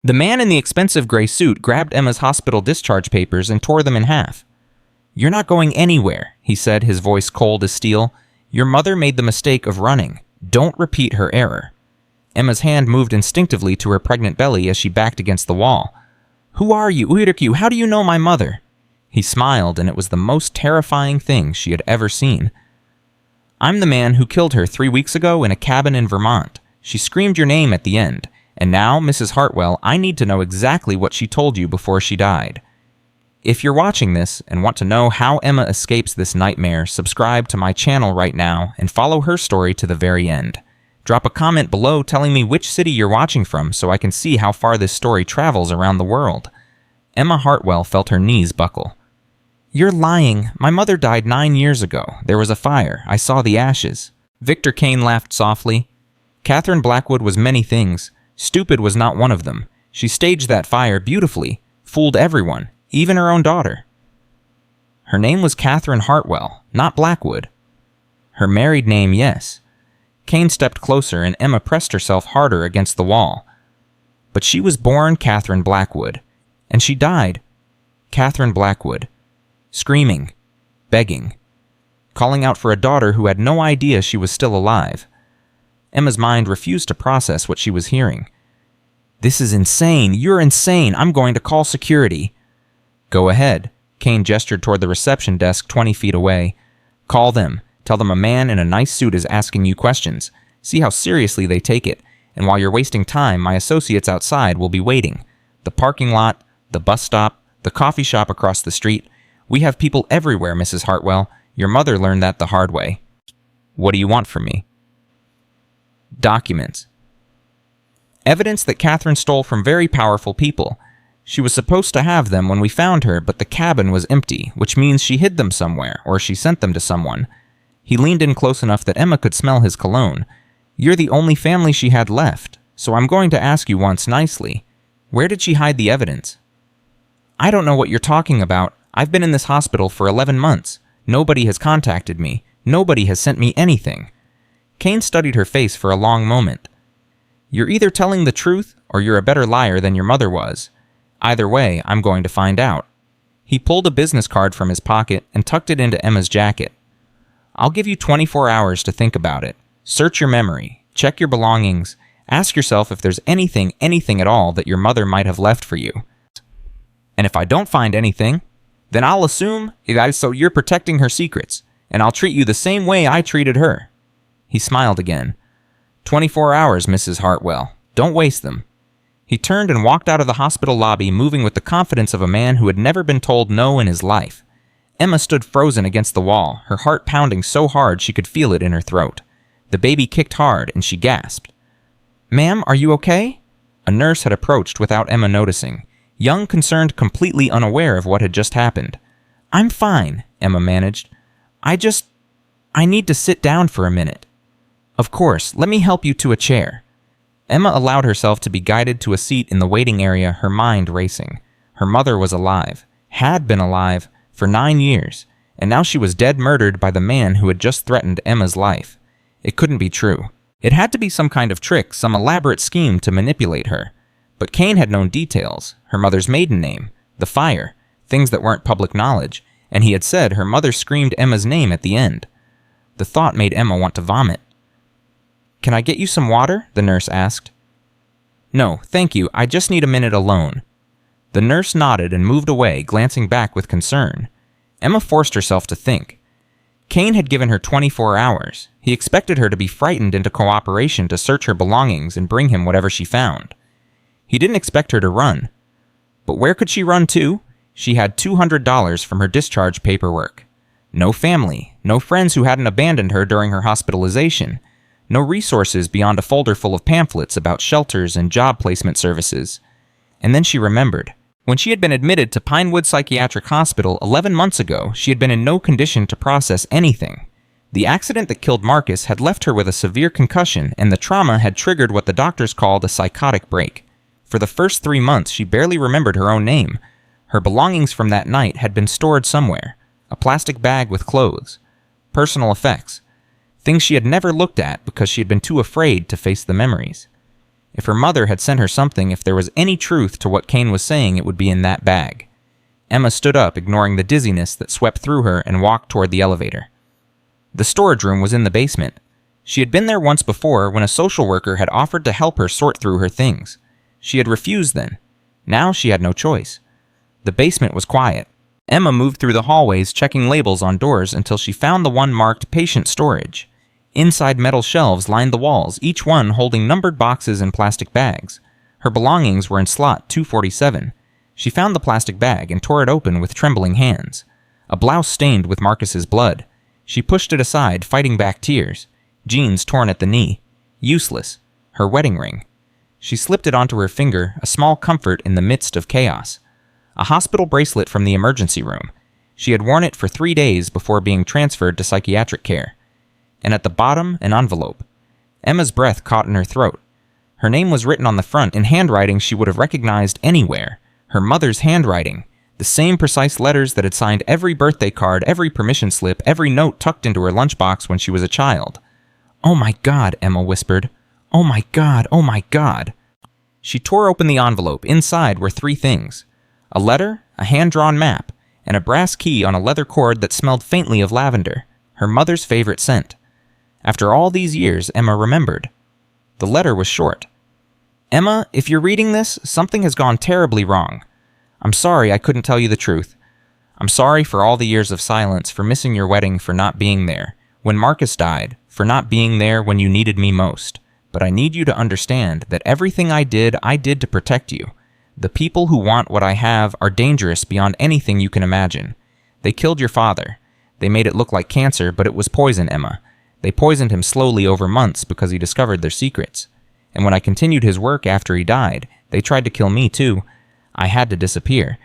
The man in the expensive gray suit grabbed Emma's hospital discharge papers and tore them in half. "You're not going anywhere," he said, his voice cold as steel. "Your mother made the mistake of running. Don't repeat her error." Emma's hand moved instinctively to her pregnant belly as she backed against the wall. "Who are you, Uirikyu? How do you know my mother?" He smiled, and it was the most terrifying thing she had ever seen. "I'm the man who killed her 3 weeks ago in a cabin in Vermont. She screamed your name at the end. And now, Mrs. Hartwell, I need to know exactly what she told you before she died. If you're watching this and want to know how Emma escapes this nightmare, subscribe to my channel right now and follow her story to the very end. Drop a comment below telling me which city you're watching from so I can see how far this story travels around the world." Emma Hartwell felt her knees buckle. "You're lying. My mother died 9 years ago. There was a fire. I saw the ashes." Victor Kane laughed softly. "Catherine Blackwood was many things. Stupid was not one of them. She staged that fire beautifully, fooled everyone, even her own daughter." "Her name was Catherine Hartwell, not Blackwood." "Her married name, yes." Kane stepped closer and Emma pressed herself harder against the wall. "But she was born Catherine Blackwood, and she died Catherine Blackwood, screaming, begging, calling out for a daughter who had no idea she was still alive." Emma's mind refused to process what she was hearing. "This is insane. You're insane. I'm going to call security." "Go ahead." Kane gestured toward the reception desk 20 feet away. "Call them. Tell them a man in a nice suit is asking you questions. See how seriously they take it. And while you're wasting time, my associates outside will be waiting. The parking lot, the bus stop, the coffee shop across the street. We have people everywhere, Mrs. Hartwell. Your mother learned that the hard way." "What do you want from me?" "Documents. Evidence that Catherine stole from very powerful people. She was supposed to have them when we found her, but the cabin was empty, which means she hid them somewhere, or she sent them to someone." He leaned in close enough that Emma could smell his cologne. "You're the only family she had left, so I'm going to ask you once nicely. Where did she hide the evidence?" "I don't know what you're talking about. I've been in this hospital for 11 months. Nobody has contacted me. Nobody has sent me anything." Kane studied her face for a long moment. "You're either telling the truth, or you're a better liar than your mother was. Either way, I'm going to find out." He pulled a business card from his pocket and tucked it into Emma's jacket. "I'll give you 24 hours to think about it. Search your memory. Check your belongings. Ask yourself if there's anything at all that your mother might have left for you. And if I don't find anything, then I'll assume so you're protecting her secrets, and I'll treat you the same way I treated her." He smiled again. 24 hours, Mrs. Hartwell. Don't waste them." He turned and walked out of the hospital lobby, moving with the confidence of a man who had never been told no in his life. Emma stood frozen against the wall, her heart pounding so hard she could feel it in her throat. The baby kicked hard, and she gasped. "Ma'am, are you okay?" A nurse had approached without Emma noticing, young, concerned, completely unaware of what had just happened. "I'm fine," Emma managed. I need to sit down for a minute." "Of course, let me help you to a chair." Emma allowed herself to be guided to a seat in the waiting area, her mind racing. Her mother was alive, had been alive, for 9 years, and now she was dead, murdered by the man who had just threatened Emma's life. It couldn't be true. It had to be some kind of trick, some elaborate scheme to manipulate her. But Kane had known details, her mother's maiden name, the fire, things that weren't public knowledge, and he had said her mother screamed Emma's name at the end. The thought made Emma want to vomit. "Can I get you some water?" the nurse asked. "No, thank you. I just need a minute alone." The nurse nodded and moved away, glancing back with concern. Emma forced herself to think. Kane had given her 24 hours. He expected her to be frightened into cooperation to search her belongings and bring him whatever she found. He didn't expect her to run. But where could she run to? She had $200 from her discharge paperwork. No family, no friends who hadn't abandoned her during her hospitalization, no resources beyond a folder full of pamphlets about shelters and job placement services. And then she remembered. When she had been admitted to Pinewood Psychiatric Hospital 11 months ago, she had been in no condition to process anything. The accident that killed Marcus had left her with a severe concussion, and the trauma had triggered what the doctors called a psychotic break. For the first 3 months, she barely remembered her own name. Her belongings from that night had been stored somewhere. A plastic bag with clothes. Personal effects. Things she had never looked at because she had been too afraid to face the memories. If her mother had sent her something, if there was any truth to what Kane was saying, it would be in that bag. Emma stood up, ignoring the dizziness that swept through her, and walked toward the elevator. The storage room was in the basement. She had been there once before when a social worker had offered to help her sort through her things. She had refused then. Now she had no choice. The basement was quiet. Emma moved through the hallways, checking labels on doors until she found the one marked Patient Storage. Inside, metal shelves lined the walls, each one holding numbered boxes and plastic bags. Her belongings were in slot 247. She found the plastic bag and tore it open with trembling hands. A blouse stained with Marcus's blood. She pushed it aside, fighting back tears. Jeans torn at the knee. Useless. Her wedding ring. She slipped it onto her finger, a small comfort in the midst of chaos. A hospital bracelet from the emergency room. She had worn it for 3 days before being transferred to psychiatric care. And at the bottom, an envelope. Emma's breath caught in her throat. Her name was written on the front in handwriting she would have recognized anywhere. Her mother's handwriting. The same precise letters that had signed every birthday card, every permission slip, every note tucked into her lunchbox when she was a child. "Oh my God," Emma whispered. "Oh my God, oh my God." She tore open the envelope. Inside were 3 things. A letter, a hand-drawn map, and a brass key on a leather cord that smelled faintly of lavender, her mother's favorite scent. After all these years, Emma remembered. The letter was short. "Emma, if you're reading this, something has gone terribly wrong. I'm sorry I couldn't tell you the truth. I'm sorry for all the years of silence, for missing your wedding, for not being there. When Marcus died, for not being there when you needed me most. But I need you to understand that everything I did to protect you. The people who want what I have are dangerous beyond anything you can imagine. They killed your father. They made it look like cancer, but it was poison, Emma. They poisoned him slowly over months because he discovered their secrets. And when I continued his work after he died, they tried to kill me too. I had to disappear.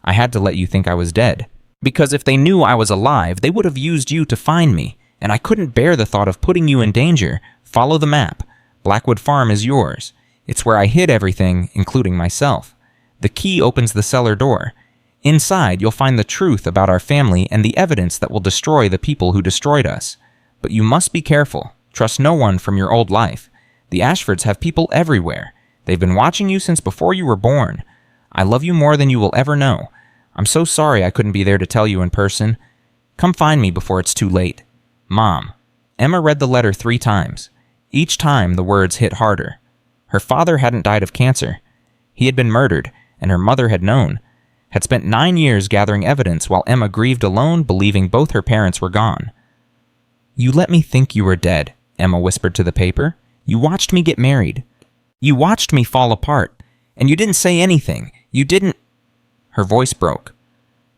I had to let you think I was dead. Because if they knew I was alive, they would have used you to find me, and I couldn't bear the thought of putting you in danger. Follow the map. Blackwood Farm is yours. It's where I hid everything, including myself. The key opens the cellar door. Inside, you'll find the truth about our family and the evidence that will destroy the people who destroyed us. But you must be careful. Trust no one from your old life. The Ashfords have people everywhere. They've been watching you since before you were born. I love you more than you will ever know. I'm so sorry I couldn't be there to tell you in person. Come find me before it's too late. Mom." Emma read the letter 3 times. Each time the words hit harder. Her father hadn't died of cancer. He had been murdered, and her mother had known. Had spent 9 years gathering evidence while Emma grieved alone, believing both her parents were gone. "You let me think you were dead," Emma whispered to the paper. "You watched me get married. You watched me fall apart. And you didn't say anything. You didn't—" Her voice broke.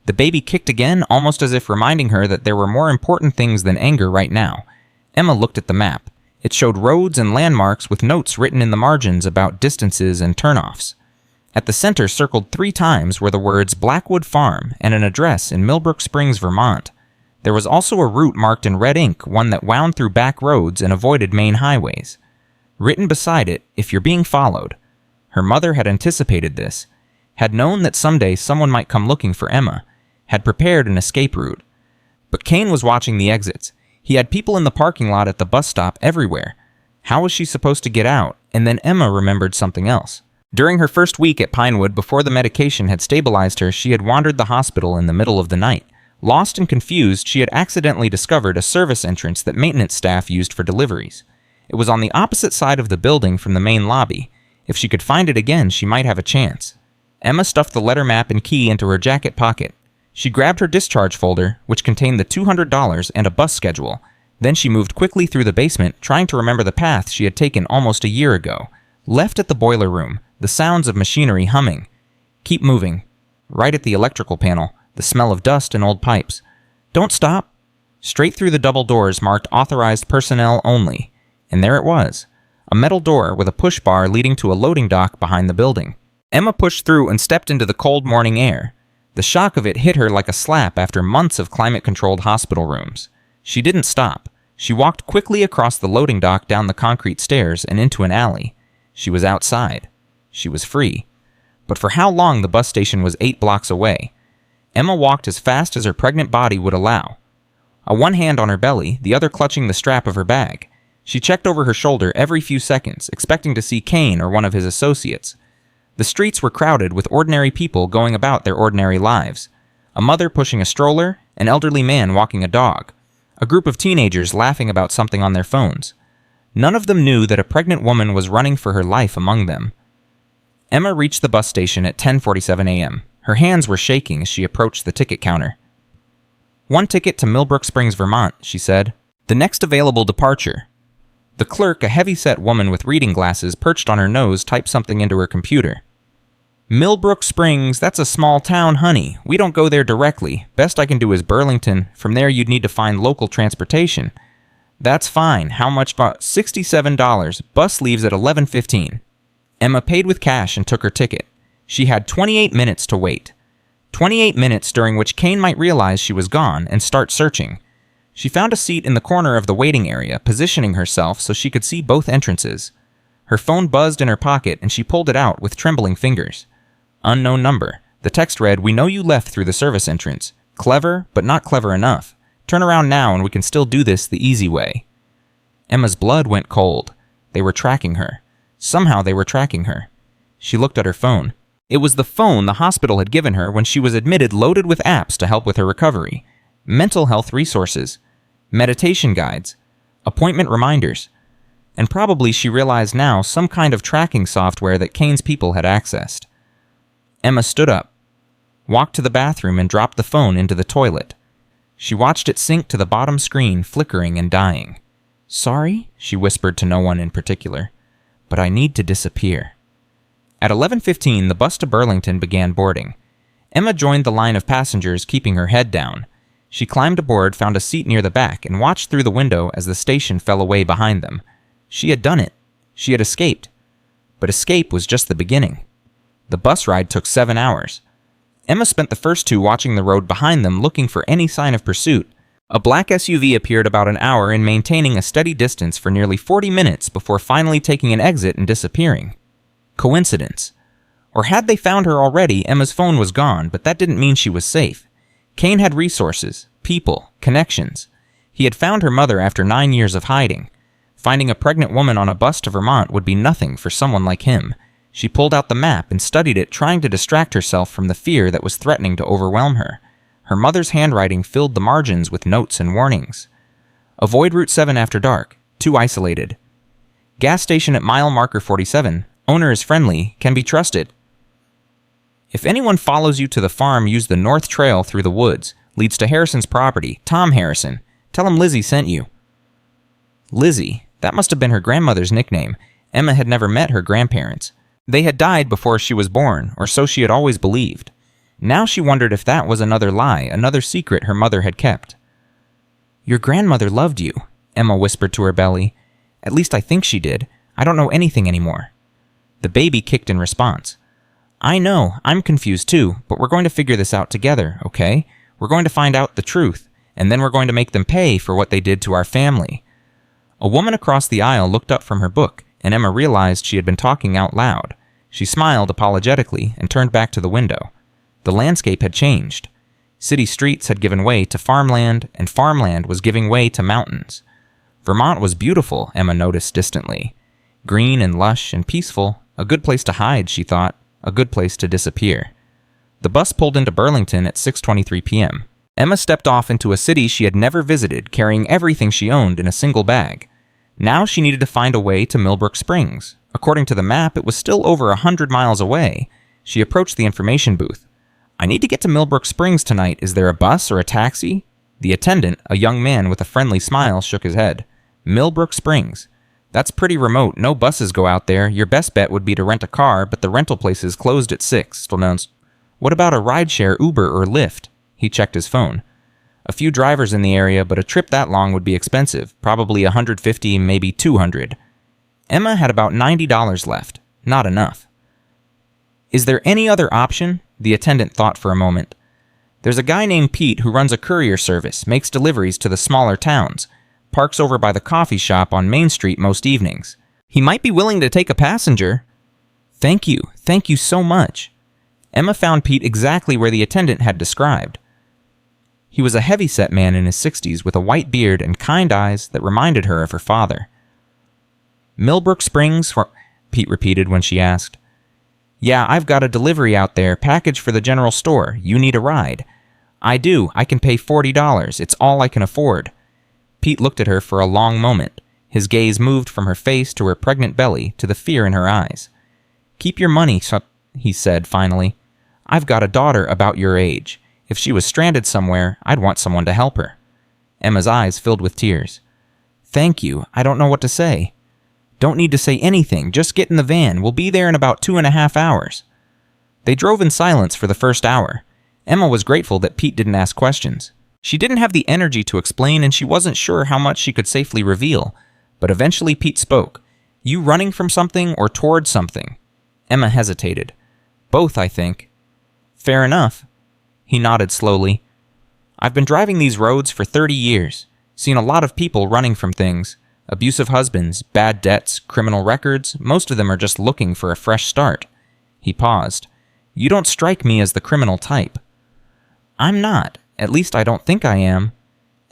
The baby kicked again, almost as if reminding her that there were more important things than anger right now. Emma looked at the map. It showed roads and landmarks with notes written in the margins about distances and turnoffs. At the center, circled 3 times, were the words Blackwood Farm and an address in Millbrook Springs, Vermont. There was also a route marked in red ink, one that wound through back roads and avoided main highways. Written beside it, "If you're being followed." Her mother had anticipated this, had known that someday someone might come looking for Emma, had prepared an escape route. But Kane was watching the exits. He had people in the parking lot, at the bus stop, everywhere. How was she supposed to get out? And then Emma remembered something else. During her first week at Pinewood, before the medication had stabilized her, she had wandered the hospital in the middle of the night. Lost and confused, she had accidentally discovered a service entrance that maintenance staff used for deliveries. It was on the opposite side of the building from the main lobby. If she could find it again, she might have a chance. Emma stuffed the letter map and key into her jacket pocket. She grabbed her discharge folder, which contained the $200 and a bus schedule. Then she moved quickly through the basement, trying to remember the path she had taken almost a year ago. Left at the boiler room, the sounds of machinery humming. Keep moving. Right at the electrical panel, the smell of dust and old pipes. Don't stop. Straight through the double doors marked authorized personnel only. And there it was. A metal door with a push bar leading to a loading dock behind the building. Emma pushed through and stepped into the cold morning air. The shock of it hit her like a slap after months of climate-controlled hospital rooms. She didn't stop. She walked quickly across the loading dock, down the concrete stairs, and into an alley. She was outside. She was free. But for how long? The bus station was 8 blocks away. Emma walked as fast as her pregnant body would allow. One hand on her belly, the other clutching the strap of her bag. She checked over her shoulder every few seconds, expecting to see Kane or one of his associates. The streets were crowded with ordinary people going about their ordinary lives. A mother pushing a stroller, an elderly man walking a dog, a group of teenagers laughing about something on their phones. None of them knew that a pregnant woman was running for her life among them. Emma reached the bus station at 10:47 a.m. Her hands were shaking as she approached the ticket counter. "One ticket to Millbrook Springs, Vermont," she said. "The next available departure." The clerk, a heavy-set woman with reading glasses perched on her nose, typed something into her computer. "Millbrook Springs, that's a small town, honey. We don't go there directly. Best I can do is Burlington. From there you'd need to find local transportation." "That's fine. How much? $67. Bus leaves at 11:15. Emma paid with cash and took her ticket. She had 28 minutes to wait. 28 minutes during which Kane might realize she was gone and start searching. She found a seat in the corner of the waiting area, positioning herself so she could see both entrances. Her phone buzzed in her pocket and she pulled it out with trembling fingers. Unknown number. The text read, "We know you left through the service entrance. Clever, but not clever enough. Turn around now and we can still do this the easy way." Emma's blood went cold. They were tracking her. Somehow they were tracking her. She looked at her phone. It was the phone the hospital had given her when she was admitted, loaded with apps to help with her recovery. Mental health resources. Meditation guides. Appointment reminders. And probably, she realized now, some kind of tracking software that Kane's people had accessed. Emma stood up, walked to the bathroom, and dropped the phone into the toilet. She watched it sink to the bottom screen, flickering and dying. "Sorry," she whispered to no one in particular, "but I need to disappear." At 11:15, the bus to Burlington began boarding. Emma joined the line of passengers, keeping her head down. She climbed aboard, found a seat near the back, and watched through the window as the station fell away behind them. She had done it. She had escaped. But escape was just the beginning. The bus ride took 7 hours. Emma spent the first 2 watching the road behind them, looking for any sign of pursuit. A black SUV appeared about an hour in, maintaining a steady distance for nearly 40 minutes before finally taking an exit and disappearing. Coincidence? Or had they found her already? Emma's phone was gone, but that didn't mean she was safe. Kane had resources, people, connections. He had found her mother after 9 years of hiding. Finding a pregnant woman on a bus to Vermont would be nothing for someone like him. She pulled out the map and studied it, trying to distract herself from the fear that was threatening to overwhelm her. Her mother's handwriting filled the margins with notes and warnings. Avoid Route 7 after dark. Too isolated. Gas station at mile marker 47. Owner is friendly. Can be trusted. If anyone follows you to the farm, use the north trail through the woods. Leads to Harrison's property. Tom Harrison. Tell him Lizzie sent you. Lizzie. That must have been her grandmother's nickname. Emma had never met her grandparents. They had died before she was born, or so she had always believed. Now she wondered if that was another lie, another secret her mother had kept. "Your grandmother loved you," Emma whispered to her belly. "At least I think she did. I don't know anything anymore." The baby kicked in response. "I know, I'm confused too, but we're going to figure this out together, okay? We're going to find out the truth, and then we're going to make them pay for what they did to our family." A woman across the aisle looked up from her book, and Emma realized she had been talking out loud. She smiled apologetically and turned back to the window. The landscape had changed. City streets had given way to farmland, and farmland was giving way to mountains. Vermont was beautiful, Emma noticed distantly. Green and lush and peaceful, a good place to hide, she thought, a good place to disappear. The bus pulled into Burlington at 6:23 p.m. Emma stepped off into a city she had never visited, carrying everything she owned in a single bag. Now she needed to find a way to Millbrook Springs. According to the map, it was still over 100 miles away. She approached the information booth. "I need to get to Millbrook Springs tonight. Is there a bus or a taxi?" The attendant, a young man with a friendly smile, shook his head. "Millbrook Springs. That's pretty remote. No buses go out there. Your best bet would be to rent a car, but the rental places closed at 6. What about a rideshare, Uber, or Lyft?" He checked his phone. "A few drivers in the area, but a trip that long would be expensive. Probably $150, maybe $200. Emma had about $90 left. Not enough. "Is there any other option?" The attendant thought for a moment. "There's a guy named Pete who runs a courier service, makes deliveries to the smaller towns, parks over by the coffee shop on Main Street most evenings. He might be willing to take a passenger." Thank you so much." Emma found Pete exactly where the attendant had described. He was a heavy-set man in his 60s with a white beard and kind eyes that reminded her of her father. Millbrook Springs for... Pete repeated when she asked. Yeah, I've got a delivery out there, package for the general store. You need a ride. I do. I can pay $40. It's all I can afford. Pete looked at her for a long moment. His gaze moved from her face to her pregnant belly to the fear in her eyes. Keep your money, he said finally. I've got a daughter about your age. If she was stranded somewhere, I'd want someone to help her. Emma's eyes filled with tears. Thank you. I don't know what to say. Don't need to say anything. Just get in the van. We'll be there in about 2.5 hours. They drove in silence for the first hour. Emma was grateful that Pete didn't ask questions. She didn't have the energy to explain, and she wasn't sure how much she could safely reveal. But eventually Pete spoke. You running from something or toward something? Emma hesitated. Both, I think. Fair enough. He nodded slowly. I've been driving these roads for 30 years. Seen a lot of people running from things. Abusive husbands, bad debts, criminal records. Most of them are just looking for a fresh start. He paused. You don't strike me as the criminal type. I'm not. At least I don't think I am.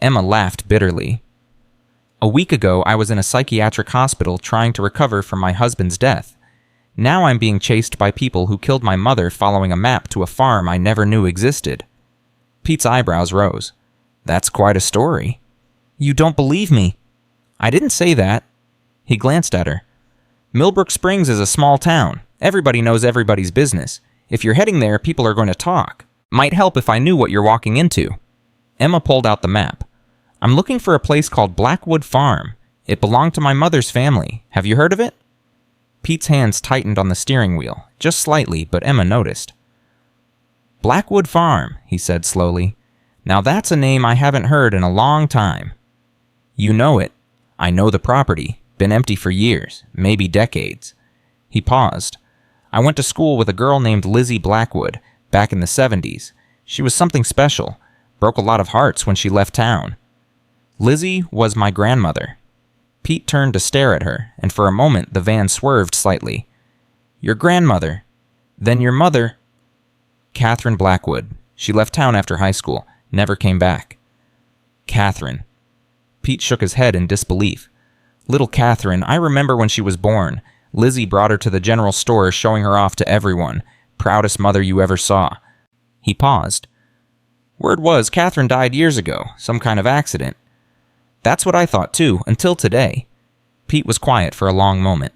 Emma laughed bitterly. A week ago, I was in a psychiatric hospital trying to recover from my husband's death. Now I'm being chased by people who killed my mother following a map to a farm I never knew existed. Pete's eyebrows rose. That's quite a story. You don't believe me. I didn't say that. He glanced at her. Millbrook Springs is a small town. Everybody knows everybody's business. If you're heading there, people are going to talk. Might help if I knew what you're walking into. Emma pulled out the map. I'm looking for a place called Blackwood Farm. It belonged to my mother's family. Have you heard of it? Pete's hands tightened on the steering wheel, just slightly, but Emma noticed. Blackwood Farm, he said slowly. Now that's a name I haven't heard in a long time. You know it. I know the property. Been empty for years, maybe decades. He paused. I went to school with a girl named Lizzie Blackwood, back in the 70s. She was something special. Broke a lot of hearts when she left town. Lizzie was my grandmother. Pete turned to stare at her, and for a moment the van swerved slightly. Your grandmother. Then your mother. Catherine Blackwood. She left town after high school. Never came back. Catherine. Pete shook his head in disbelief. Little Catherine, I remember when she was born. Lizzie brought her to the general store, showing her off to everyone. Proudest mother you ever saw. He paused. Word was Catherine died years ago, some kind of accident. That's what I thought too, until today. Pete was quiet for a long moment.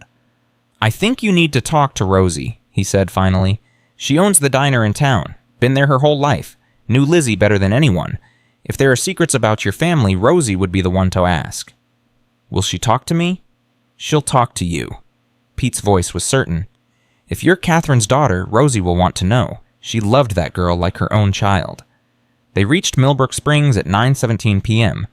I think you need to talk to Rosie, he said finally. She owns the diner in town. Been there her whole life. Knew Lizzie better than anyone. If there are secrets about your family, Rosie would be the one to ask. Will she talk to me? She'll talk to you. Pete's voice was certain. If you're Catherine's daughter, Rosie will want to know. She loved that girl like her own child. They reached Millbrook Springs at 9:17 p.m.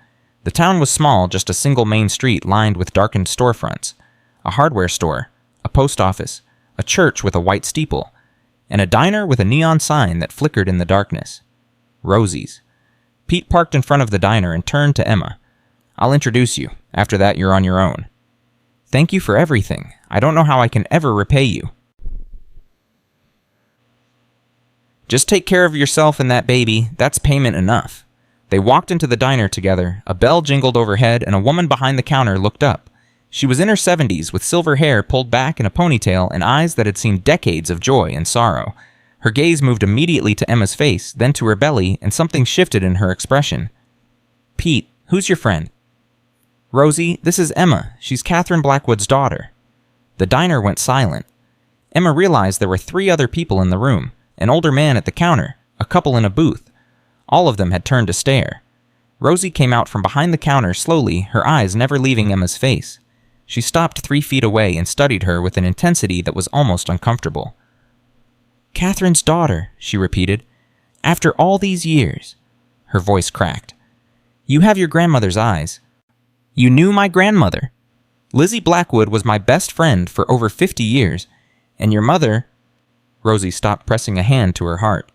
The town was small, just a single main street lined with darkened storefronts. A hardware store, a post office, a church with a white steeple, and a diner with a neon sign that flickered in the darkness. Rosie's. Pete parked in front of the diner and turned to Emma. I'll introduce you. After that, you're on your own. Thank you for everything. I don't know how I can ever repay you. Just take care of yourself and that baby. That's payment enough. They walked into the diner together. A bell jingled overhead, and a woman behind the counter looked up. She was in her 70s, with silver hair pulled back in a ponytail and eyes that had seen decades of joy and sorrow. Her gaze moved immediately to Emma's face, then to her belly, and something shifted in her expression. Pete, who's your friend? Rosie, this is Emma. She's Catherine Blackwood's daughter. The diner went silent. Emma realized there were 3 other people in the room, an older man at the counter, a couple in a booth. All of them had turned to stare. Rosie came out from behind the counter slowly, her eyes never leaving Emma's face. She stopped 3 feet away and studied her with an intensity that was almost uncomfortable. Catherine's daughter, she repeated. After all these years. Her voice cracked. You have your grandmother's eyes. You knew my grandmother. Lizzie Blackwood was my best friend for over 50 years, and your mother... Rosie stopped, pressing a hand to her heart.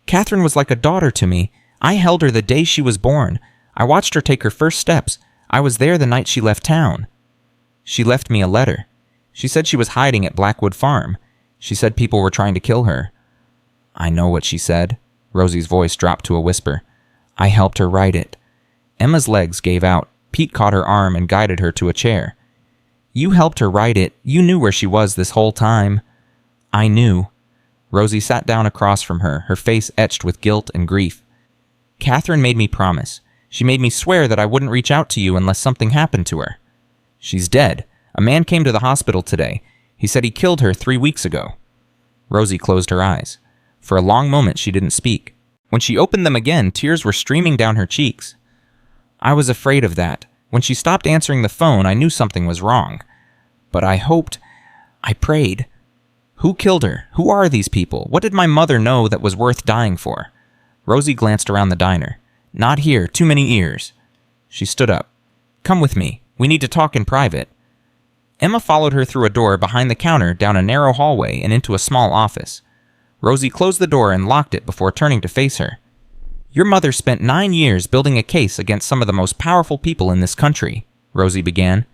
Catherine was like a daughter to me. I held her the day she was born. I watched her take her first steps. I was there the night she left town. She left me a letter. She said she was hiding at Blackwood Farm. She said people were trying to kill her. I know what she said. Rosie's voice dropped to a whisper. I helped her write it. Emma's legs gave out. Pete caught her arm and guided her to a chair. You helped her write it. You knew where she was this whole time. I knew. Rosie sat down across from her, her face etched with guilt and grief. Catherine made me promise. She made me swear that I wouldn't reach out to you unless something happened to her. She's dead. A man came to the hospital today. He said he killed her 3 weeks ago. Rosie closed her eyes. For a long moment, she didn't speak. When she opened them again, tears were streaming down her cheeks. I was afraid of that. When she stopped answering the phone, I knew something was wrong. But I hoped. I prayed. Who killed her? Who are these people? What did my mother know that was worth dying for? Rosie glanced around the diner. Not here. Too many ears. She stood up. Come with me. We need to talk in private. Emma followed her through a door behind the counter, down a narrow hallway, and into a small office. Rosie closed the door and locked it before turning to face her. Your mother spent 9 years building a case against some of the most powerful people in this country, Rosie began.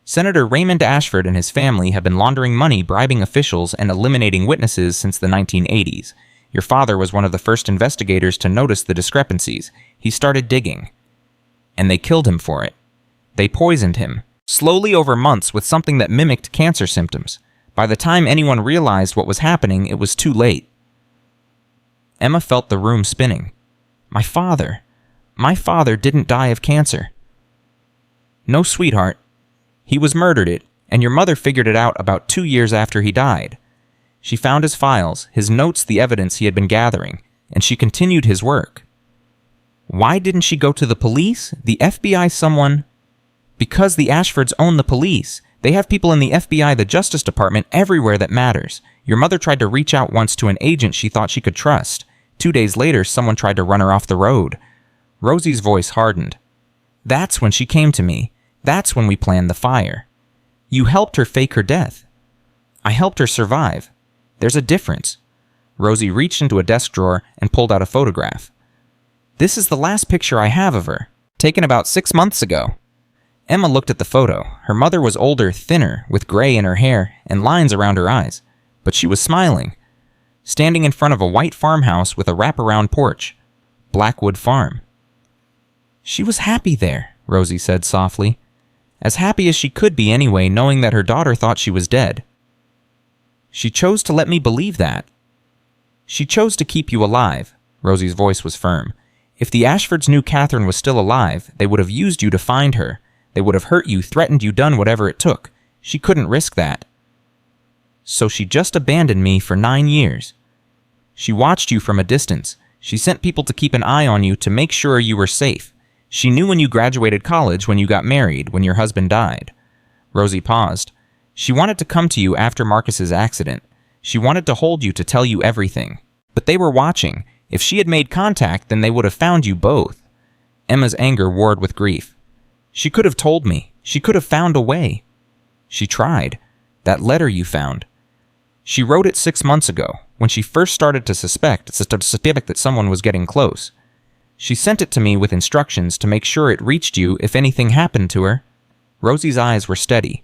Senator Raymond Ashford and his family have been laundering money, bribing officials, and eliminating witnesses since the 1980s. Your father was one of the first investigators to notice the discrepancies. He started digging. And they killed him for it. They poisoned him, slowly over months with something that mimicked cancer symptoms. By the time anyone realized what was happening, it was too late. Emma felt the room spinning. My father didn't die of cancer. No, sweetheart. He was murdered, and your mother figured it out about 2 years after he died. She found his files, his notes, the evidence he had been gathering, and she continued his work. Why didn't she go to the police? The FBI, someone? Because the Ashfords own the police. They have people in the FBI, the Justice Department, everywhere that matters. Your mother tried to reach out once to an agent she thought she could trust. 2 days later, someone tried to run her off the road. Rosie's voice hardened. That's when she came to me. That's when we planned the fire. You helped her fake her death. I helped her survive. There's a difference. Rosie reached into a desk drawer and pulled out a photograph. This is the last picture I have of her, taken about 6 months ago. Emma looked at the photo. Her mother was older, thinner, with gray in her hair and lines around her eyes. But she was smiling, standing in front of a white farmhouse with a wraparound porch. Blackwood Farm. She was happy there, Rosie said softly. As happy as she could be anyway, knowing that her daughter thought she was dead. She chose to let me believe that. She chose to keep you alive. Rosie's voice was firm. If the Ashfords knew Catherine was still alive, they would have used you to find her. They would have hurt you, threatened you, done whatever it took. She couldn't risk that. So she just abandoned me for 9 years. She watched you from a distance. She sent people to keep an eye on you to make sure you were safe. She knew when you graduated college, when you got married, when your husband died. Rosie paused. She wanted to come to you after Marcus's accident. She wanted to hold you to tell you everything. But they were watching. If she had made contact, then they would have found you both. Emma's anger warred with grief. She could have told me. She could have found a way. She tried. That letter you found. She wrote it 6 months ago, when she first started to suspect that someone was getting close. She sent it to me with instructions to make sure it reached you if anything happened to her. Rosie's eyes were steady.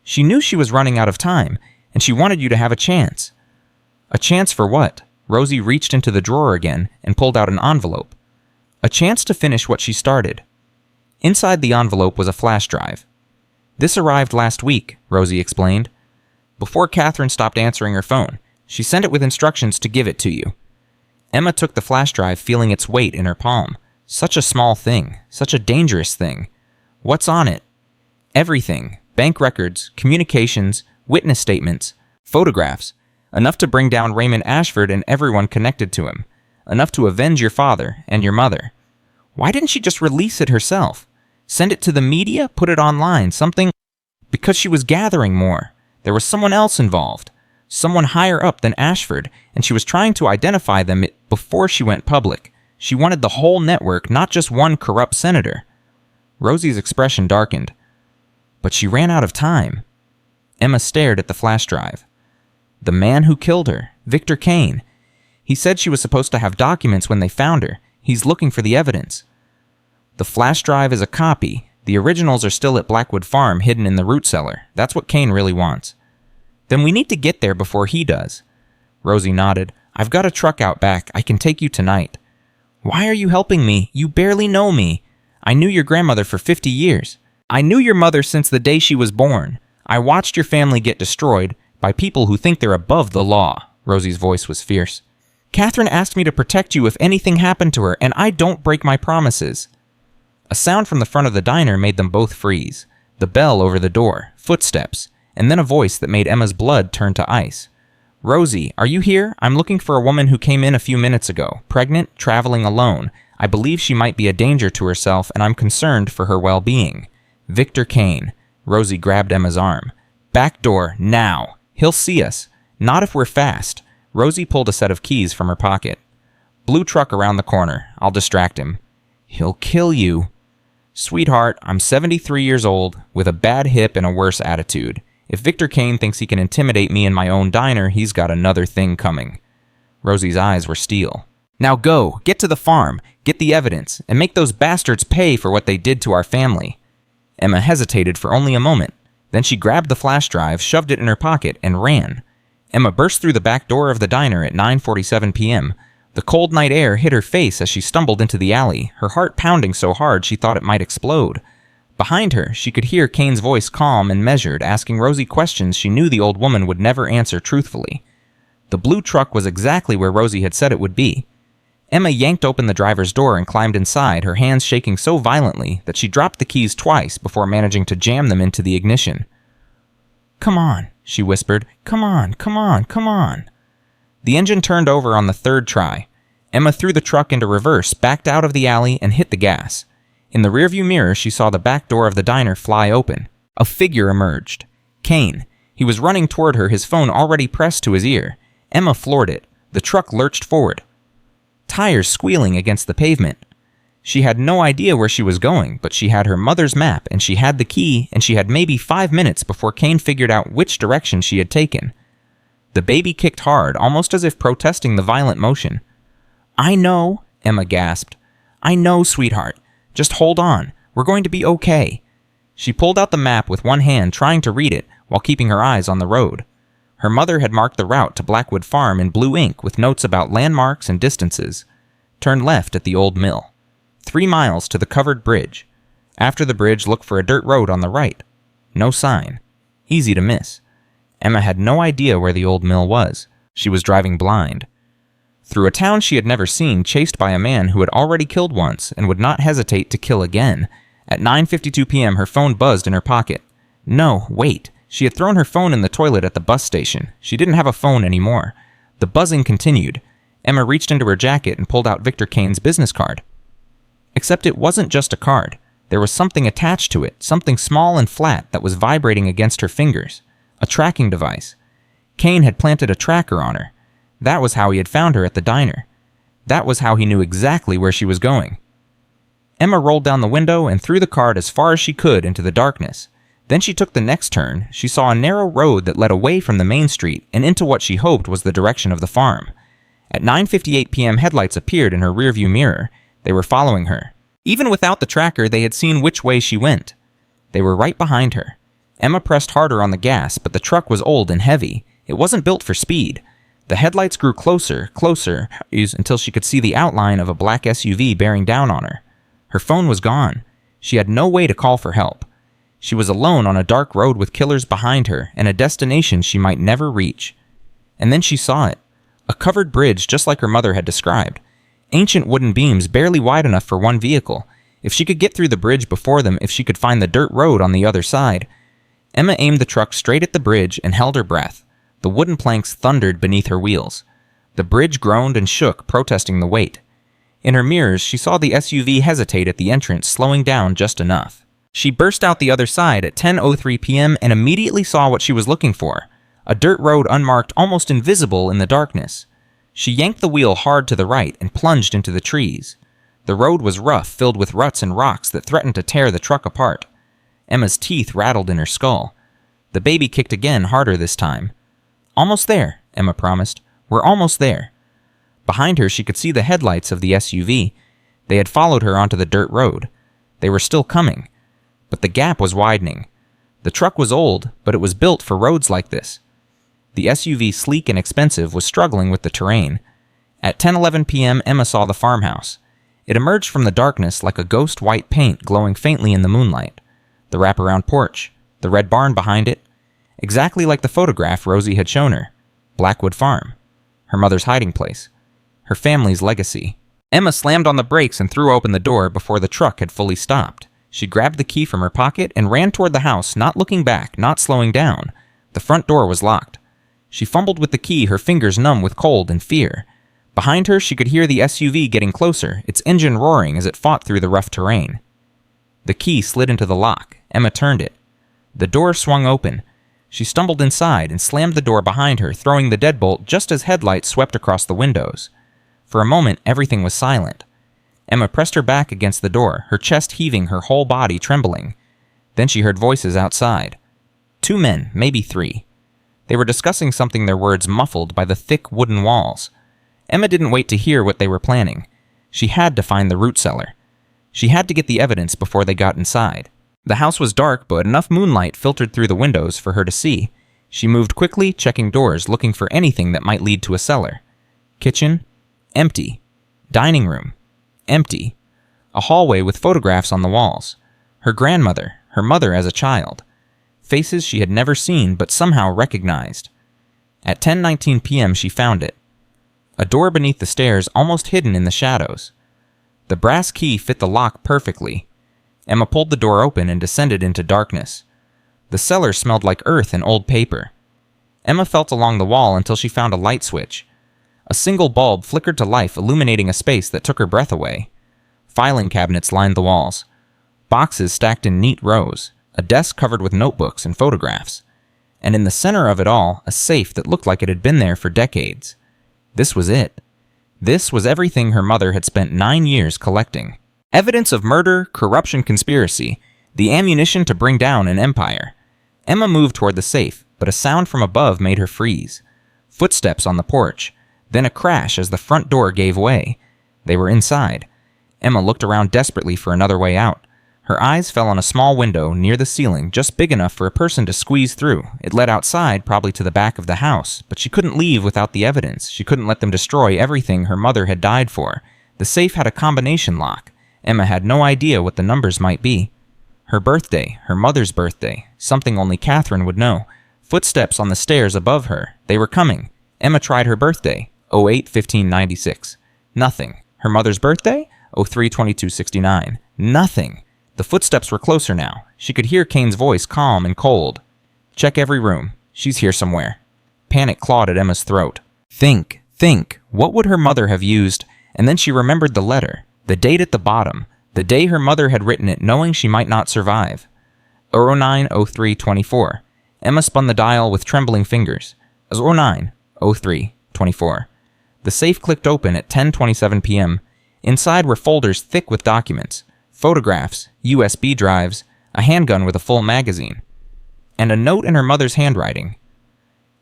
She knew she was running out of time, and she wanted you to have a chance. A chance for what? Rosie reached into the drawer again and pulled out an envelope. A chance to finish what she started. Inside the envelope was a flash drive. This arrived last week, Rosie explained. Before Catherine stopped answering her phone, she sent it with instructions to give it to you. Emma took the flash drive, feeling its weight in her palm. Such a small thing, such a dangerous thing. What's on it? Everything. Bank records, communications, witness statements, photographs. Enough to bring down Raymond Ashford and everyone connected to him. Enough to avenge your father and your mother. Why didn't she just release it herself? Send it to the media? Put it online? Something? Because she was gathering more. There was someone else involved. Someone higher up than Ashford, and she was trying to identify them before she went public. She wanted the whole network, not just one corrupt senator. Rosie's expression darkened. But she ran out of time. Emma stared at the flash drive. The man who killed her, Victor Kane. He said she was supposed to have documents when they found her. He's looking for the evidence. The flash drive is a copy. The originals are still at Blackwood Farm, hidden in the root cellar. That's what Kane really wants. Then we need to get there before he does. Rosie nodded. I've got a truck out back. I can take you tonight. Why are you helping me? You barely know me. I knew your grandmother for 50 years. I knew your mother since the day she was born. I watched your family get destroyed by people who think they're above the law. Rosie's voice was fierce. Catherine asked me to protect you if anything happened to her, and I don't break my promises. A sound from the front of the diner made them both freeze. The bell over the door, footsteps, and then a voice that made Emma's blood turn to ice. Rosie, are you here? I'm looking for a woman who came in a few minutes ago, pregnant, traveling alone. I believe she might be a danger to herself, and I'm concerned for her well-being. Victor Kane. Rosie grabbed Emma's arm. Back door, now. He'll see us. Not if we're fast. Rosie pulled a set of keys from her pocket. Blue truck around the corner. I'll distract him. He'll kill you. Sweetheart, I'm 73 years old, with a bad hip and a worse attitude. If Victor Kane thinks he can intimidate me in my own diner, he's got another thing coming. Rosie's eyes were steel. Now go, get to the farm, get the evidence, and make those bastards pay for what they did to our family. Emma hesitated for only a moment. Then she grabbed the flash drive, shoved it in her pocket, and ran. Emma burst through the back door of the diner at 9:47 p.m. The cold night air hit her face as she stumbled into the alley, her heart pounding so hard she thought it might explode. Behind her, she could hear Kane's voice calm and measured, asking Rosie questions she knew the old woman would never answer truthfully. The blue truck was exactly where Rosie had said it would be. Emma yanked open the driver's door and climbed inside, her hands shaking so violently that she dropped the keys twice before managing to jam them into the ignition. Come on, she whispered. Come on, come on, come on. The engine turned over on the third try. Emma threw the truck into reverse, backed out of the alley, and hit the gas. In the rearview mirror, she saw the back door of the diner fly open. A figure emerged. Kane. He was running toward her, his phone already pressed to his ear. Emma floored it. The truck lurched forward, tires squealing against the pavement. She had no idea where she was going, but she had her mother's map, and she had the key, and she had maybe 5 minutes before Kane figured out which direction she had taken. The baby kicked hard, almost as if protesting the violent motion. I know, Emma gasped. I know, sweetheart. Just hold on. We're going to be okay. She pulled out the map with one hand, trying to read it, while keeping her eyes on the road. Her mother had marked the route to Blackwood Farm in blue ink with notes about landmarks and distances. Turn left at the old mill. 3 miles to the covered bridge. After the bridge, look for a dirt road on the right. No sign. Easy to miss. Emma had no idea where the old mill was. She was driving blind. Through a town she had never seen, chased by a man who had already killed once and would not hesitate to kill again. At 9:52 p.m., her phone buzzed in her pocket. No, wait. She had thrown her phone in the toilet at the bus station. She didn't have a phone anymore. The buzzing continued. Emma reached into her jacket and pulled out Victor Kane's business card. Except it wasn't just a card. There was something attached to it, something small and flat that was vibrating against her fingers. A tracking device. Kane had planted a tracker on her. That was how he had found her at the diner. That was how he knew exactly where she was going. Emma rolled down the window and threw the card as far as she could into the darkness. Then she took the next turn. She saw a narrow road that led away from the main street and into what she hoped was the direction of the farm. At 9:58 p.m., headlights appeared in her rearview mirror. They were following her. Even without the tracker, they had seen which way she went. They were right behind her. Emma pressed harder on the gas, but the truck was old and heavy. It wasn't built for speed. The headlights grew closer, until she could see the outline of a black SUV bearing down on her. Her phone was gone. She had no way to call for help. She was alone on a dark road with killers behind her and a destination she might never reach. And then she saw it. A covered bridge just like her mother had described. Ancient wooden beams barely wide enough for one vehicle. If she could get through the bridge before them, if she could find the dirt road on the other side. Emma aimed the truck straight at the bridge and held her breath. The wooden planks thundered beneath her wheels. The bridge groaned and shook, protesting the weight. In her mirrors, she saw the SUV hesitate at the entrance, slowing down just enough. She burst out the other side at 10:03 p.m. and immediately saw what she was looking for. A dirt road unmarked, almost invisible in the darkness. She yanked the wheel hard to the right and plunged into the trees. The road was rough, filled with ruts and rocks that threatened to tear the truck apart. Emma's teeth rattled in her skull. The baby kicked again, harder this time. Almost there, Emma promised. We're almost there. Behind her, she could see the headlights of the SUV. They had followed her onto the dirt road. They were still coming. But the gap was widening. The truck was old, but it was built for roads like this. The SUV, sleek and expensive, was struggling with the terrain. At 10:11 p.m., Emma saw the farmhouse. It emerged from the darkness like a ghost white paint glowing faintly in the moonlight. The wraparound porch, the red barn behind it, exactly like the photograph Rosie had shown her. Blackwood Farm. Her mother's hiding place. Her family's legacy. Emma slammed on the brakes and threw open the door before the truck had fully stopped. She grabbed the key from her pocket and ran toward the house, not looking back, not slowing down. The front door was locked. She fumbled with the key, her fingers numb with cold and fear. Behind her, she could hear the SUV getting closer, its engine roaring as it fought through the rough terrain. The key slid into the lock. Emma turned it. The door swung open. She stumbled inside and slammed the door behind her, throwing the deadbolt just as headlights swept across the windows. For a moment, everything was silent. Emma pressed her back against the door, her chest heaving, her whole body trembling. Then she heard voices outside. 2 men, maybe 3. They were discussing something, their words muffled by the thick wooden walls. Emma didn't wait to hear what they were planning. She had to find the root cellar. She had to get the evidence before they got inside. The house was dark, but enough moonlight filtered through the windows for her to see. She moved quickly, checking doors, looking for anything that might lead to a cellar. Kitchen? Empty. Dining room? Empty. A hallway with photographs on the walls. Her grandmother, her mother as a child. Faces she had never seen but somehow recognized. At 10:19 p.m. she found it. A door beneath the stairs, almost hidden in the shadows. The brass key fit the lock perfectly. Emma pulled the door open and descended into darkness. The cellar smelled like earth and old paper. Emma felt along the wall until she found a light switch. A single bulb flickered to life, illuminating a space that took her breath away. Filing cabinets lined the walls. Boxes stacked in neat rows. A desk covered with notebooks and photographs. And in the center of it all, a safe that looked like it had been there for decades. This was it. This was everything her mother had spent 9 years collecting. Evidence of murder, corruption, conspiracy, the ammunition to bring down an empire. Emma moved toward the safe, but a sound from above made her freeze. Footsteps on the porch, then a crash as the front door gave way. They were inside. Emma looked around desperately for another way out. Her eyes fell on a small window near the ceiling, just big enough for a person to squeeze through. It led outside, probably to the back of the house, but she couldn't leave without the evidence. She couldn't let them destroy everything her mother had died for. The safe had a combination lock. Emma had no idea what the numbers might be. Her birthday, her mother's birthday, something only Catherine would know. Footsteps on the stairs above her. They were coming. Emma tried her birthday, 08-15-96. Nothing. Her mother's birthday, 03-22-69. Nothing. The footsteps were closer now. She could hear Kane's voice, calm and cold. Check every room. She's here somewhere. Panic clawed at Emma's throat. Think. What would her mother have used? And then she remembered the letter. The date at the bottom. The day her mother had written it, knowing she might not survive. 09-03-24. Emma spun the dial with trembling fingers. 09-03-24. The safe clicked open at 10:27 p.m. Inside were folders thick with documents. Photographs, USB drives, a handgun with a full magazine, and a note in her mother's handwriting.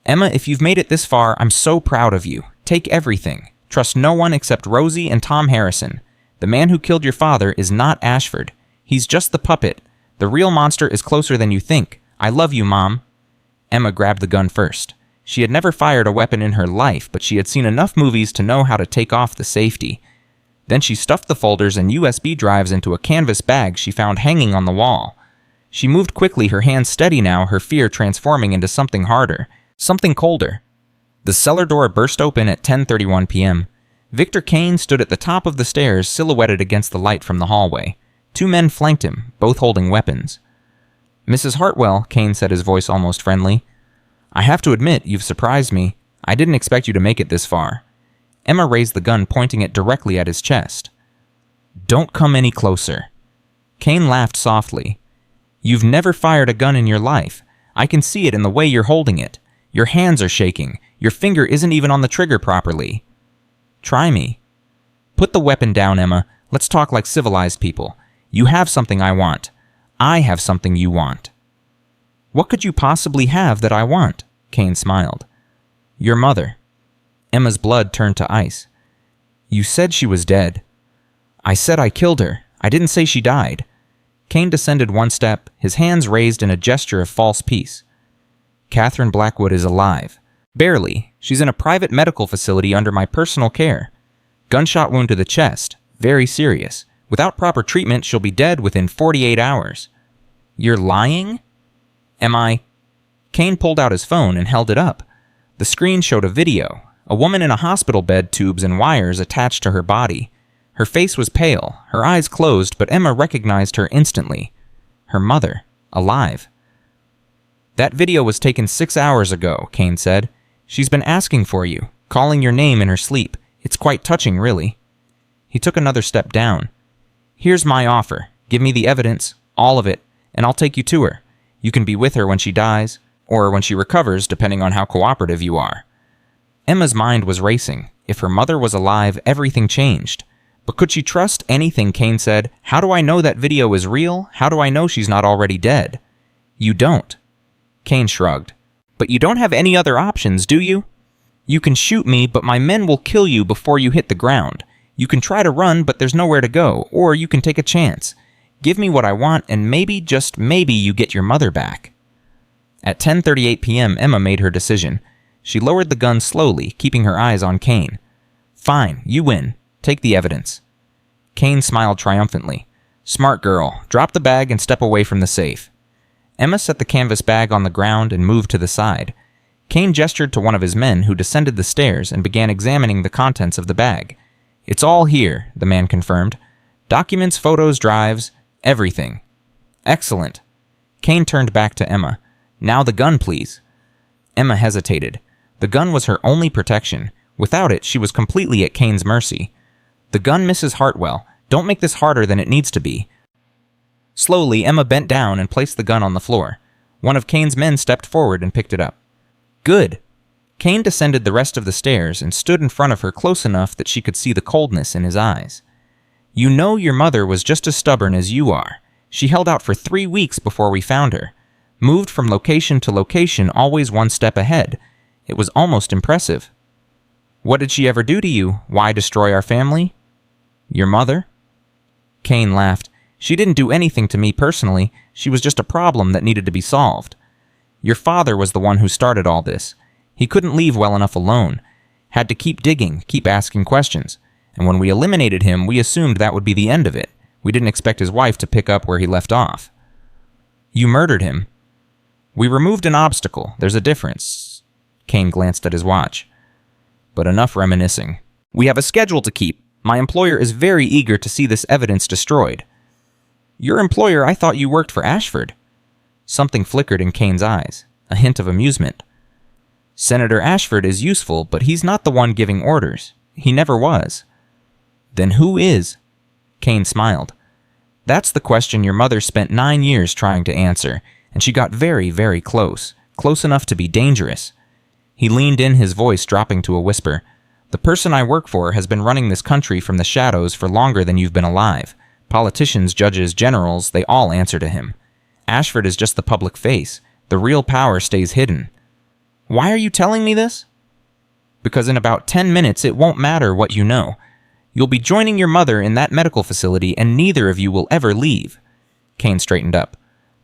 Emma, if you've made it this far, I'm so proud of you. Take everything. Trust no one except Rosie and Tom Harrison. The man who killed your father is not Ashford. He's just the puppet. The real monster is closer than you think. I love you, Mom. Emma grabbed the gun first. She had never fired a weapon in her life, but she had seen enough movies to know how to take off the safety. Then she stuffed the folders and USB drives into a canvas bag she found hanging on the wall. She moved quickly, her hands steady now, her fear transforming into something harder, something colder. The cellar door burst open at 10:31 p.m. Victor Kane stood at the top of the stairs, silhouetted against the light from the hallway. 2 men flanked him, both holding weapons. Mrs. Hartwell, Kane said, his voice almost friendly. I have to admit, you've surprised me. I didn't expect you to make it this far. Emma raised the gun, pointing it directly at his chest. Don't come any closer. Kane laughed softly. You've never fired a gun in your life. I can see it in the way you're holding it. Your hands are shaking. Your finger isn't even on the trigger properly. Try me. Put the weapon down, Emma. Let's talk like civilized people. You have something I want. I have something you want. What could you possibly have that I want? Kane smiled. Your mother. Emma's blood turned to ice. You said she was dead. I said I killed her. I didn't say she died. Kane descended 1 step, his hands raised in a gesture of false peace. Catherine Blackwood is alive. Barely. She's in a private medical facility under my personal care. Gunshot wound to the chest. Very serious. Without proper treatment, she'll be dead within 48 hours. You're lying? Am I? Kane pulled out his phone and held it up. The screen showed a video, a woman in a hospital bed, tubes and wires attached to her body. Her face was pale, her eyes closed, but Emma recognized her instantly. Her mother, alive. "That video was taken 6 hours ago," Kane said. "She's been asking for you, calling your name in her sleep. It's quite touching, really." He took another step down. "Here's my offer. Give me the evidence, all of it, and I'll take you to her. You can be with her when she dies, or when she recovers, depending on how cooperative you are." Emma's mind was racing. If her mother was alive, everything changed. But could she trust anything Kane said? "How do I know that video is real? How do I know she's not already dead?" "You don't." Kane shrugged. "But you don't have any other options, do you? You can shoot me, but my men will kill you before you hit the ground. You can try to run, but there's nowhere to go, or you can take a chance. Give me what I want, and maybe, just maybe, you get your mother back." At 10:38 p.m., Emma made her decision. She lowered the gun slowly, keeping her eyes on Kane. "Fine, you win. Take the evidence." Kane smiled triumphantly. "Smart girl. Drop the bag and step away from the safe." Emma set the canvas bag on the ground and moved to the side. Kane gestured to one of his men, who descended the stairs and began examining the contents of the bag. "It's all here," the man confirmed. "Documents, photos, drives, everything." "Excellent." Kane turned back to Emma. "Now the gun, please." Emma hesitated. The gun was her only protection. Without it, she was completely at Kane's mercy. "The gun, Mrs. Hartwell. Don't make this harder than it needs to be." Slowly, Emma bent down and placed the gun on the floor. One of Kane's men stepped forward and picked it up. "Good." Kane descended the rest of the stairs and stood in front of her close enough that she could see the coldness in his eyes. "You know your mother was just as stubborn as you are. She held out for 3 weeks before we found her. Moved from location to location, always one step ahead. It was almost impressive." "What did she ever do to you? Why destroy our family?" "Your mother?" Kane laughed. "She didn't do anything to me personally. She was just a problem that needed to be solved. Your father was the one who started all this. He couldn't leave well enough alone. Had to keep digging, keep asking questions. And when we eliminated him, we assumed that would be the end of it. We didn't expect his wife to pick up where he left off." "You murdered him." "We removed an obstacle. There's a difference." Kane glanced at his watch. "But enough reminiscing. We have a schedule to keep. My employer is very eager to see this evidence destroyed." "Your employer? I thought you worked for Ashford." Something flickered in Kane's eyes, a hint of amusement. "Senator Ashford is useful, but he's not the one giving orders. He never was." "Then who is?" Kane smiled. "That's the question your mother spent 9 years trying to answer, and she got very, very close. Close enough to be dangerous." He leaned in, his voice dropping to a whisper. "The person I work for has been running this country from the shadows for longer than you've been alive. Politicians, judges, generals, they all answer to him. Ashford is just the public face. The real power stays hidden." "Why are you telling me this?" "Because in about 10 minutes it won't matter what you know. You'll be joining your mother in that medical facility, and neither of you will ever leave." Kane straightened up.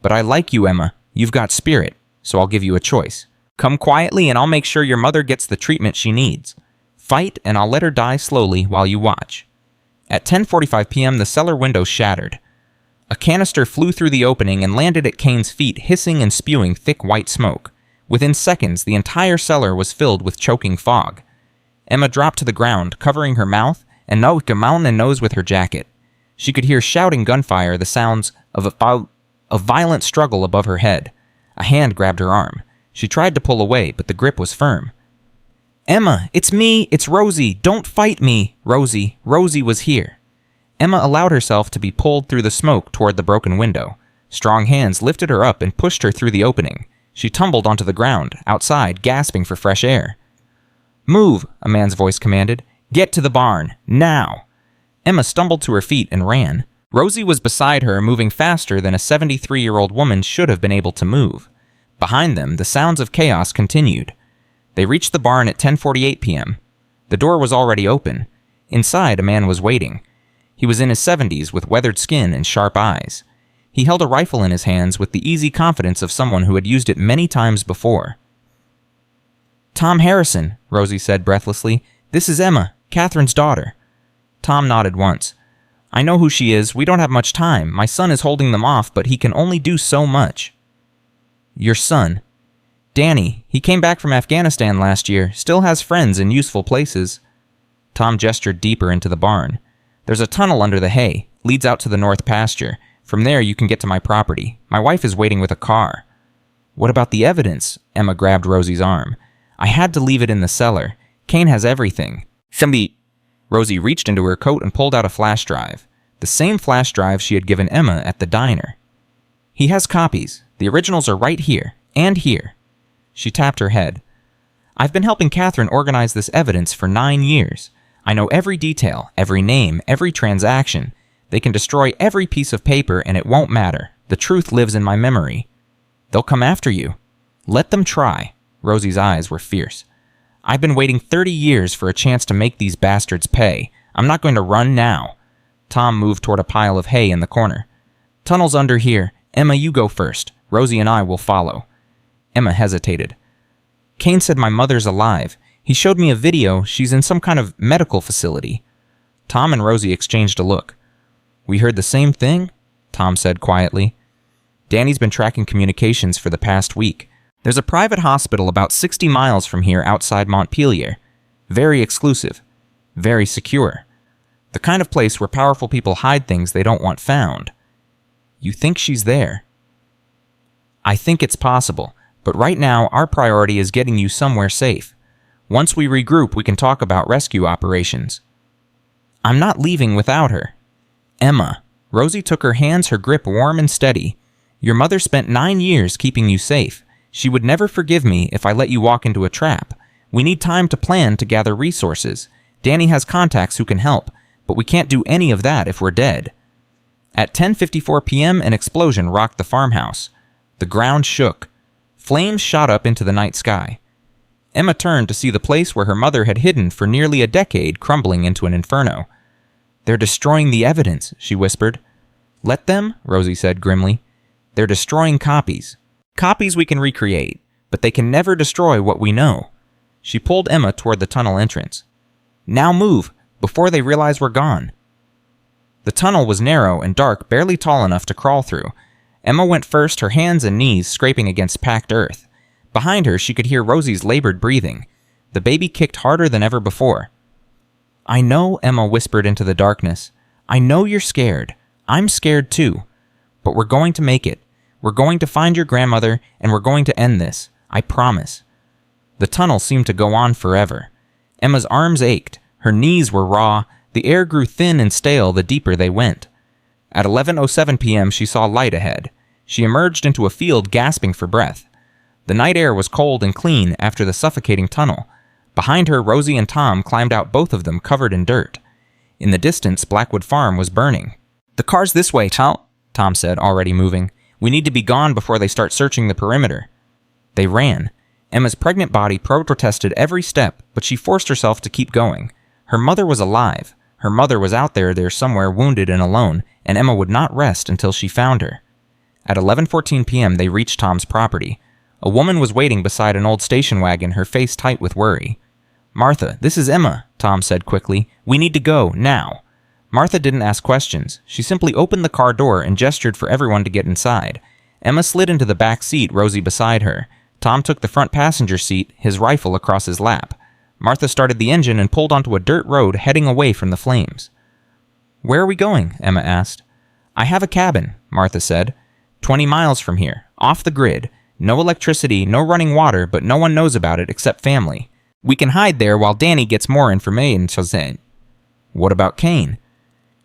"But I like you, Emma. You've got spirit, so I'll give you a choice. Come quietly and I'll make sure your mother gets the treatment she needs. Fight and I'll let her die slowly while you watch." At 10:45 p.m., the cellar window shattered. A canister flew through the opening and landed at Kane's feet, hissing and spewing thick white smoke. Within seconds, the entire cellar was filled with choking fog. Emma dropped to the ground, covering her mouth and nose with her jacket. She could hear shouting gunfire, the sounds of a violent struggle above her head. A hand grabbed her arm. She tried to pull away, but the grip was firm. "Emma, it's me, it's Rosie, don't fight me, Rosie. Rosie was here." Emma allowed herself to be pulled through the smoke toward the broken window. Strong hands lifted her up and pushed her through the opening. She tumbled onto the ground, outside, gasping for fresh air. "Move," a man's voice commanded. "Get to the barn, now." Emma stumbled to her feet and ran. Rosie was beside her, moving faster than a 73-year-old woman should have been able to move. Behind them, the sounds of chaos continued. They reached the barn at 10:48 p.m. The door was already open. Inside, a man was waiting. He was in his 70s with weathered skin and sharp eyes. He held a rifle in his hands with the easy confidence of someone who had used it many times before. "Tom Harrison," Rosie said breathlessly. "This is Emma, Catherine's daughter." Tom nodded once. "I know who she is. We don't have much time. My son is holding them off, but he can only do so much." "Your son?" Danny, he came back from Afghanistan last year, still has friends in useful places. Tom gestured deeper into the barn. There's a tunnel under the hay, leads out to the north pasture. From there you can get to my property. My wife is waiting with a car. What about the evidence? Emma grabbed Rosie's arm. I had to leave it in the cellar. Kane has everything. Somebody... Rosie reached into her coat and pulled out a flash drive. The same flash drive she had given Emma at the diner. He has copies. The originals are right here. And here. She tapped her head. I've been helping Catherine organize this evidence for 9 years. I know every detail, every name, every transaction. They can destroy every piece of paper and it won't matter. The truth lives in my memory. They'll come after you. Let them try. Rosie's eyes were fierce. I've been waiting 30 years for a chance to make these bastards pay. I'm not going to run now. Tom moved toward a pile of hay in the corner. Tunnel's under here. Emma, you go first. Rosie and I will follow. Emma hesitated. Kane said my mother's alive. He showed me a video. She's in some kind of medical facility. Tom and Rosie exchanged a look. We heard the same thing? Tom said quietly. Danny's been tracking communications for the past week. There's a private hospital about 60 miles from here outside Montpelier. Very exclusive. Very secure. The kind of place where powerful people hide things they don't want found. You think she's there? I think it's possible, but right now our priority is getting you somewhere safe. Once we regroup, we can talk about rescue operations. I'm not leaving without her. Emma. Rosie took her hands, her grip warm and steady. Your mother spent 9 years keeping you safe. She would never forgive me if I let you walk into a trap. We need time to plan to gather resources. Danny has contacts who can help, but we can't do any of that if we're dead. At 10:54 p.m., an explosion rocked the farmhouse. The ground shook. Flames shot up into the night sky. Emma turned to see the place where her mother had hidden for nearly a decade crumbling into an inferno. They're destroying the evidence, she whispered. Let them, Rosie said grimly. They're destroying copies. Copies we can recreate, but they can never destroy what we know. She pulled Emma toward the tunnel entrance. Now move, before they realize we're gone. The tunnel was narrow and dark, barely tall enough to crawl through. Emma went first, her hands and knees scraping against packed earth. Behind her, she could hear Rosie's labored breathing. The baby kicked harder than ever before. I know, Emma whispered into the darkness. I know you're scared. I'm scared too. But we're going to make it. We're going to find your grandmother, and we're going to end this. I promise. The tunnel seemed to go on forever. Emma's arms ached. Her knees were raw. The air grew thin and stale the deeper they went. At 11:07 p.m., she saw light ahead. She emerged into a field gasping for breath. The night air was cold and clean after the suffocating tunnel. Behind her, Rosie and Tom climbed out, both of them covered in dirt. In the distance, Blackwood Farm was burning. The car's this way, Tom said, already moving. We need to be gone before they start searching the perimeter. They ran. Emma's pregnant body protested every step, but she forced herself to keep going. Her mother was alive. Her mother was out there somewhere, wounded and alone, and Emma would not rest until she found her. At 11:14 p.m., they reached Tom's property. A woman was waiting beside an old station wagon, her face tight with worry. Martha, this is Emma, Tom said quickly. We need to go, now. Martha didn't ask questions. She simply opened the car door and gestured for everyone to get inside. Emma slid into the back seat, Rosie beside her. Tom took the front passenger seat, his rifle across his lap. Martha started the engine and pulled onto a dirt road heading away from the flames. Where are we going? Emma asked. I have a cabin, Martha said. 20 miles from here, off the grid. No electricity, no running water, but no one knows about it except family. We can hide there while Danny gets more information. What about Kane?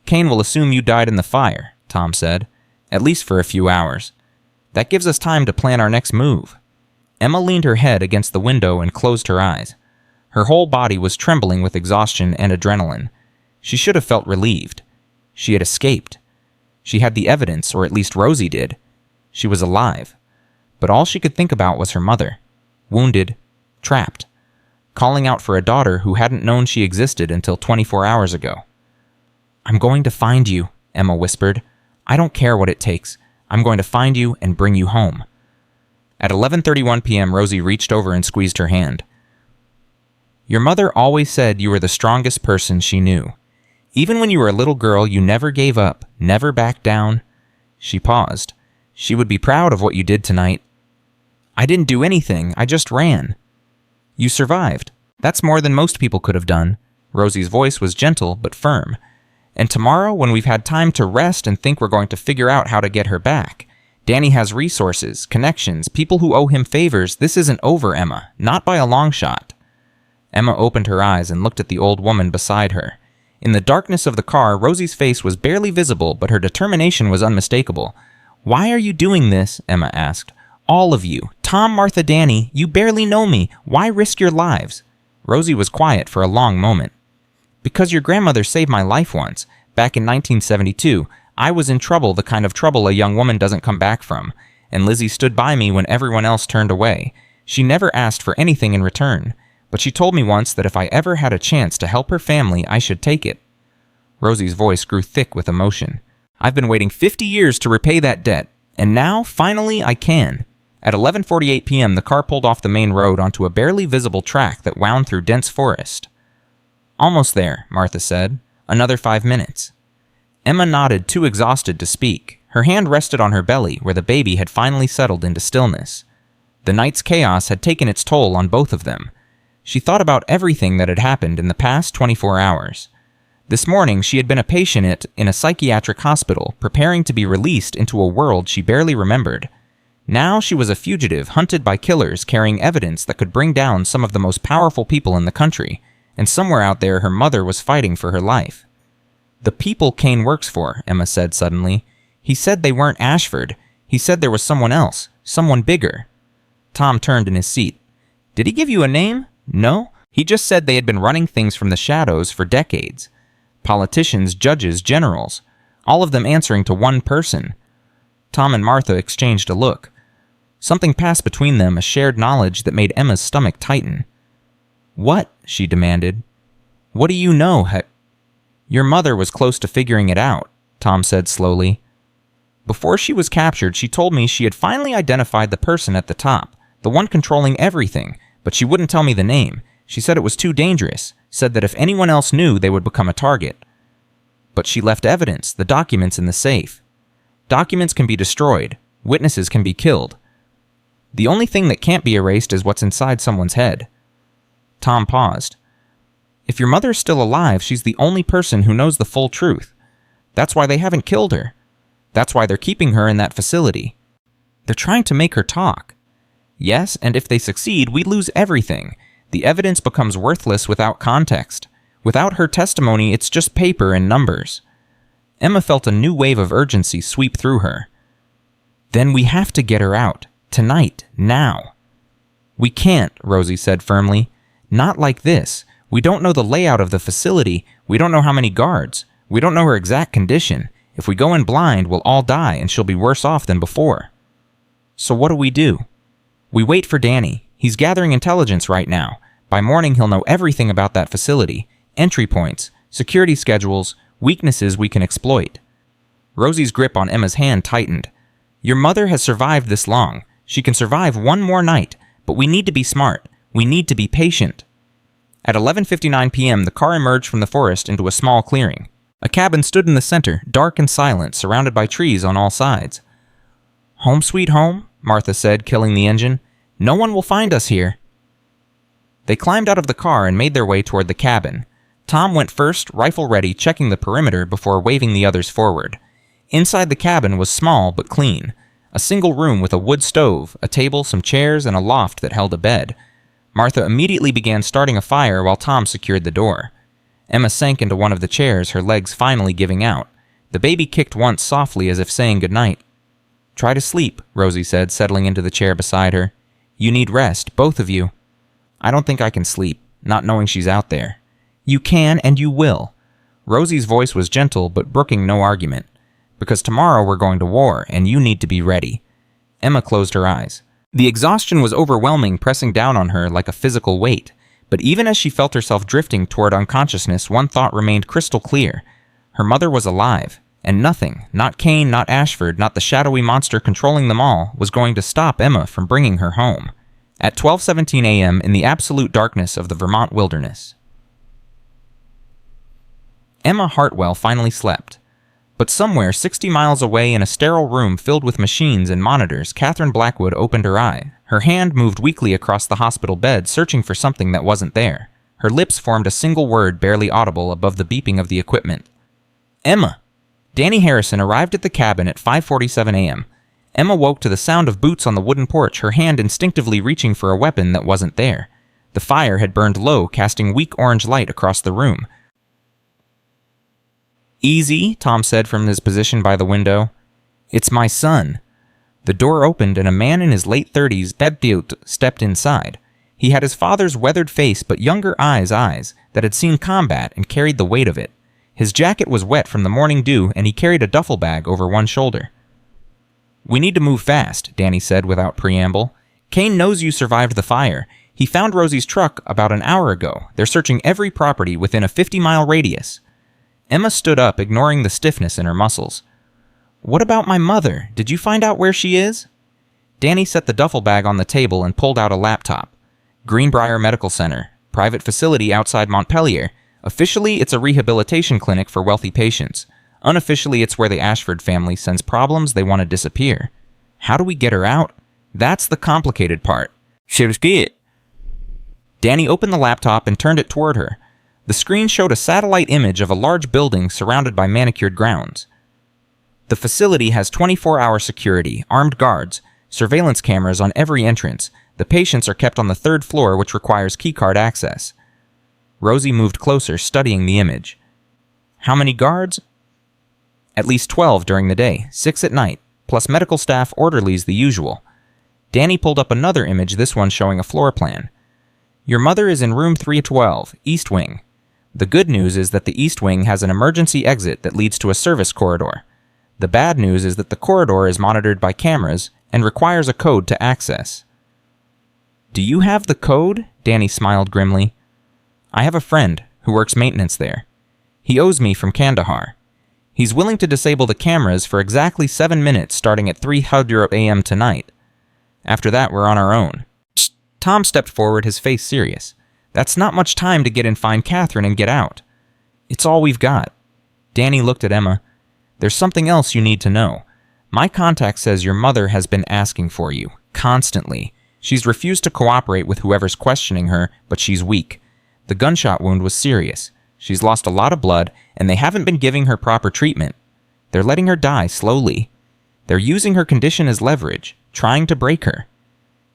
Kane will assume you died in the fire, Tom said. At least for a few hours. That gives us time to plan our next move. Emma leaned her head against the window and closed her eyes. Her whole body was trembling with exhaustion and adrenaline. She should have felt relieved. She had escaped. She had the evidence, or at least Rosie did. She was alive. But all she could think about was her mother. Wounded. Trapped. Calling out for a daughter who hadn't known she existed until 24 hours ago. I'm going to find you, Emma whispered. I don't care what it takes. I'm going to find you and bring you home. At 11:31 p.m., Rosie reached over and squeezed her hand. Your mother always said you were the strongest person she knew. Even when you were a little girl, you never gave up, never backed down. She paused. She would be proud of what you did tonight. I didn't do anything. I just ran." "You survived. That's more than most people could have done." Rosie's voice was gentle but firm. "And tomorrow, when we've had time to rest and think we're going to figure out how to get her back. Danny has resources, connections, people who owe him favors. This isn't over, Emma. Not by a long shot." Emma opened her eyes and looked at the old woman beside her. In the darkness of the car, Rosie's face was barely visible, but her determination was unmistakable. "Why are you doing this?" Emma asked. "All of you. Tom, Martha, Danny, you barely know me. Why risk your lives?" Rosie was quiet for a long moment. "Because your grandmother saved my life once. Back in 1972, I was in trouble, the kind of trouble a young woman doesn't come back from. And Lizzie stood by me when everyone else turned away. She never asked for anything in return. But she told me once that if I ever had a chance to help her family, I should take it." Rosie's voice grew thick with emotion. "I've been waiting 50 years to repay that debt, and now, finally, I can." At 11:48 p.m., the car pulled off the main road onto a barely visible track that wound through dense forest. "Almost there," Martha said. "Another 5 minutes." Emma nodded, too exhausted to speak. Her hand rested on her belly, where the baby had finally settled into stillness. The night's chaos had taken its toll on both of them. She thought about everything that had happened in the past 24 hours. This morning, she had been a patient in a psychiatric hospital, preparing to be released into a world she barely remembered. Now she was a fugitive hunted by killers carrying evidence that could bring down some of the most powerful people in the country, and somewhere out there her mother was fighting for her life. "The people Kane works for," Emma said suddenly. "He said they weren't Ashford. He said there was someone else, someone bigger." Tom turned in his seat. "Did he give you a name?" "No. He just said they had been running things from the shadows for decades. Politicians, judges, generals, all of them answering to one person." Tom and Martha exchanged a look. Something passed between them, a shared knowledge that made Emma's stomach tighten. "What?" she demanded. "What do you know, "Your mother was close to figuring it out," Tom said slowly. "Before she was captured, she told me she had finally identified the person at the top, the one controlling everything, but she wouldn't tell me the name. She said it was too dangerous, said that if anyone else knew, they would become a target. But she left evidence, the documents in the safe. Documents can be destroyed. Witnesses can be killed. The only thing that can't be erased is what's inside someone's head." Tom paused. "If your mother's still alive, she's the only person who knows the full truth. That's why they haven't killed her. That's why they're keeping her in that facility. They're trying to make her talk. Yes, and if they succeed, we lose everything. The evidence becomes worthless without context. Without her testimony, it's just paper and numbers." Emma felt a new wave of urgency sweep through her. "Then we have to get her out. Tonight. Now." "We can't," Rosie said firmly. "Not like this. We don't know the layout of the facility. We don't know how many guards. We don't know her exact condition. If we go in blind, we'll all die and she'll be worse off than before." "So what do? "We wait for Danny. He's gathering intelligence right now. By morning, he'll know everything about that facility. Entry points, security schedules, weaknesses we can exploit." Rosie's grip on Emma's hand tightened. "Your mother has survived this long. She can survive one more night, but we need to be smart. We need to be patient." At 11:59 p.m., the car emerged from the forest into a small clearing. A cabin stood in the center, dark and silent, surrounded by trees on all sides. "Home sweet home," Martha said, killing the engine. "No one will find us here." They climbed out of the car and made their way toward the cabin. Tom went first, rifle ready, checking the perimeter before waving the others forward. Inside the cabin was small but clean. A single room with a wood stove, a table, some chairs, and a loft that held a bed. Martha immediately began starting a fire while Tom secured the door. Emma sank into one of the chairs, her legs finally giving out. The baby kicked once softly as if saying goodnight. "Try to sleep," Rosie said, settling into the chair beside her. "You need rest, both of you." "I don't think I can sleep, not knowing she's out there." "You can and you will." Rosie's voice was gentle but brooking no argument. "Because tomorrow we're going to war, and you need to be ready." Emma closed her eyes. The exhaustion was overwhelming, pressing down on her like a physical weight. But even as she felt herself drifting toward unconsciousness, one thought remained crystal clear. Her mother was alive, and nothing, not Kane, not Ashford, not the shadowy monster controlling them all, was going to stop Emma from bringing her home. At 12:17 a.m. in the absolute darkness of the Vermont wilderness. Emma Hartwell finally slept. But somewhere 60 miles away in a sterile room filled with machines and monitors, Catherine Blackwood opened her eye. Her hand moved weakly across the hospital bed, searching for something that wasn't there. Her lips formed a single word barely audible above the beeping of the equipment. Emma! Danny Harrison arrived at the cabin at 5:47 a.m. Emma woke to the sound of boots on the wooden porch, her hand instinctively reaching for a weapon that wasn't there. The fire had burned low, casting weak orange light across the room. Easy, Tom said from his position by the window. It's my son. The door opened and a man in his late 30s, pitied, stepped inside. He had his father's weathered face but younger eyes that had seen combat and carried the weight of it. His jacket was wet from the morning dew and he carried a duffel bag over one shoulder. We need to move fast, Danny said without preamble. Kane knows you survived the fire. He found Rosie's truck about an hour ago. They're searching every property within a 50-mile radius. Emma stood up, ignoring the stiffness in her muscles. What about my mother? Did you find out where she is? Danny set the duffel bag on the table and pulled out a laptop. Greenbrier Medical Center, private facility outside Montpelier. Officially, it's a rehabilitation clinic for wealthy patients. Unofficially, it's where the Ashford family sends problems they want to disappear. How do we get her out? That's the complicated part. Shivski. Danny opened the laptop and turned it toward her. The screen showed a satellite image of a large building surrounded by manicured grounds. The facility has 24-hour security, armed guards, surveillance cameras on every entrance. The patients are kept on the 3rd floor, which requires keycard access. Rosie moved closer, studying the image. How many guards? At least 12 during the day, 6 at night, plus medical staff, orderlies, the usual. Danny pulled up another image, this one showing a floor plan. Your mother is in room 312, East Wing. The good news is that the East Wing has an emergency exit that leads to a service corridor. The bad news is that the corridor is monitored by cameras and requires a code to access. Do you have the code? Danny smiled grimly. I have a friend who works maintenance there. He owes me from Kandahar. He's willing to disable the cameras for exactly 7 minutes starting at 3:00 a.m. tonight. After that, we're on our own. Tom stepped forward, his face serious. That's not much time to get and find Catherine and get out. It's all we've got. Danny looked at Emma. There's something else you need to know. My contact says your mother has been asking for you, constantly. She's refused to cooperate with whoever's questioning her, but she's weak. The gunshot wound was serious. She's lost a lot of blood, and they haven't been giving her proper treatment. They're letting her die slowly. They're using her condition as leverage, trying to break her.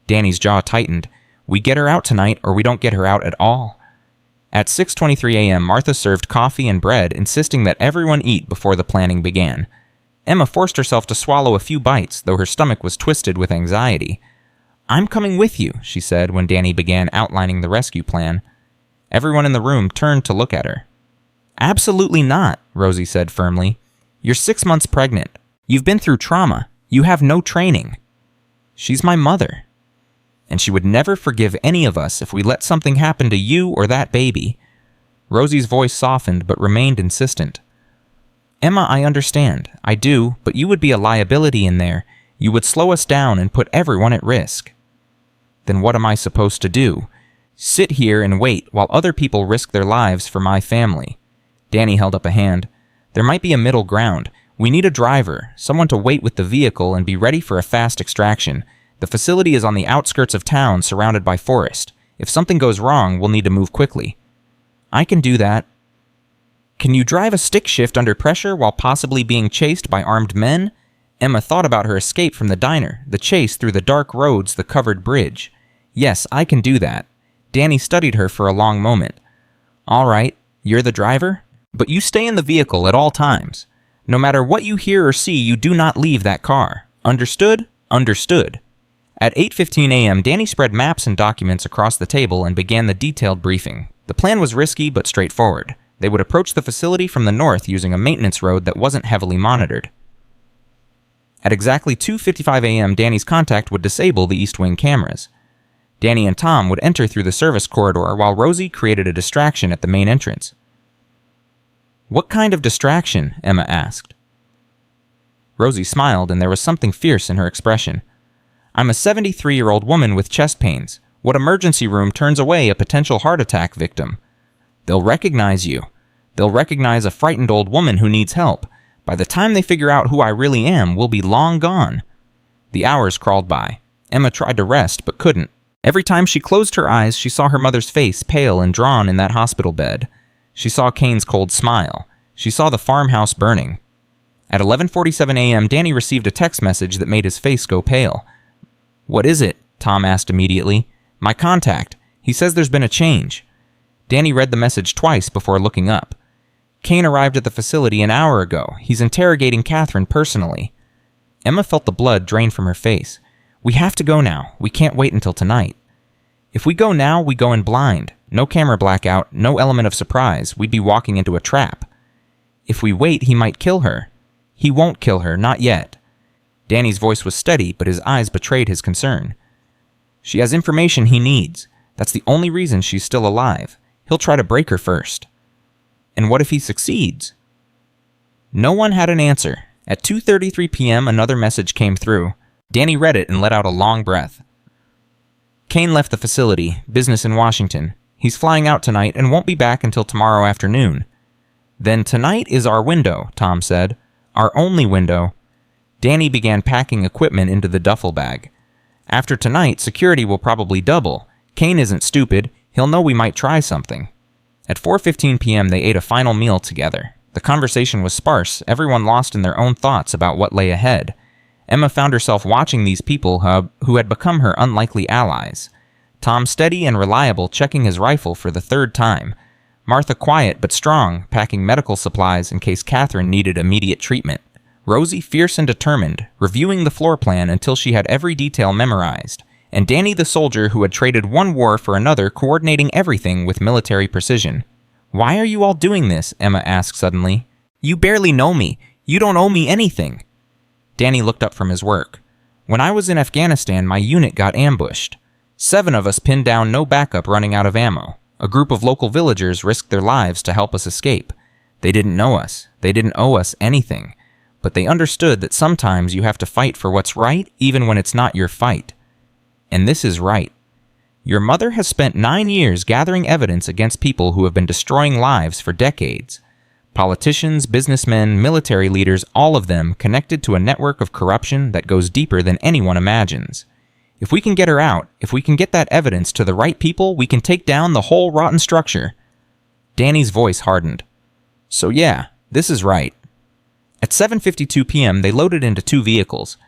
Danny's jaw tightened. We get her out tonight, or we don't get her out at all. At 6:23 a.m., Martha served coffee and bread, insisting that everyone eat before the planning began. Emma forced herself to swallow a few bites, though her stomach was twisted with anxiety. I'm coming with you, she said when Danny began outlining the rescue plan. Everyone in the room turned to look at her. Absolutely not, Rosie said firmly. You're 6 months pregnant. You've been through trauma. You have no training. She's my mother. And she would never forgive any of us if we let something happen to you or that baby. Rosie's voice softened but remained insistent. Emma, I understand. I do, but you would be a liability in there. You would slow us down and put everyone at risk. Then what am I supposed to do? Sit here and wait while other people risk their lives for my family. Danny held up a hand. There might be a middle ground. We need a driver, someone to wait with the vehicle and be ready for a fast extraction. The facility is on the outskirts of town, surrounded by forest. If something goes wrong, we'll need to move quickly. I can do that. Can you drive a stick shift under pressure while possibly being chased by armed men? Emma thought about her escape from the diner, the chase through the dark roads, the covered bridge. Yes, I can do that. Danny studied her for a long moment. All right, you're the driver, but you stay in the vehicle at all times. No matter what you hear or see, you do not leave that car. Understood? Understood. At 8:15 a.m., Danny spread maps and documents across the table and began the detailed briefing. The plan was risky but straightforward. They would approach the facility from the north using a maintenance road that wasn't heavily monitored. At exactly 2:55 a.m., Danny's contact would disable the East Wing cameras. Danny and Tom would enter through the service corridor while Rosie created a distraction at the main entrance. What kind of distraction? Emma asked. Rosie smiled, and there was something fierce in her expression. I'm a 73-year-old woman with chest pains. What emergency room turns away a potential heart attack victim? They'll recognize you. They'll recognize a frightened old woman who needs help. By the time they figure out who I really am, we'll be long gone. The hours crawled by. Emma tried to rest, but couldn't. Every time she closed her eyes, she saw her mother's face, pale and drawn in that hospital bed. She saw Kane's cold smile. She saw the farmhouse burning. At 11:47 a.m., Danny received a text message that made his face go pale. "What is it?" Tom asked immediately. "My contact. He says there's been a change." Danny read the message twice before looking up. "Kane arrived at the facility an hour ago. He's interrogating Catherine personally." Emma felt the blood drain from her face. "We have to go now. We can't wait until tonight." "If we go now, we go in blind. No camera blackout, no element of surprise. We'd be walking into a trap." "If we wait, he might kill her." "He won't kill her, not yet." Danny's voice was steady, but his eyes betrayed his concern. "She has information he needs. That's the only reason she's still alive. He'll try to break her first." "And what if he succeeds?" No one had an answer. At 2:33 p.m., another message came through. Danny read it and let out a long breath. "Kane left the facility, business in Washington. He's flying out tonight and won't be back until tomorrow afternoon." "Then tonight is our window," Tom said. "Our only window." Danny began packing equipment into the duffel bag. "After tonight, security will probably double. Kane isn't stupid. He'll know we might try something." At 4:15 p.m., they ate a final meal together. The conversation was sparse, everyone lost in their own thoughts about what lay ahead. Emma found herself watching these people who had become her unlikely allies. Tom steady and reliable, checking his rifle for the third time. Martha quiet but strong, packing medical supplies in case Catherine needed immediate treatment. Rosie fierce and determined, reviewing the floor plan until she had every detail memorized. And Danny the soldier who had traded one war for another, coordinating everything with military precision. "Why are you all doing this?" Emma asked suddenly. "You barely know me. You don't owe me anything." Danny looked up from his work. "When I was in Afghanistan, my unit got ambushed. 7 of us pinned down no backup running out of ammo. A group of local villagers risked their lives to help us escape. They didn't know us. They didn't owe us anything. But they understood that sometimes you have to fight for what's right even when it's not your fight. And this is right. Your mother has spent 9 years gathering evidence against people who have been destroying lives for decades. Politicians, businessmen, military leaders, all of them connected to a network of corruption that goes deeper than anyone imagines. If we can get her out, if we can get that evidence to the right people, we can take down the whole rotten structure." Danny's voice hardened. "So yeah, this is right." At 7:52 p.m., they loaded into 2 vehicles.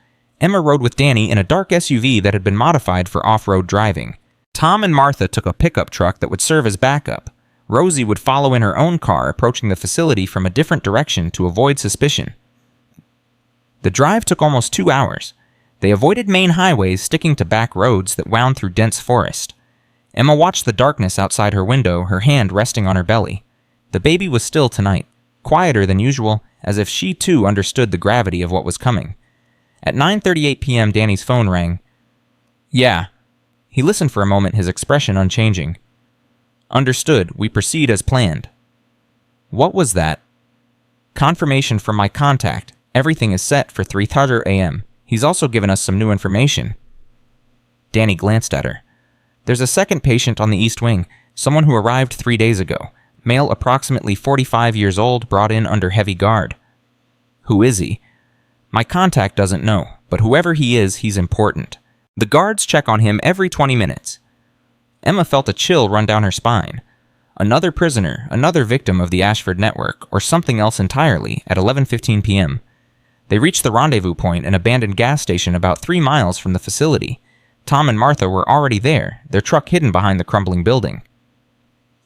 Emma rode with Danny in a dark SUV that had been modified for off-road driving. Tom and Martha took a pickup truck that would serve as backup. Rosie would follow in her own car, approaching the facility from a different direction to avoid suspicion. The drive took almost 2 hours. They avoided main highways, sticking to back roads that wound through dense forest. Emma watched the darkness outside her window, her hand resting on her belly. The baby was still tonight, quieter than usual, as if she too understood the gravity of what was coming. At 9:38 p.m., Danny's phone rang. "Yeah." He listened for a moment, his expression unchanging. "Understood. We proceed as planned." "What was that?" "Confirmation from my contact. Everything is set for 3:30 a.m. He's also given us some new information." Danny glanced at her. "There's a second patient on the East Wing, someone who arrived 3 days ago. Male approximately 45 years old, brought in under heavy guard." "Who is he?" "My contact doesn't know, but whoever he is, he's important. The guards check on him every 20 minutes. Emma felt a chill run down her spine. Another prisoner, another victim of the Ashford network, or something else entirely, at 11:15 p.m. They reached the rendezvous point, an abandoned gas station about 3 miles from the facility. Tom and Martha were already there, their truck hidden behind the crumbling building.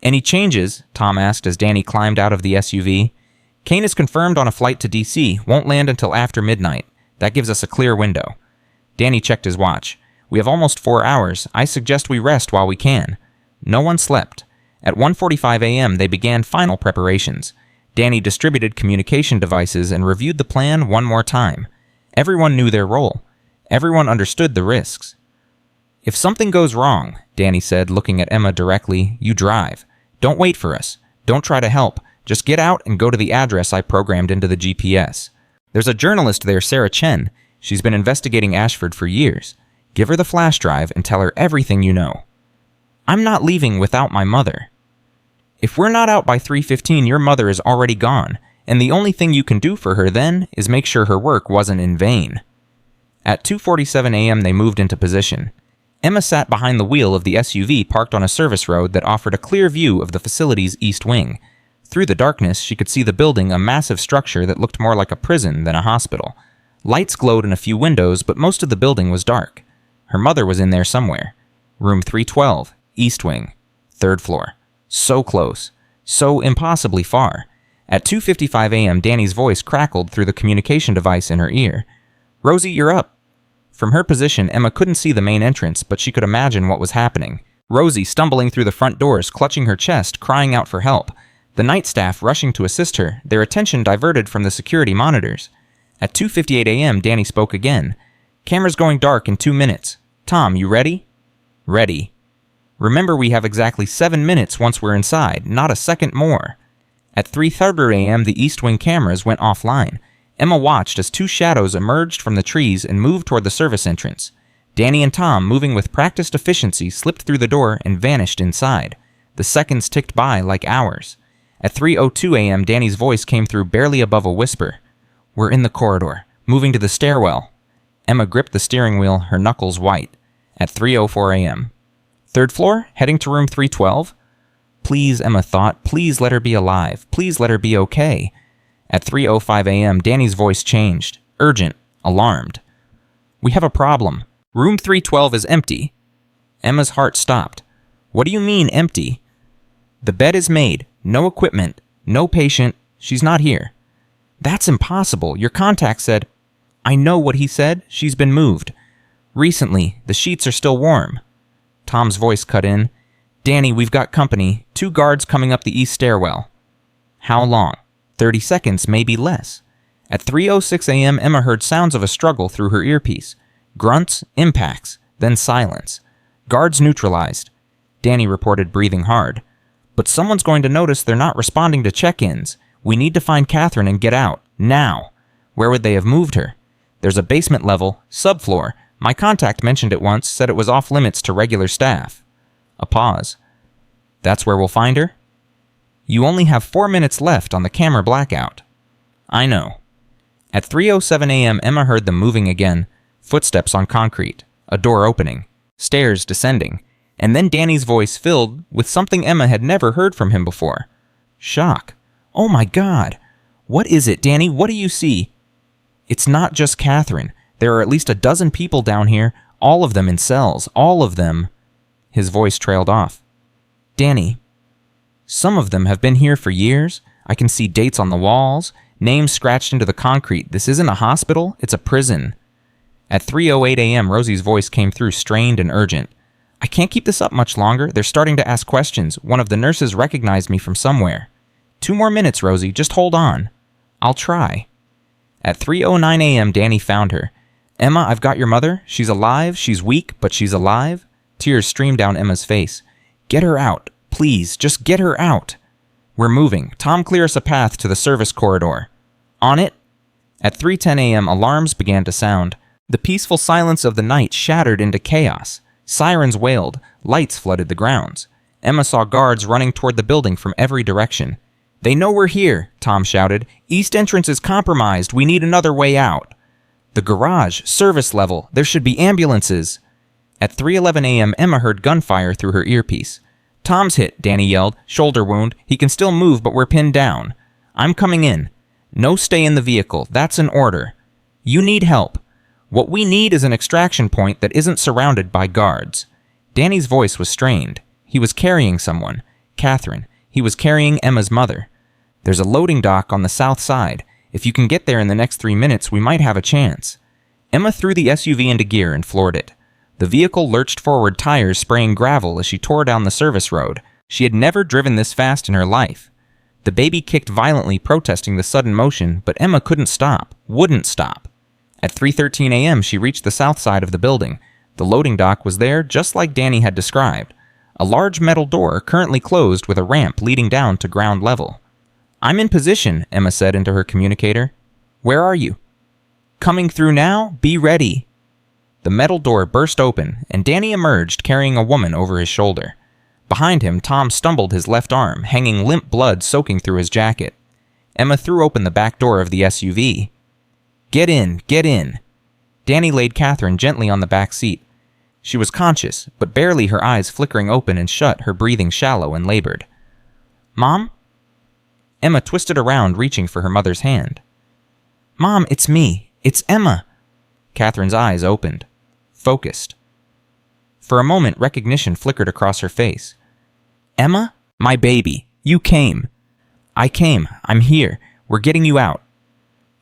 "Any changes?" Tom asked as Danny climbed out of the SUV. "Kane is confirmed on a flight to D.C., won't land until after midnight. That gives us a clear window." Danny checked his watch. "We have almost 4 hours. I suggest we rest while we can." No one slept. At 1:45 a.m., they began final preparations. Danny distributed communication devices and reviewed the plan one more time. Everyone knew their role. Everyone understood the risks. "If something goes wrong," Danny said, looking at Emma directly, "you drive. Don't wait for us. Don't try to help. Just get out and go to the address I programmed into the GPS. There's a journalist there, Sarah Chen. She's been investigating Ashford for years. Give her the flash drive and tell her everything you know." "I'm not leaving without my mother." "If we're not out by 3:15, your mother is already gone, and the only thing you can do for her then is make sure her work wasn't in vain. At 2:47 a.m. they moved into position. Emma sat behind the wheel of the SUV parked on a service road that offered a clear view of the facility's east wing. Through the darkness, she could see the building, a massive structure that looked more like a prison than a hospital. Lights glowed in a few windows, but most of the building was dark. Her mother was in there somewhere. Room 312, east wing, 3rd floor. So close. So impossibly far. At 2:55 a.m., Danny's voice crackled through the communication device in her ear. "Rosie, you're up." From her position, Emma couldn't see the main entrance, but she could imagine what was happening. Rosie stumbling through the front doors, clutching her chest, crying out for help. The night staff rushing to assist her, their attention diverted from the security monitors. At 2:58 a.m., Danny spoke again. "Camera's going dark in 2 minutes. Tom, you ready?" "Ready." "Remember, we have exactly 7 minutes once we're inside, not a second more." At 3:30 a.m., the East Wing cameras went offline. Emma watched as 2 shadows emerged from the trees and moved toward the service entrance. Danny and Tom, moving with practiced efficiency, slipped through the door and vanished inside. The seconds ticked by like hours. At 3:02 a.m., Danny's voice came through barely above a whisper. "We're in the corridor, moving to the stairwell." Emma gripped the steering wheel, her knuckles white. At 3:04 a.m. "3rd floor? Heading to room 312? Please, Emma thought, please let her be alive. Please let her be okay. At 3:05 a.m., Danny's voice changed. Urgent. Alarmed. "We have a problem. Room 312 is empty." Emma's heart stopped. "What do you mean, empty?" "The bed is made. No equipment. No patient. She's not here." "That's impossible. Your contact said—" "I know what he said. She's been moved. Recently. The sheets are still warm." Tom's voice cut in. "Danny, we've got company. 2 guards coming up the east stairwell." "How long?" 30 seconds, maybe less. At 3:06 a.m., Emma heard sounds of a struggle through her earpiece. Grunts, impacts, then silence. Guards neutralized. Danny reported, breathing hard. "But someone's going to notice they're not responding to check-ins. We need to find Catherine and get out. Now." Where would they have moved her? "There's a basement level, subfloor. My contact mentioned it once, said it was off limits to regular staff." A pause. "That's where we'll find her?" "You only have 4 minutes left on the camera blackout." "I know." At 3:07 a.m., Emma heard them moving again. Footsteps on concrete. A door opening. Stairs descending. And then Danny's voice filled with something Emma had never heard from him before. Shock. "Oh my God. What is it, Danny? What do you see?" "It's not just Catherine. There are at least a dozen people down here, all of them in cells, all of them." His voice trailed off. "Danny, some of them have been here for years. I can see dates on the walls, names scratched into the concrete. This isn't a hospital, it's a prison." At 3:08 a.m., Rosie's voice came through strained and urgent. "I can't keep this up much longer. They're starting to ask questions. One of the nurses recognized me from somewhere. 2 more minutes, Rosie. Just hold on." "I'll try." At 3:09 a.m., Danny found her. "Emma, I've got your mother. She's alive. She's weak, but she's alive." Tears streamed down Emma's face. "Get her out. Please, just get her out." "We're moving. Tom, clear us a path to the service corridor." "On it." At 3:10 a.m., alarms began to sound. The peaceful silence of the night shattered into chaos. Sirens wailed. Lights flooded the grounds. Emma saw guards running toward the building from every direction. "They know we're here," Tom shouted. "East entrance is compromised. We need another way out." "The garage, service level. There should be ambulances." At 3:11 a.m., Emma heard gunfire through her earpiece. "Tom's hit," Danny yelled. "Shoulder wound. He can still move, but we're pinned down." "I'm coming in." "No stay in the vehicle. That's an order." "You need help." "What we need is an extraction point that isn't surrounded by guards." Danny's voice was strained. He was carrying someone. Catherine. He was carrying Emma's mother. "There's a loading dock on the south side. If you can get there in the next 3 minutes, we might have a chance." Emma threw the SUV into gear and floored it. The vehicle lurched forward, tires spraying gravel as she tore down the service road. She had never driven this fast in her life. The baby kicked violently, protesting the sudden motion, but Emma couldn't stop, wouldn't stop. At 3:13 a.m., she reached the south side of the building. The loading dock was there, just like Danny had described. A large metal door, currently closed, with a ramp leading down to ground level. "I'm in position," Emma said into her communicator. "Where are you?" "Coming through now? Be ready." The metal door burst open, and Danny emerged carrying a woman over his shoulder. Behind him, Tom stumbled his left arm, hanging limp blood soaking through his jacket. Emma threw open the back door of the SUV. Get in, get in. Danny laid Catherine gently on the back seat. She was conscious, but barely, her eyes flickering open and shut, her breathing shallow and labored. Mom? Emma twisted around, reaching for her mother's hand. Mom, it's me. It's Emma. Catherine's eyes opened, focused. For a moment, recognition flickered across her face. Emma? My baby. You came. I came. I'm here. We're getting you out.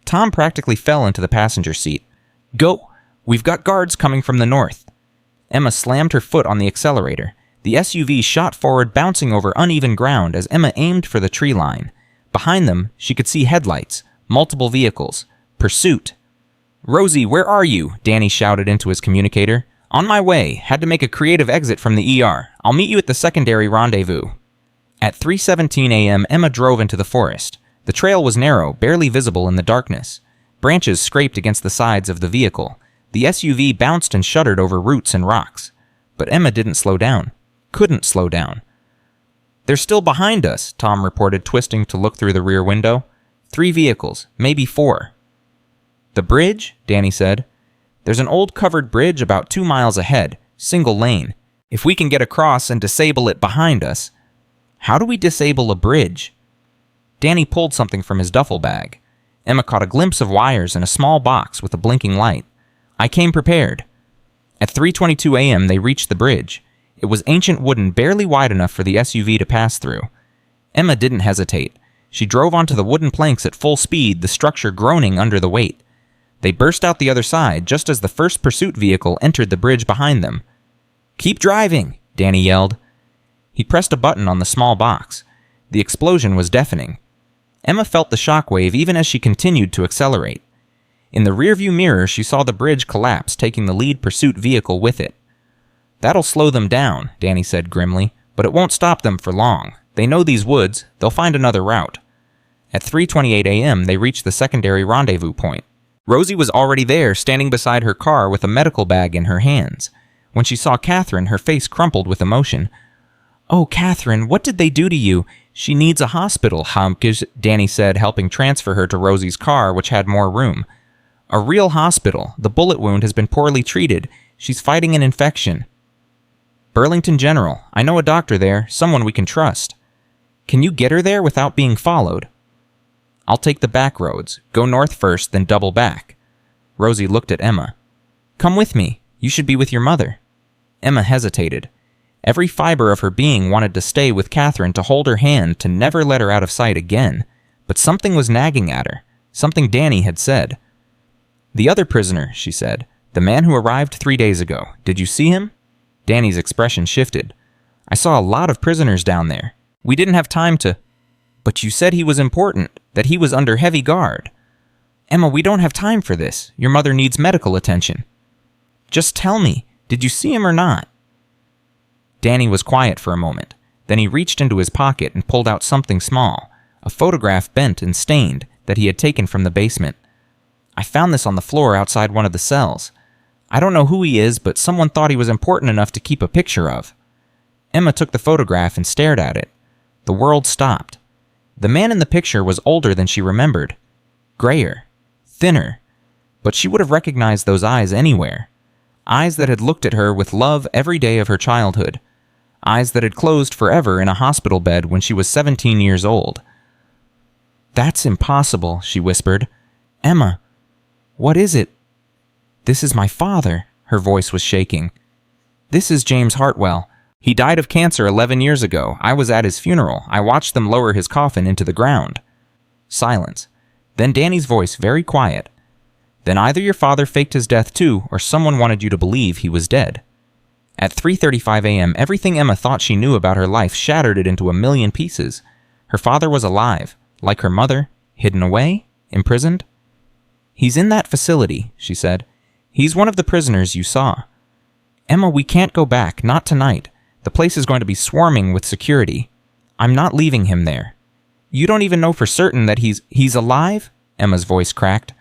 Tom practically fell into the passenger seat. Go. We've got guards coming from the north. Emma slammed her foot on the accelerator. The SUV shot forward, bouncing over uneven ground as Emma aimed for the tree line. Behind them, she could see headlights, multiple vehicles. Pursuit. Rosie, where are you? Danny shouted into his communicator. On my way. Had to make a creative exit from the ER. I'll meet you at the secondary rendezvous. At 3:17 a.m., Emma drove into the forest. The trail was narrow, barely visible in the darkness. Branches scraped against the sides of the vehicle. The SUV bounced and shuddered over roots and rocks. But Emma didn't slow down. Couldn't slow down. They're still behind us, Tom reported, twisting to look through the rear window. 3 vehicles, maybe 4. The bridge? Danny said. There's an old covered bridge about 2 miles ahead, single lane. If we can get across and disable it behind us. How do we disable a bridge? Danny pulled something from his duffel bag. Emma caught a glimpse of wires in a small box with a blinking light. I came prepared. At 3:22 a.m., they reached the bridge. It was ancient wooden, barely wide enough for the SUV to pass through. Emma didn't hesitate. She drove onto the wooden planks at full speed, the structure groaning under the weight. They burst out the other side just as the first pursuit vehicle entered the bridge behind them. Keep driving, Danny yelled. He pressed a button on the small box. The explosion was deafening. Emma felt the shockwave even as she continued to accelerate. In the rearview mirror, she saw the bridge collapse, taking the lead pursuit vehicle with it. That'll slow them down, Danny said grimly, but it won't stop them for long. They know these woods. They'll find another route. At 3:28 a.m., they reached the secondary rendezvous point. Rosie was already there, standing beside her car with a medical bag in her hands. When she saw Catherine, her face crumpled with emotion. Oh, Catherine, what did they do to you? She needs a hospital, Humkish, Danny said, helping transfer her to Rosie's car, which had more room. A real hospital. The bullet wound has been poorly treated. She's fighting an infection. Burlington General. I know a doctor there, someone we can trust. Can you get her there without being followed? I'll take the back roads. Go north first, then double back. Rosie looked at Emma. Come with me. You should be with your mother. Emma hesitated. Every fiber of her being wanted to stay with Catherine, to hold her hand, to never let her out of sight again. But something was nagging at her. Something Danny had said. The other prisoner, she said. The man who arrived 3 days ago. Did you see him? Danny's expression shifted. I saw a lot of prisoners down there. We didn't have time to... But you said he was important, that he was under heavy guard. Emma, we don't have time for this. Your mother needs medical attention. Just tell me, did you see him or not? Danny was quiet for a moment. Then he reached into his pocket and pulled out something small, a photograph bent and stained that he had taken from the basement. I found this on the floor outside one of the cells. I don't know who he is, but someone thought he was important enough to keep a picture of. Emma took the photograph and stared at it. The world stopped. The man in the picture was older than she remembered. Grayer. Thinner. But she would have recognized those eyes anywhere. Eyes that had looked at her with love every day of her childhood. Eyes that had closed forever in a hospital bed when she was 17 years old. That's impossible, she whispered. Emma, what is it? This is my father, her voice was shaking. This is James Hartwell. He died of cancer 11 years ago. I was at his funeral. I watched them lower his coffin into the ground. Silence. Then Danny's voice, very quiet. Then either your father faked his death too, or someone wanted you to believe he was dead. At 3:35 a.m., everything Emma thought she knew about her life shattered it into a million pieces. Her father was alive, like her mother, hidden away, imprisoned. He's in that facility, she said. He's one of the prisoners you saw. Emma, we can't go back, not tonight. The place is going to be swarming with security. I'm not leaving him there. You don't even know for certain that he's alive? Emma's voice cracked.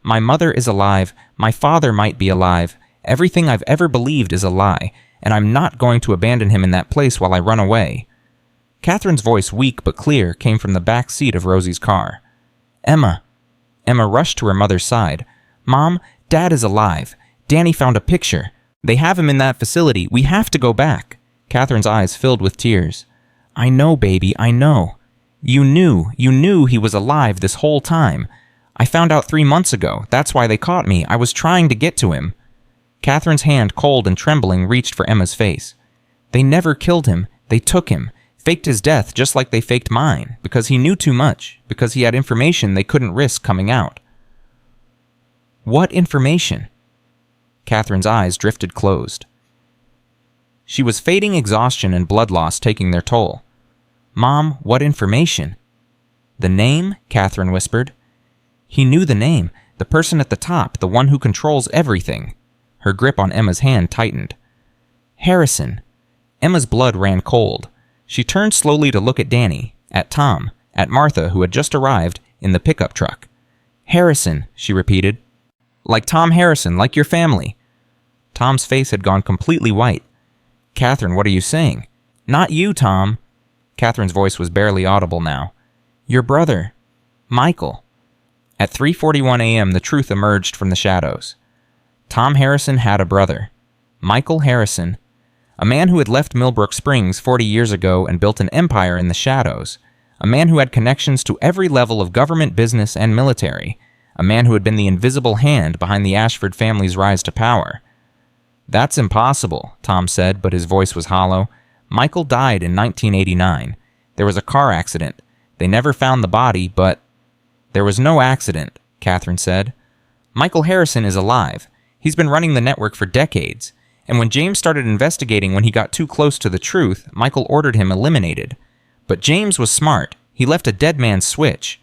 My mother is alive. My father might be alive. Everything I've ever believed is a lie, and I'm not going to abandon him in that place while I run away. Catherine's voice, weak but clear, came from the back seat of Rosie's car. Emma! Emma rushed to her mother's side. Mom, Dad is alive. Danny found a picture. They have him in that facility. We have to go back. Catherine's eyes filled with tears. I know, baby, I know. You knew he was alive this whole time. I found out 3 months ago. That's why they caught me. I was trying to get to him. Catherine's hand, cold and trembling, reached for Emma's face. They never killed him. They took him. Faked his death just like they faked mine, because he knew too much, because he had information they couldn't risk coming out. What information? Catherine's eyes drifted closed. She was fading exhaustion and blood loss taking their toll. Mom, what information? The name? Catherine whispered. He knew the name, the person at the top, the one who controls everything. Her grip on Emma's hand tightened. Harrison. Emma's blood ran cold. She turned slowly to look at Danny, at Tom, at Martha, who had just arrived in the pickup truck. Harrison, she repeated. Like Tom Harrison, like your family. Tom's face had gone completely white. Catherine, what are you saying? Not you, Tom. Catherine's voice was barely audible now. Your brother, Michael. At 3:41 a.m., the truth emerged from the shadows. Tom Harrison had a brother, Michael Harrison, a man who had left Millbrook Springs 40 years ago and built an empire in the shadows, a man who had connections to every level of government, business, and military, a man who had been the invisible hand behind the Ashford family's rise to power. That's impossible, Tom said, but his voice was hollow. Michael died in 1989. There was a car accident. They never found the body, but... There was no accident, Catherine said. Michael Harrison is alive. He's been running the network for decades. And when James started investigating when he got too close to the truth, Michael ordered him eliminated. But James was smart. He left a dead man's switch.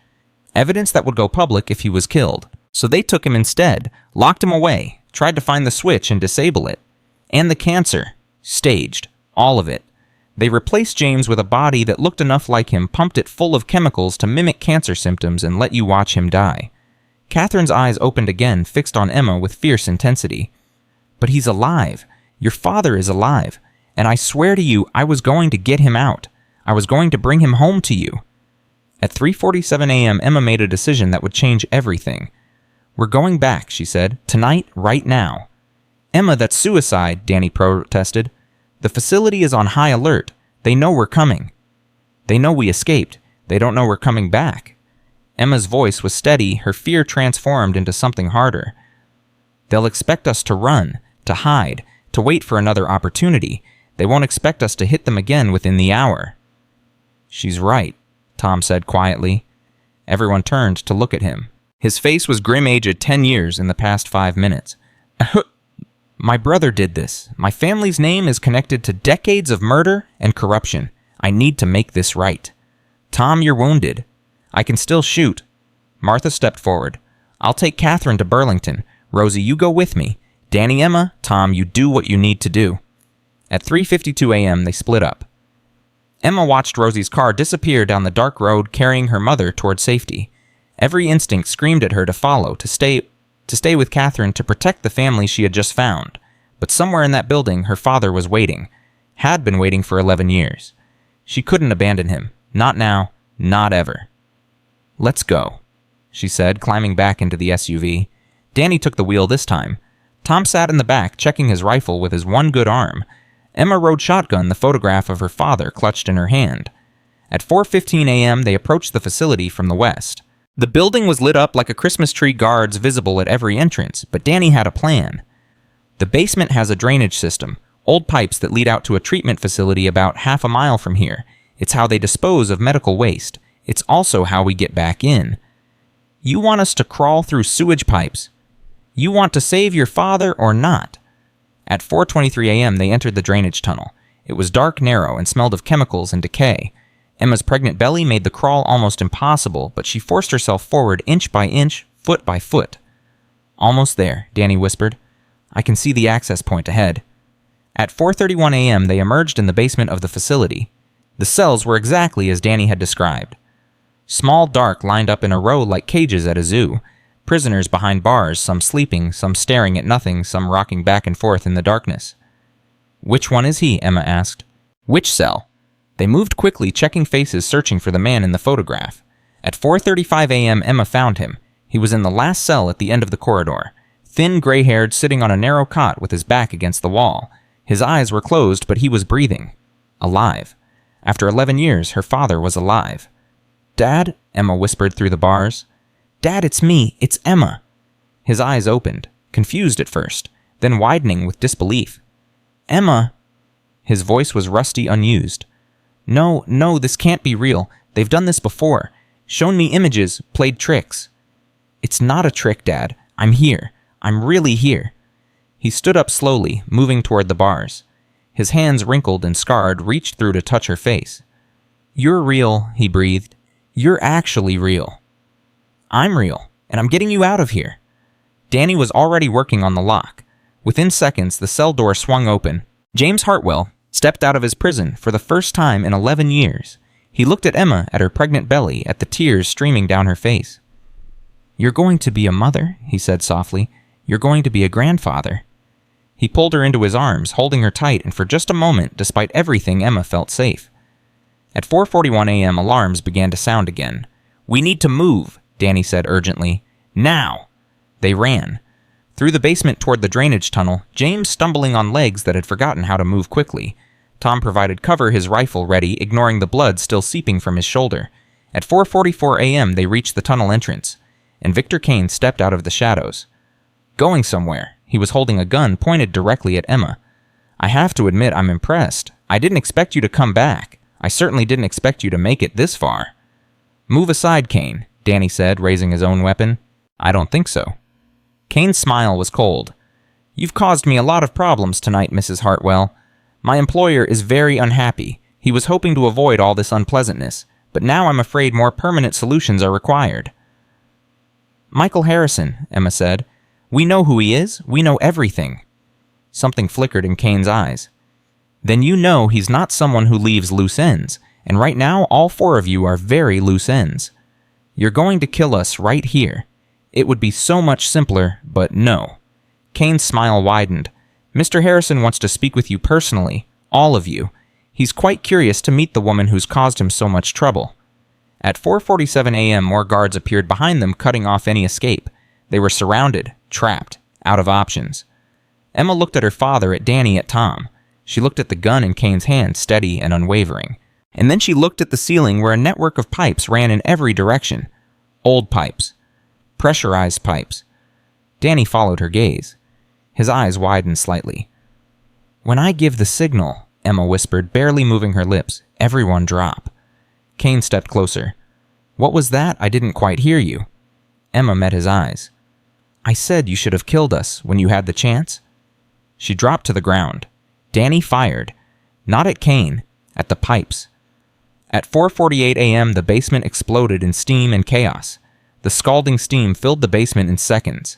Evidence that would go public if he was killed. So they took him instead, locked him away, tried to find the switch and disable it. And the cancer. Staged. All of it. They replaced James with a body that looked enough like him, pumped it full of chemicals to mimic cancer symptoms, and let you watch him die. Catherine's eyes opened again, fixed on Emma with fierce intensity. But he's alive. Your father is alive. And I swear to you, I was going to get him out. I was going to bring him home to you. At 3:47 a.m., Emma made a decision that would change everything. We're going back, she said. Tonight, right now. Emma, that's suicide, Danny protested. The facility is on high alert. They know we're coming. They know we escaped. They don't know we're coming back. Emma's voice was steady, her fear transformed into something harder. They'll expect us to run, to hide, to wait for another opportunity. They won't expect us to hit them again within the hour. She's right, Tom said quietly. Everyone turned to look at him. His face was grim-aged 10 years in the past 5 minutes. My brother did this. My family's name is connected to decades of murder and corruption. I need to make this right. Tom, you're wounded. I can still shoot. Martha stepped forward. I'll take Catherine to Burlington. Rosie, you go with me. Danny, Emma, Tom, you do what you need to do. At 3:52 a.m., they split up. Emma watched Rosie's car disappear down the dark road, carrying her mother toward safety. Every instinct screamed at her to follow, to stay with Catherine, to protect the family she had just found. But somewhere in that building, her father was waiting. Had been waiting for 11 years. She couldn't abandon him. Not now. Not ever. Let's go, she said, climbing back into the SUV. Danny took the wheel this time. Tom sat in the back, checking his rifle with his one good arm. Emma rode shotgun, the photograph of her father clutched in her hand. At 4:15 a.m., they approached the facility from the west. The building was lit up like a Christmas tree, guards visible at every entrance, but Danny had a plan. The basement has a drainage system, old pipes that lead out to a treatment facility about half a mile from here. It's how they dispose of medical waste. It's also how we get back in. You want us to crawl through sewage pipes? You want to save your father or not? At 4:23 a.m., they entered the drainage tunnel. It was dark, narrow, and smelled of chemicals and decay. Emma's pregnant belly made the crawl almost impossible, but she forced herself forward inch by inch, foot by foot. Almost there, Danny whispered. I can see the access point ahead. At 4:31 a.m., they emerged in the basement of the facility. The cells were exactly as Danny had described. Small, dark, lined up in a row like cages at a zoo. Prisoners behind bars, some sleeping, some staring at nothing, some rocking back and forth in the darkness. Which one is he? Emma asked. Which cell? They moved quickly, checking faces, searching for the man in the photograph. At 4:35 a.m., Emma found him. He was in the last cell at the end of the corridor, thin, gray-haired, sitting on a narrow cot with his back against the wall. His eyes were closed, but he was breathing. Alive. After 11 years, her father was alive. "Dad?" Emma whispered through the bars. "Dad, it's me. It's Emma." His eyes opened, confused at first, then widening with disbelief. "Emma?" His voice was rusty, unused. No, this can't be real. They've done this before. Shown me images, played tricks." "It's not a trick, Dad. I'm here. I'm really here." He stood up slowly, moving toward the bars. His hands, wrinkled and scarred, reached through to touch her face. "You're real," he breathed. "You're actually real." "I'm real, and I'm getting you out of here." Danny was already working on the lock. Within seconds, the cell door swung open. James Hartwell stepped out of his prison for the first time in 11 years. He looked at Emma, at her pregnant belly, at the tears streaming down her face. "You're going to be a mother," he said softly. "You're going to be a grandfather." He pulled her into his arms, holding her tight, and for just a moment, despite everything, Emma felt safe. At 4:41 a.m., alarms began to sound again. "We need to move," Danny said urgently. "Now!" They ran. Through the basement toward the drainage tunnel, James stumbling on legs that had forgotten how to move quickly. Tom provided cover, his rifle ready, ignoring the blood still seeping from his shoulder. At 4:44 a.m., they reached the tunnel entrance, and Victor Kane stepped out of the shadows. Going somewhere. He was holding a gun pointed directly at Emma. "I have to admit I'm impressed. I didn't expect you to come back. I certainly didn't expect you to make it this far." "Move aside, Kane," Danny said, raising his own weapon. "I don't think so." Kane's smile was cold. "You've caused me a lot of problems tonight, Mrs. Hartwell. My employer is very unhappy. He was hoping to avoid all this unpleasantness, but now I'm afraid more permanent solutions are required." "Michael Harrison," Emma said. "We know who he is. We know everything." Something flickered in Kane's eyes. "Then you know he's not someone who leaves loose ends, and right now all four of you are very loose ends. You're going to kill us right here. It would be so much simpler, but no." Kane's smile widened. "Mr. Harrison wants to speak with you personally, all of you. He's quite curious to meet the woman who's caused him so much trouble." At 4:47 a.m., more guards appeared behind them, cutting off any escape. They were surrounded, trapped, out of options. Emma looked at her father, at Danny, at Tom. She looked at the gun in Kane's hand, steady and unwavering. And then she looked at the ceiling where a network of pipes ran in every direction. Old pipes. Pressurized pipes. Danny followed her gaze. His eyes widened slightly. "When I give the signal," Emma whispered, barely moving her lips, "everyone drop." Kane stepped closer. "What was that? I didn't quite hear you." Emma met his eyes. "I said you should have killed us when you had the chance." She dropped to the ground. Danny fired. Not at Kane, at the pipes. At 4:48 a.m., the basement exploded in steam and chaos. The scalding steam filled the basement in seconds.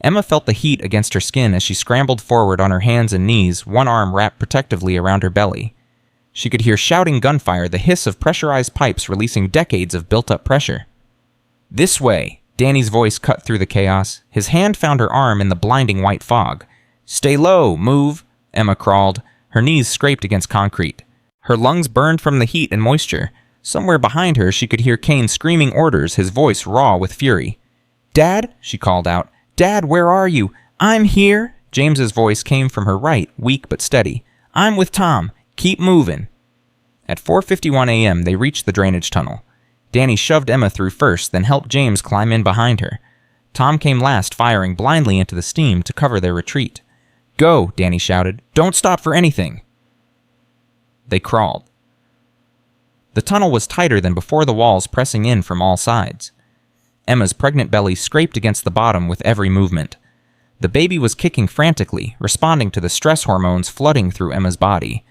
Emma felt the heat against her skin as she scrambled forward on her hands and knees, one arm wrapped protectively around her belly. She could hear shouting gunfire, the hiss of pressurized pipes releasing decades of built-up pressure. "This way!" Danny's voice cut through the chaos. His hand found her arm in the blinding white fog. "Stay low! Move!" Emma crawled. Her knees scraped against concrete. Her lungs burned from the heat and moisture. Somewhere behind her, she could hear Kane screaming orders, his voice raw with fury. "Dad?" she called out. "Dad, where are you? I'm here!" James's voice came from her right, weak but steady. "I'm with Tom. Keep moving." At 4:51 a.m., they reached the drainage tunnel. Danny shoved Emma through first, then helped James climb in behind her. Tom came last, firing blindly into the steam to cover their retreat. "Go!" Danny shouted. "Don't stop for anything!" They crawled. The tunnel was tighter than before, the walls pressing in from all sides. Emma's pregnant belly scraped against the bottom with every movement. The baby was kicking frantically, responding to the stress hormones flooding through Emma's body.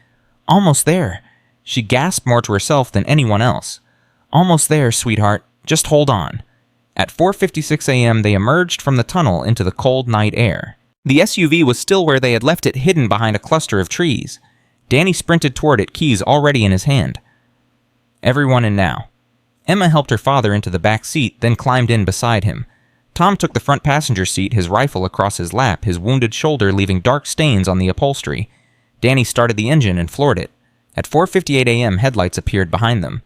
"Almost there!" She gasped more to herself than anyone else. "Almost there, sweetheart. Just hold on." At 4:56 a.m., they emerged from the tunnel into the cold night air. The SUV was still where they had left it, hidden behind a cluster of trees. Danny sprinted toward it, keys already in his hand. Everyone in now. Emma helped her father into the back seat, then climbed in beside him. Tom took the front passenger seat, his rifle across his lap, his wounded shoulder leaving dark stains on the upholstery. Danny started the engine and floored it. At 4:58 a.m., headlights appeared behind them.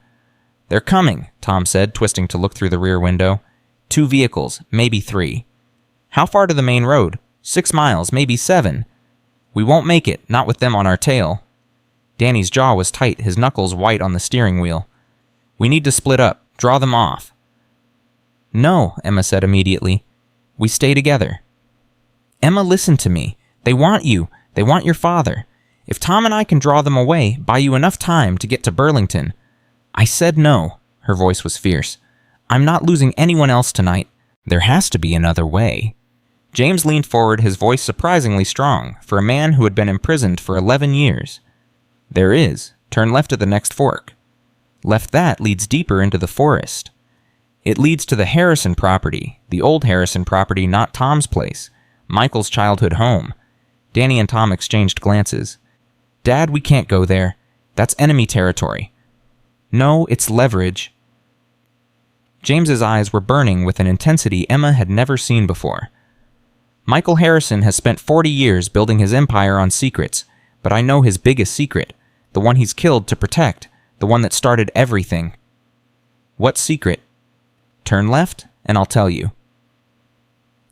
"They're coming," Tom said, twisting to look through the rear window. "2 vehicles, maybe 3. "How far to the main road?" 6 miles, maybe 7. "We won't make it, not with them on our tail." Danny's jaw was tight, his knuckles white on the steering wheel. "We need to split up. Draw them off." "No," Emma said immediately. "We stay together." "Emma, listen to me. They want you. They want your father. If Tom and I can draw them away, buy you enough time to get to Burlington." "I said no." Her voice was fierce. "I'm not losing anyone else tonight. There has to be another way." James leaned forward, his voice surprisingly strong for a man who had been imprisoned for 11 years. "There is. Turn left at the next fork. Left that leads deeper into the forest. It leads to the Harrison property, the old Harrison property, not Tom's place, Michael's childhood home." Danny and Tom exchanged glances. "Dad, we can't go there. That's enemy territory." "No, it's leverage." James's eyes were burning with an intensity Emma had never seen before. "Michael Harrison has spent 40 years building his empire on secrets, but I know his biggest secret, the one he's killed to protect, the one that started everything." "What secret?" "Turn left, and I'll tell you."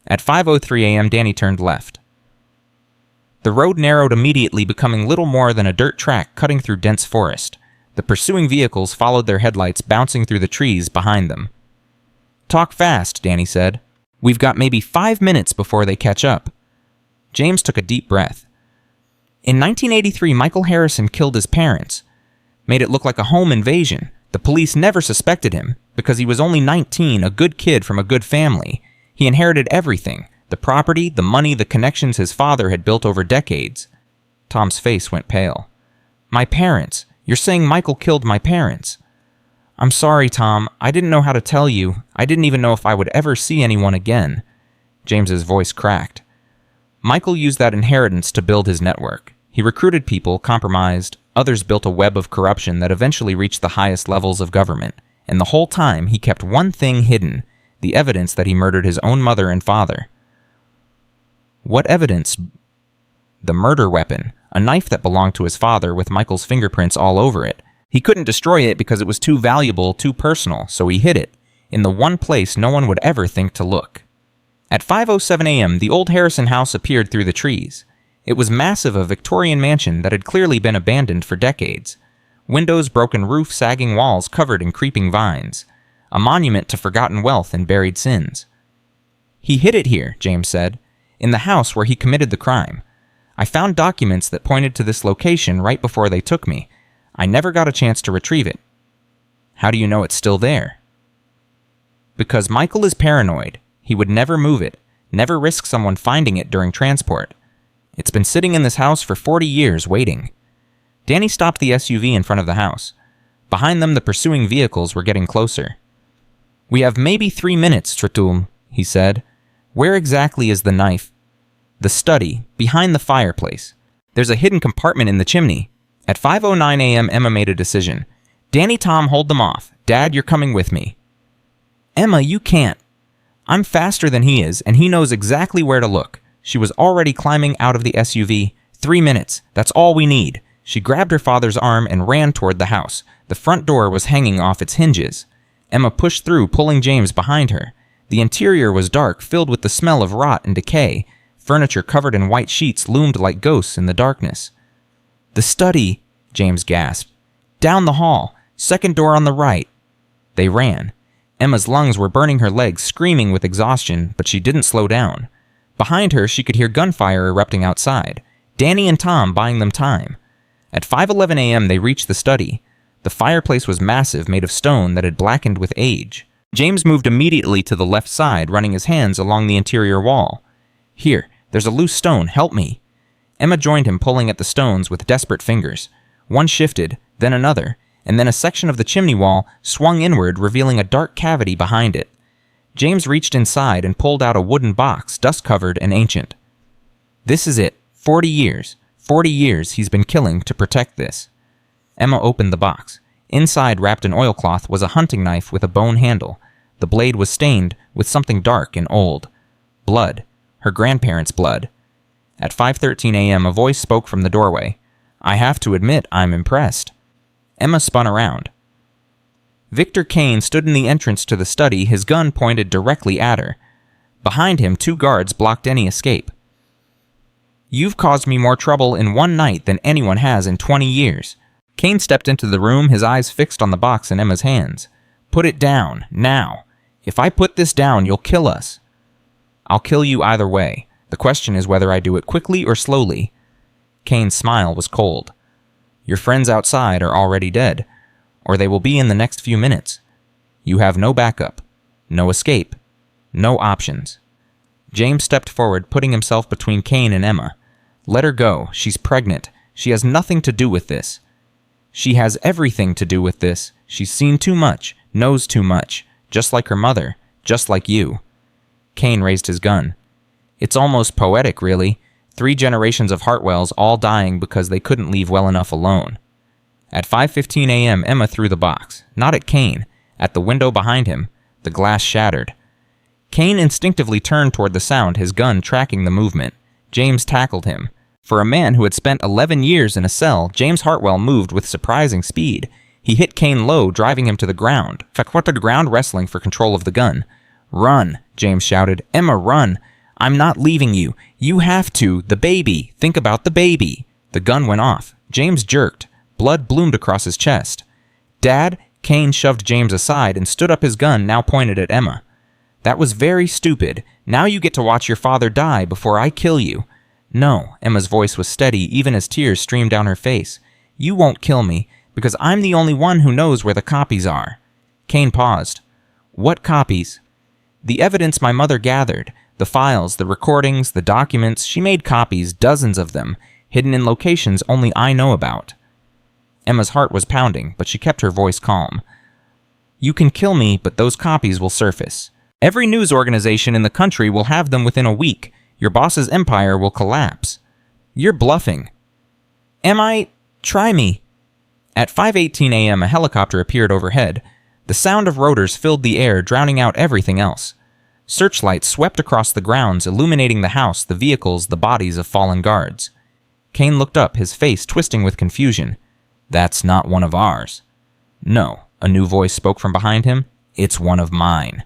At 5:03 a.m., Danny turned left. The road narrowed immediately, becoming little more than a dirt track cutting through dense forest. The pursuing vehicles followed their headlights, bouncing through the trees behind them. "Talk fast," Danny said. "We've got maybe 5 minutes before they catch up." James took a deep breath. "In 1983, Michael Harrison killed his parents. Made it look like a home invasion. The police never suspected him, because he was only 19, a good kid from a good family. He inherited everything, the property, the money, the connections his father had built over decades." Tom's face went pale. "My parents. You're saying Michael killed my parents." "I'm sorry, Tom. I didn't know how to tell you. I didn't even know if I would ever see anyone again." James's voice cracked. "Michael used that inheritance to build his network. He recruited people, compromised. Others built a web of corruption that eventually reached the highest levels of government. And the whole time, he kept one thing hidden, the evidence that he murdered his own mother and father." "What evidence?" "The murder weapon, a knife that belonged to his father with Michael's fingerprints all over it. He couldn't destroy it because it was too valuable, too personal, so he hid it, in the one place no one would ever think to look." At 5:07 a.m., the old Harrison house appeared through the trees. It was massive, a Victorian mansion that had clearly been abandoned for decades. Windows, broken roof, sagging walls covered in creeping vines. A monument to forgotten wealth and buried sins. "He hid it here," James said, "in the house where he committed the crime. I found documents that pointed to this location right before they took me. I never got a chance to retrieve it." "How do you know it's still there?" "Because Michael is paranoid. He would never move it, never risk someone finding it during transport. It's been sitting in this house for 40 years, waiting." Danny stopped the SUV in front of the house. Behind them, the pursuing vehicles were getting closer. "We have maybe 3 minutes, Tratum," he said. "Where exactly is the knife?" "The study, behind the fireplace. There's a hidden compartment in the chimney." At 5:09 a.m., Emma made a decision. "Danny, Tom, hold them off. Dad, you're coming with me." "Emma, you can't." "I'm faster than he is, and he knows exactly where to look." She was already climbing out of the SUV. 3 minutes. That's all we need." She grabbed her father's arm and ran toward the house. The front door was hanging off its hinges. Emma pushed through, pulling James behind her. The interior was dark, filled with the smell of rot and decay. Furniture covered in white sheets loomed like ghosts in the darkness. "The study," James gasped. "Down the hall. Second door on the right." They ran. Emma's lungs were burning her legs, screaming with exhaustion, but she didn't slow down. Behind her, she could hear gunfire erupting outside. Danny and Tom buying them time. At 5:11 a.m., they reached the study. The fireplace was massive, made of stone that had blackened with age. James moved immediately to the left side, running his hands along the interior wall. "Here, there's a loose stone. Help me." Emma joined him, pulling at the stones with desperate fingers. One shifted, then another, and then a section of the chimney wall swung inward, revealing a dark cavity behind it. James reached inside and pulled out a wooden box, dust-covered and ancient. "This is it. 40 years. 40 years he's been killing to protect this." Emma opened the box. Inside, wrapped in oilcloth, was a hunting knife with a bone handle. The blade was stained with something dark and old. Blood. Her grandparents' blood. At 5:13 a.m., a voice spoke from the doorway. "I have to admit, I'm impressed." Emma spun around. Victor Kane stood in the entrance to the study, his gun pointed directly at her. Behind him, 2 guards blocked any escape. "You've caused me more trouble in one night than anyone has in 20 years. Kane stepped into the room, his eyes fixed on the box in Emma's hands. "Put it down, now. If I put this down, you'll kill us." "I'll kill you either way. The question is whether I do it quickly or slowly." Kane's smile was cold. "Your friends outside are already dead, or they will be in the next few minutes. You have no backup, no escape, no options." James stepped forward, putting himself between Kane and Emma. "Let her go. She's pregnant. She has nothing to do with this." "She has everything to do with this. She's seen too much, knows too much, just like her mother, just like you." Kane raised his gun. "It's almost poetic, really. 3 generations of Hartwells all dying because they couldn't leave well enough alone." At 5:15 a.m., Emma threw the box, not at Kane, at the window behind him. The glass shattered. Kane instinctively turned toward the sound, his gun tracking the movement. James tackled him. For a man who had spent 11 years in a cell, James Hartwell moved with surprising speed. He hit Kane low, driving him to the ground, to the ground, wrestling for control of the gun. "Run," James shouted. "Emma, run. I'm not leaving you. You have to. The baby. Think about the baby." The gun went off. James jerked. Blood bloomed across his chest. "Dad?" Kane shoved James aside and stood up, his gun now pointed at Emma. "That was very stupid. Now you get to watch your father die before I kill you." "No," Emma's voice was steady even as tears streamed down her face. "You won't kill me, because I'm the only one who knows where the copies are." Kane paused. "What copies?" "The evidence my mother gathered. The files, the recordings, the documents. She made copies, dozens of them, hidden in locations only I know about." Emma's heart was pounding, but she kept her voice calm. "You can kill me, but those copies will surface. Every news organization in the country will have them within a week. Your boss's empire will collapse." "You're bluffing." "Am I? Try me." At 5:18 a.m., a helicopter appeared overhead. The sound of rotors filled the air, drowning out everything else. Searchlights swept across the grounds, illuminating the house, the vehicles, the bodies of fallen guards. Kane looked up, his face twisting with confusion. "That's not one of ours." "No," a new voice spoke from behind him. "It's one of mine."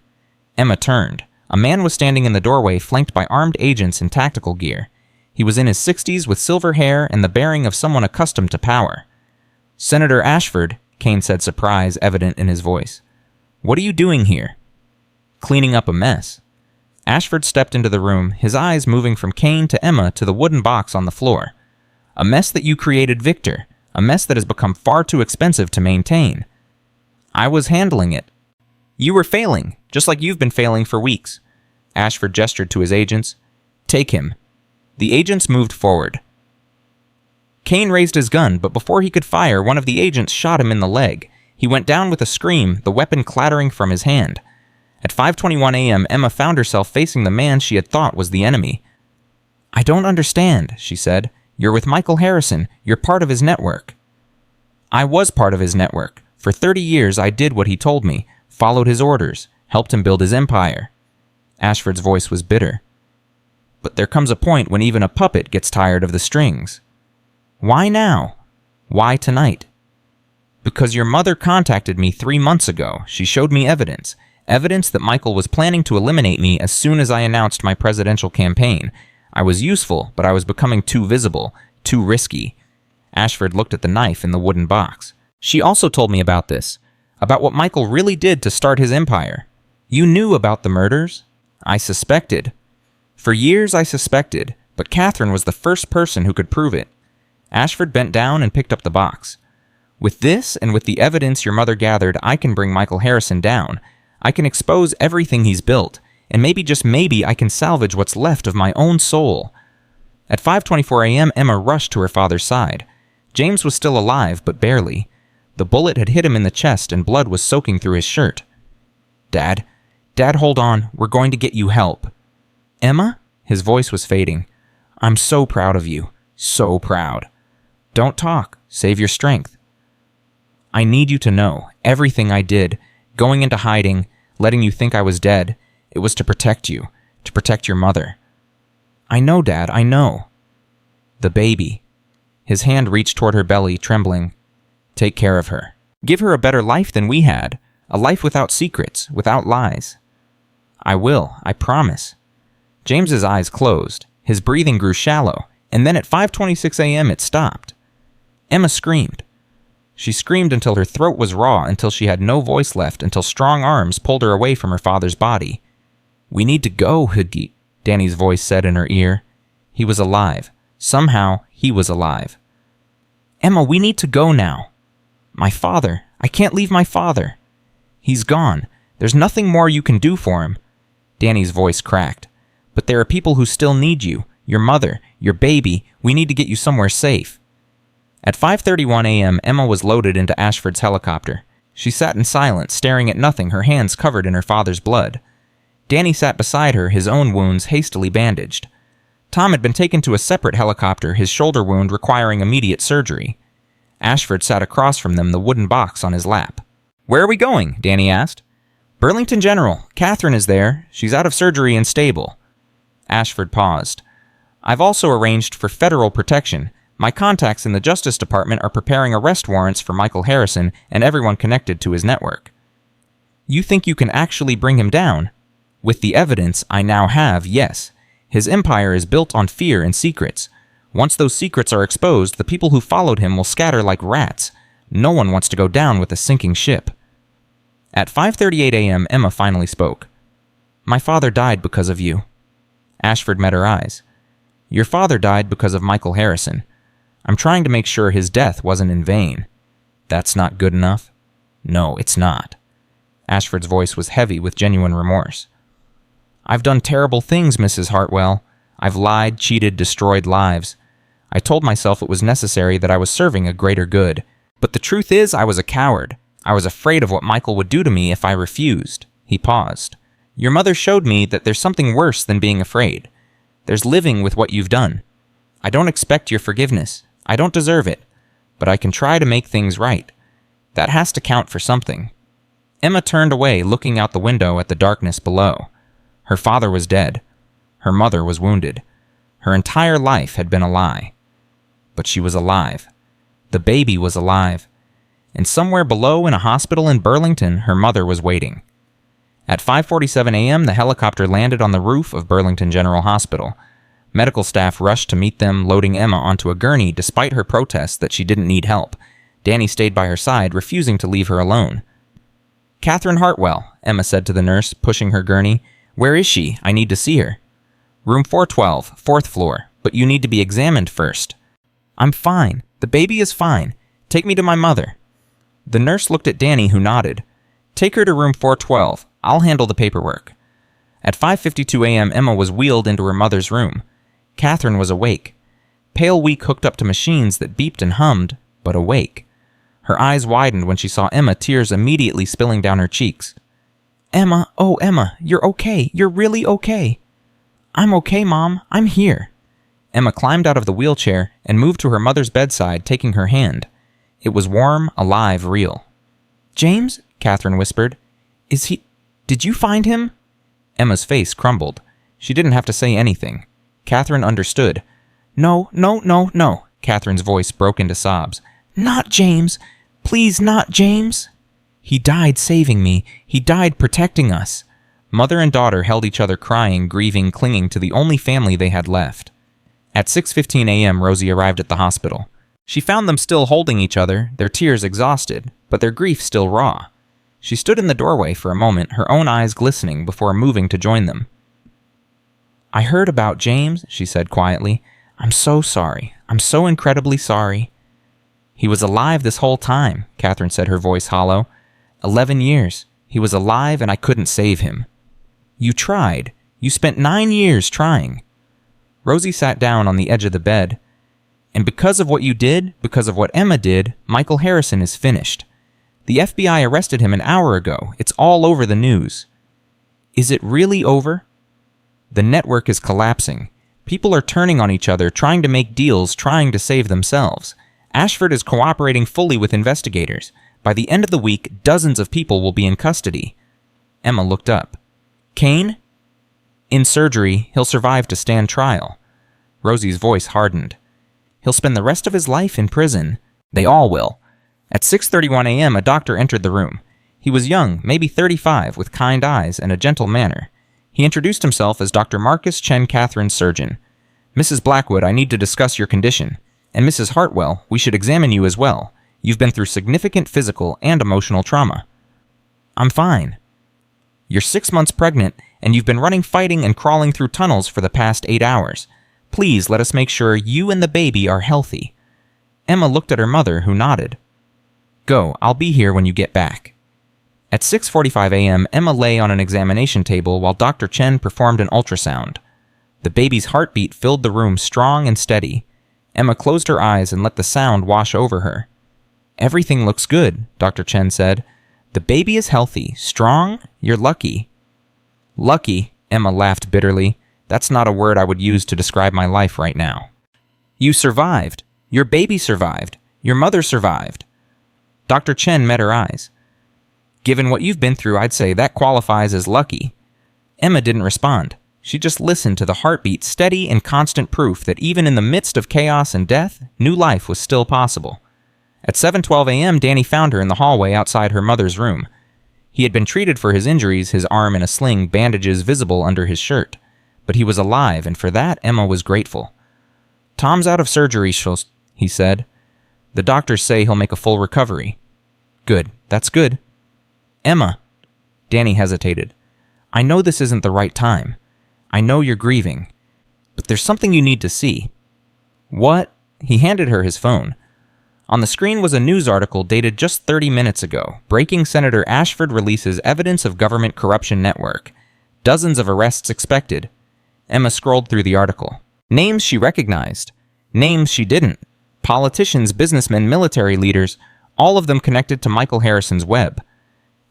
Emma turned. A man was standing in the doorway, flanked by armed agents in tactical gear. He was in his 60s with silver hair and the bearing of someone accustomed to power. "Senator Ashford," Kane said, surprise evident in his voice. "What are you doing here?" "Cleaning up a mess." Ashford stepped into the room, his eyes moving from Kane to Emma to the wooden box on the floor. "A mess that you created, Victor. A mess that has become far too expensive to maintain." "I was handling it." "You were failing, just like you've been failing for weeks." Ashford gestured to his agents. "Take him." The agents moved forward. Kane raised his gun, but before he could fire, one of the agents shot him in the leg. He went down with a scream, the weapon clattering from his hand. At 5:21 a.m., Emma found herself facing the man she had thought was the enemy. "I don't understand," she said. "You're with Michael Harrison. You're part of his network." "I was part of his network. For 30 years, I did what he told me, followed his orders, helped him build his empire." Ashford's voice was bitter. "But there comes a point when even a puppet gets tired of the strings." "Why now? Why tonight?" "Because your mother contacted me 3 months ago. She showed me evidence. Evidence that Michael was planning to eliminate me as soon as I announced my presidential campaign. I was useful, but I was becoming too visible, too risky." Ashford looked at the knife in the wooden box. "She also told me about this, about what Michael really did to start his empire. You knew about the murders?" "I suspected. For years I suspected, but Catherine was the first person who could prove it." Ashford bent down and picked up the box. "With this and with the evidence your mother gathered, I can bring Michael Harrison down. I can expose everything he's built, and maybe, just maybe, I can salvage what's left of my own soul." At 5:24 a.m., Emma rushed to her father's side. James was still alive, but barely. The bullet had hit him in the chest, and blood was soaking through his shirt. Dad, hold on. We're going to get you help." "Emma?" His voice was fading. "I'm so proud of you. So proud." "Don't talk. Save your strength." "I need you to know. Everything I did, going into hiding, letting you think I was dead, it was to protect you, to protect your mother." "I know, Dad, I know." "The baby." His hand reached toward her belly, trembling. "Take care of her. Give her a better life than we had. A life without secrets, without lies. I will, I promise. James's eyes closed. His breathing grew shallow, and then at 5:26 a.m. it stopped. Emma screamed. She screamed until her throat was raw, until she had no voice left, until strong arms pulled her away from her father's body. We need to go, Huggy, Danny's voice said in her ear. He was alive. Somehow, he was alive. Emma, we need to go now. My father. I can't leave my father. He's gone. There's nothing more you can do for him. Danny's voice cracked. But there are people who still need you. Your mother, your baby. We need to get you somewhere safe. At 5:31 a.m., Emma was loaded into Ashford's helicopter. She sat in silence, staring at nothing, her hands covered in her father's blood. Danny sat beside her, his own wounds hastily bandaged. Tom had been taken to a separate helicopter, his shoulder wound requiring immediate surgery. Ashford sat across from them, the wooden box on his lap. Where are we going? Danny asked. Burlington General. Catherine is there. She's out of surgery and stable. Ashford paused. I've also arranged for federal protection. My contacts in the Justice Department are preparing arrest warrants for Michael Harrison and everyone connected to his network. You think you can actually bring him down? With the evidence I now have, yes. His empire is built on fear and secrets. Once those secrets are exposed, the people who followed him will scatter like rats. No one wants to go down with a sinking ship. At 5:38 a.m., Emma finally spoke. My father died because of you. Ashford met her eyes. Your father died because of Michael Harrison. I'm trying to make sure his death wasn't in vain. That's not good enough? No, it's not. Ashford's voice was heavy with genuine remorse. I've done terrible things, Mrs. Hartwell. I've lied, cheated, destroyed lives. I told myself it was necessary, that I was serving a greater good. But the truth is, I was a coward. I was afraid of what Michael would do to me if I refused. He paused. Your mother showed me that there's something worse than being afraid. There's living with what you've done. I don't expect your forgiveness. I don't deserve it. But I can try to make things right. That has to count for something. Emma turned away, looking out the window at the darkness below. Her father was dead. Her mother was wounded. Her entire life had been a lie. But she was alive. The baby was alive. And somewhere below in a hospital in Burlington, her mother was waiting. At 5:47 a.m., the helicopter landed on the roof of Burlington General Hospital. Medical staff rushed to meet them, loading Emma onto a gurney despite her protests that she didn't need help. Danny stayed by her side, refusing to leave her alone. Catherine Hartwell, Emma said to the nurse, pushing her gurney. Where is she? I need to see her. Room 412, 4th floor, but you need to be examined first. I'm fine. The baby is fine. Take me to my mother. The nurse looked at Danny, who nodded. Take her to room 412. I'll handle the paperwork. At 5:52 a.m., Emma was wheeled into her mother's room. Catherine was awake. Pale weak, hooked up to machines that beeped and hummed, but awake. Her eyes widened when she saw Emma, tears immediately spilling down her cheeks. Emma, oh Emma, you're okay. You're really okay. I'm okay, Mom. I'm here. Emma climbed out of the wheelchair and moved to her mother's bedside, taking her hand. It was warm, alive, real. James? Catherine whispered. Is he... Did you find him? Emma's face crumbled. She didn't have to say anything. Catherine understood. No. Catherine's voice broke into sobs. Not James. Please, not James. He died saving me. He died protecting us. Mother and daughter held each other, crying, grieving, clinging to the only family they had left. At 6:15 a.m., Rosie arrived at the hospital. She found them still holding each other, their tears exhausted, but their grief still raw. She stood in the doorway for a moment, her own eyes glistening, before moving to join them. I heard about James, she said quietly. I'm so sorry. I'm so incredibly sorry. He was alive this whole time, Catherine said, her voice hollow. 11 years. He was alive and I couldn't save him. You tried. You spent 9 years trying. Rosie sat down on the edge of the bed. And because of what you did, because of what Emma did, Michael Harrison is finished. The FBI arrested him an hour ago. It's all over the news. Is it really over? The network is collapsing. People are turning on each other, trying to make deals, trying to save themselves. Ashford is cooperating fully with investigators. By the end of the week, dozens of people will be in custody. Emma looked up. Kane? In surgery, he'll survive to stand trial. Rosie's voice hardened. He'll spend the rest of his life in prison. They all will. At 6:31 a.m., a doctor entered the room. He was young, maybe 35, with kind eyes and a gentle manner. He introduced himself as Dr. Marcus Chen Catherine's surgeon. "Mrs. Blackwood, I need to discuss your condition. And Mrs. Hartwell, we should examine you as well. You've been through significant physical and emotional trauma." "I'm fine." "You're 6 months pregnant, and you've been running, fighting, and crawling through tunnels for the past 8 hours. Please let us make sure you and the baby are healthy." Emma looked at her mother, who nodded. "Go, I'll be here when you get back." At 6:45 a.m., Emma lay on an examination table while Dr. Chen performed an ultrasound. The baby's heartbeat filled the room strong and steady. Emma closed her eyes and let the sound wash over her. "Everything looks good," Dr. Chen said. "The baby is healthy, strong. You're lucky." "Lucky," Emma laughed bitterly. "That's not a word I would use to describe my life right now." "You survived. Your baby survived. Your mother survived." Dr. Chen met her eyes. "Given what you've been through, I'd say that qualifies as lucky." Emma didn't respond. She just listened to the heartbeat, steady and constant proof that even in the midst of chaos and death, new life was still possible. At 7:12 a.m., Danny found her in the hallway outside her mother's room. He had been treated for his injuries, his arm in a sling, bandages visible under his shirt. But he was alive, and for that, Emma was grateful. "Tom's out of surgery," he said. "The doctors say he'll make a full recovery." "Good. That's good." "Emma." Danny hesitated. "I know this isn't the right time. I know you're grieving. But there's something you need to see." "What?" He handed her his phone. On the screen was a news article dated just 30 minutes ago. Breaking: Senator Ashford releases evidence of government corruption network. Dozens of arrests expected. Emma scrolled through the article. Names she recognized. Names she didn't. Politicians, businessmen, military leaders, all of them connected to Michael Harrison's web.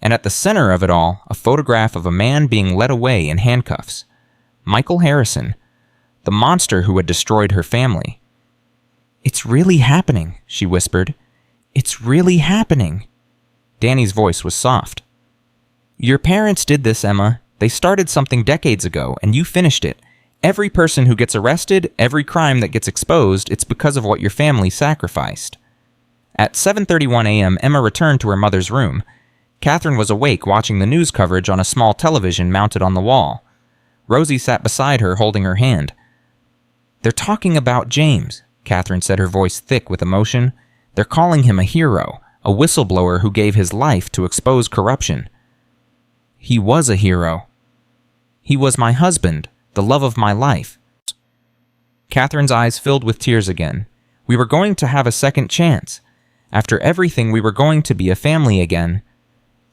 And at the center of it all, a photograph of a man being led away in handcuffs. Michael Harrison, the monster who had destroyed her family. "It's really happening," she whispered. "It's really happening." Danny's voice was soft. "Your parents did this, Emma. They started something decades ago, and you finished it. Every person who gets arrested, every crime that gets exposed, it's because of what your family sacrificed." At 7:31 a.m., Emma returned to her mother's room. Catherine was awake, watching the news coverage on a small television mounted on the wall. Rosie sat beside her, holding her hand. "They're talking about James," Catherine said, her voice thick with emotion. "They're calling him a hero, a whistleblower who gave his life to expose corruption." "He was a hero. He was my husband, the love of my life." Catherine's eyes filled with tears again. "We were going to have a second chance. After everything, we were going to be a family again."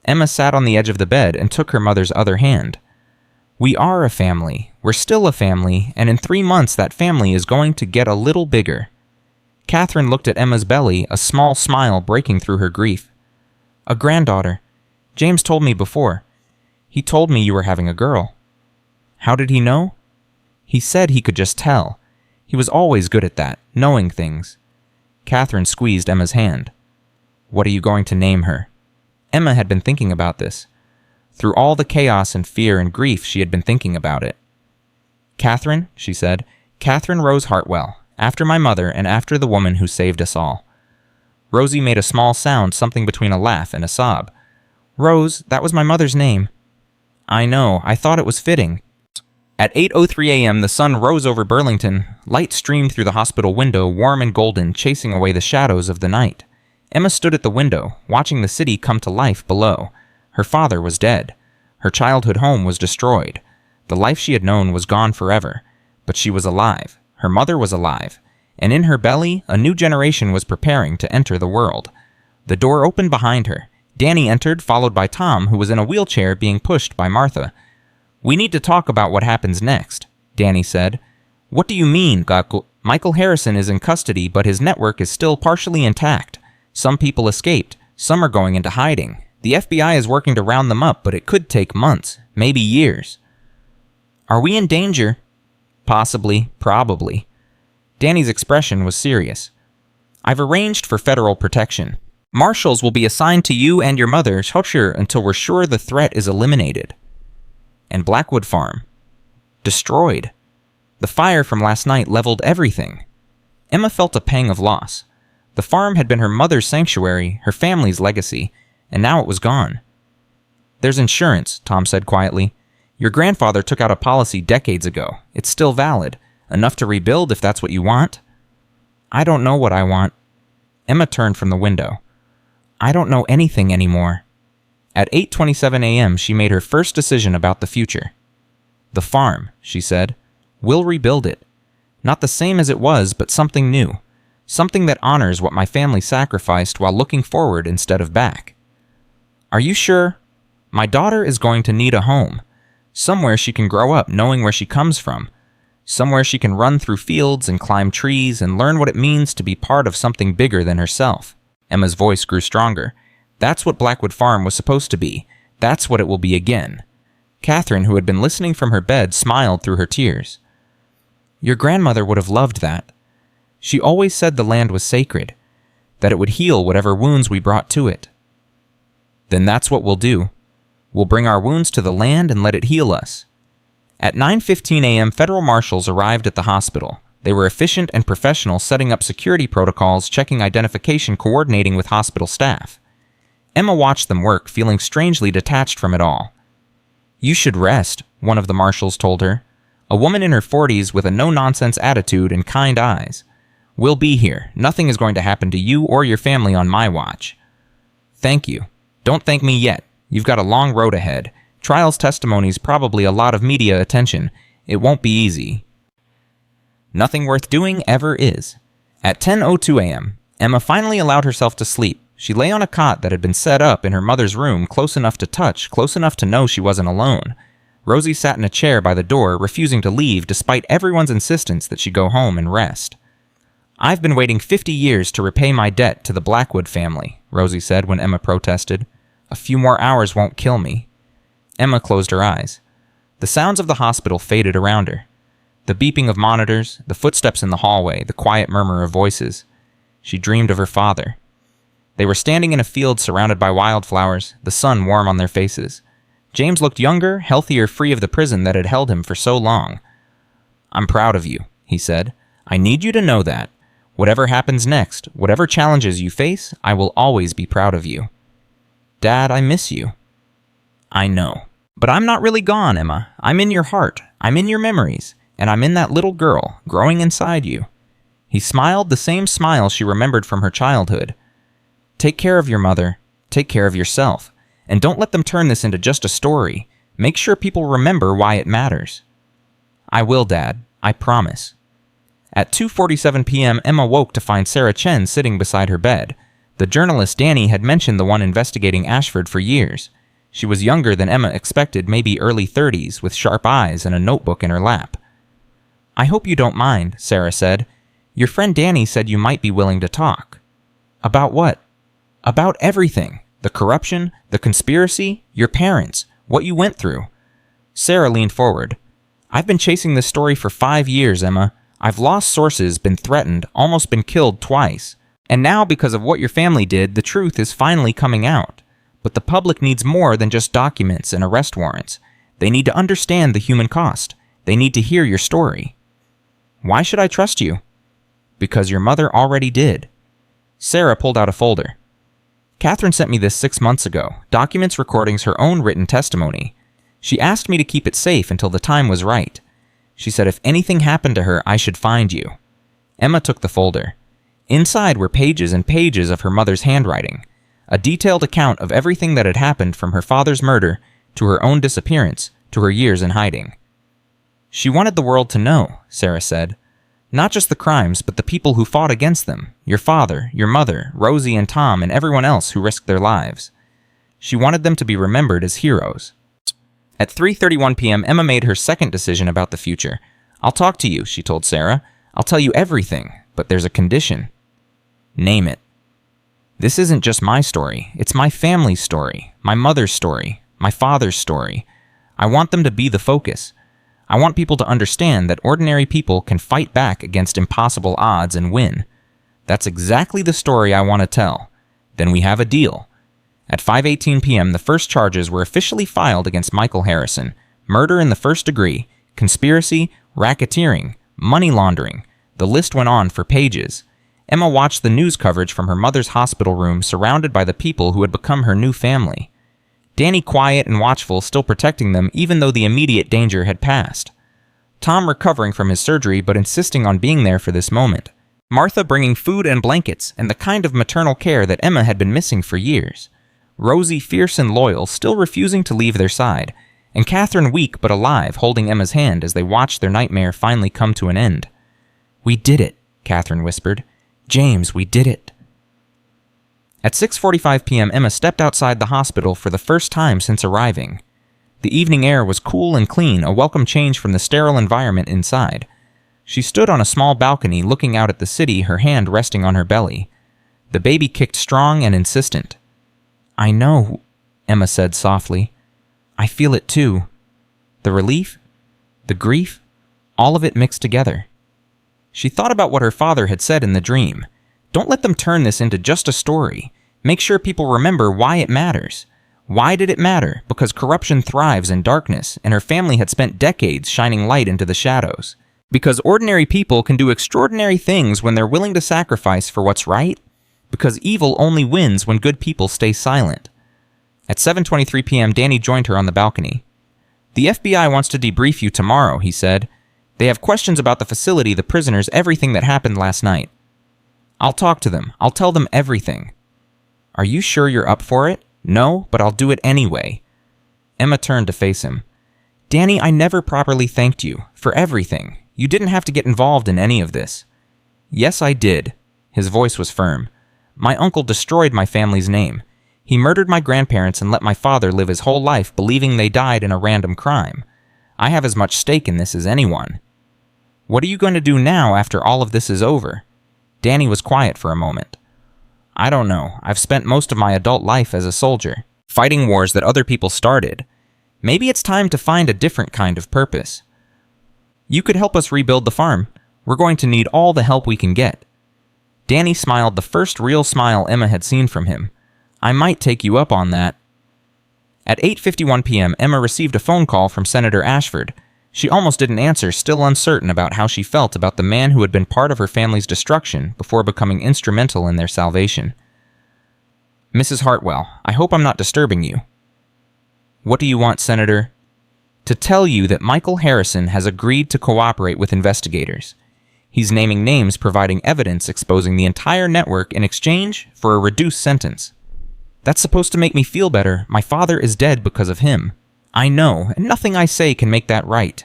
Emma sat on the edge of the bed and took her mother's other hand. "We are a family. We're still a family, and in 3 months that family is going to get a little bigger." Catherine looked at Emma's belly, a small smile breaking through her grief. "A granddaughter. James told me before. He told me you were having a girl." "How did he know?" "He said he could just tell. He was always good at that, knowing things." Catherine squeezed Emma's hand. "What are you going to name her?" Emma had been thinking about this. Through all the chaos and fear and grief, she had been thinking about it. "Catherine," she said, "Catherine Rose Hartwell, after my mother and after the woman who saved us all." Rosie made a small sound, something between a laugh and a sob. "Rose, that was my mother's name." "I know, I thought it was fitting." At 8:03 a.m., the sun rose over Burlington. Light streamed through the hospital window, warm and golden, chasing away the shadows of the night. Emma stood at the window, watching the city come to life below. Her father was dead. Her childhood home was destroyed. The life she had known was gone forever. But she was alive. Her mother was alive. And in her belly, a new generation was preparing to enter the world. The door opened behind her. Danny entered, followed by Tom, who was in a wheelchair being pushed by Martha. "We need to talk about what happens next," Danny said. "What do you mean, Gaku? Michael Harrison is in custody, but his network is still partially intact. Some people escaped. Some are going into hiding. The FBI is working to round them up, but it could take months, maybe years." "Are we in danger?" "Possibly, probably." Danny's expression was serious. "I've arranged for federal protection. Marshals will be assigned to you and your mother, until we're sure the threat is eliminated." "And Blackwood Farm?" "Destroyed. The fire from last night leveled everything." Emma felt a pang of loss. The farm had been her mother's sanctuary, her family's legacy, and now it was gone. There's insurance, Tom said quietly. Your grandfather took out a policy decades ago. It's still valid. Enough to rebuild if that's what you want. I don't know what I want. Emma turned from the window. I don't know anything anymore. At 8:27 a.m., she made her first decision about the future. The farm, she said. We'll rebuild it. Not the same as it was, but something new. Something that honors what my family sacrificed while looking forward instead of back. Are you sure? My daughter is going to need a home. Somewhere she can grow up knowing where she comes from. Somewhere she can run through fields and climb trees and learn what it means to be part of something bigger than herself. Emma's voice grew stronger. That's what Blackwood Farm was supposed to be. That's what it will be again. Catherine, who had been listening from her bed, smiled through her tears. Your grandmother would have loved that. She always said the land was sacred, that it would heal whatever wounds we brought to it. Then that's what we'll do. We'll bring our wounds to the land and let it heal us. At 9:15 a.m., federal marshals arrived at the hospital. They were efficient and professional, setting up security protocols, checking identification, coordinating with hospital staff. Emma watched them work, feeling strangely detached from it all. You should rest, one of the marshals told her. A woman in her 40s with a no-nonsense attitude and kind eyes. We'll be here. Nothing is going to happen to you or your family on my watch. Thank you. Don't thank me yet. You've got a long road ahead. Trials, testimonies, probably a lot of media attention. It won't be easy. Nothing worth doing ever is. At 10:02 a.m., Emma finally allowed herself to sleep. She lay on a cot that had been set up in her mother's room, close enough to touch, close enough to know she wasn't alone. Rosie sat in a chair by the door, refusing to leave despite everyone's insistence that she go home and rest. I've been waiting 50 years to repay my debt to the Blackwood family, Rosie said when Emma protested. A few more hours won't kill me. Emma closed her eyes. The sounds of the hospital faded around her. The beeping of monitors, the footsteps in the hallway, the quiet murmur of voices. She dreamed of her father. They were standing in a field surrounded by wildflowers, the sun warm on their faces. James looked younger, healthier, free of the prison that had held him for so long. I'm proud of you, he said. I need you to know that. Whatever happens next, whatever challenges you face, I will always be proud of you. Dad, I miss you. I know. But I'm not really gone, Emma. I'm in your heart. I'm in your memories. And I'm in that little girl, growing inside you. He smiled the same smile she remembered from her childhood. Take care of your mother. Take care of yourself. And don't let them turn this into just a story. Make sure people remember why it matters. I will, Dad. I promise. At 2:47 p.m., Emma woke to find Sarah Chen sitting beside her bed. The journalist Danny had mentioned the one investigating Ashford for years. She was younger than Emma expected, maybe early 30s, with sharp eyes and a notebook in her lap. I hope you don't mind, Sarah said. Your friend Danny said you might be willing to talk. About what? About everything. The corruption, the conspiracy, your parents, what you went through. Sarah leaned forward. I've been chasing this story for 5 years, Emma. I've lost sources, been threatened, almost been killed twice. And now, because of what your family did, the truth is finally coming out. But the public needs more than just documents and arrest warrants. They need to understand the human cost. They need to hear your story. Why should I trust you? Because your mother already did. Sarah pulled out a folder. Catherine sent me this 6 months ago, documents recordings her own written testimony. She asked me to keep it safe until the time was right. She said if anything happened to her, I should find you. Emma took the folder. Inside were pages and pages of her mother's handwriting, a detailed account of everything that had happened from her father's murder to her own disappearance to her years in hiding. She wanted the world to know, Sarah said. Not just the crimes, but the people who fought against them, your father, your mother, Rosie and Tom, and everyone else who risked their lives. She wanted them to be remembered as heroes. At 3:31 p.m., Emma made her second decision about the future. I'll talk to you, she told Sarah. I'll tell you everything, but there's a condition. Name it. This isn't just my story. It's my family's story, my mother's story, my father's story. I want them to be the focus. I want people to understand that ordinary people can fight back against impossible odds and win. That's exactly the story I want to tell. Then we have a deal. At 5:18 p.m., the first charges were officially filed against Michael Harrison. Murder in the first degree, conspiracy, racketeering, money laundering. The list went on for pages. Emma watched the news coverage from her mother's hospital room, surrounded by the people who had become her new family. Danny quiet and watchful, still protecting them even though the immediate danger had passed. Tom recovering from his surgery but insisting on being there for this moment. Martha bringing food and blankets and the kind of maternal care that Emma had been missing for years. Rosie fierce and loyal, still refusing to leave their side, and Catherine weak but alive, holding Emma's hand as they watched their nightmare finally come to an end. "We did it," Catherine whispered. "James, we did it." At 6:45 p.m., Emma stepped outside the hospital for the first time since arriving. The evening air was cool and clean, a welcome change from the sterile environment inside. She stood on a small balcony looking out at the city, her hand resting on her belly. The baby kicked strong and insistent. "I know," Emma said softly. "I feel it too. The relief, the grief, all of it mixed together." She thought about what her father had said in the dream. Don't let them turn this into just a story. Make sure people remember why it matters. Why did it matter? Because corruption thrives in darkness, and her family had spent decades shining light into the shadows. Because ordinary people can do extraordinary things when they're willing to sacrifice for what's right. Because evil only wins when good people stay silent. At 7:23 p.m., Danny joined her on the balcony. "The FBI wants to debrief you tomorrow," he said. "They have questions about the facility, the prisoners, everything that happened last night." "I'll talk to them. I'll tell them everything." "Are you sure you're up for it?" "No, but I'll do it anyway." Emma turned to face him. "Danny, I never properly thanked you for everything. You didn't have to get involved in any of this." "Yes, I did." His voice was firm. "My uncle destroyed my family's name. He murdered my grandparents and let my father live his whole life believing they died in a random crime. I have as much stake in this as anyone." "What are you going to do now after all of this is over?" Danny was quiet for a moment. "I don't know. I've spent most of my adult life as a soldier, fighting wars that other people started. Maybe it's time to find a different kind of purpose." "You could help us rebuild the farm. We're going to need all the help we can get." Danny smiled, the first real smile Emma had seen from him. "I might take you up on that." At 8:51 p.m., Emma received a phone call from Senator Ashford. She almost didn't answer, still uncertain about how she felt about the man who had been part of her family's destruction before becoming instrumental in their salvation. "Mrs. Hartwell, I hope I'm not disturbing you." "What do you want, Senator?" "To tell you that Michael Harrison has agreed to cooperate with investigators. He's naming names, providing evidence exposing the entire network in exchange for a reduced sentence." "That's supposed to make me feel better. My father is dead because of him." "I know, and nothing I say can make that right."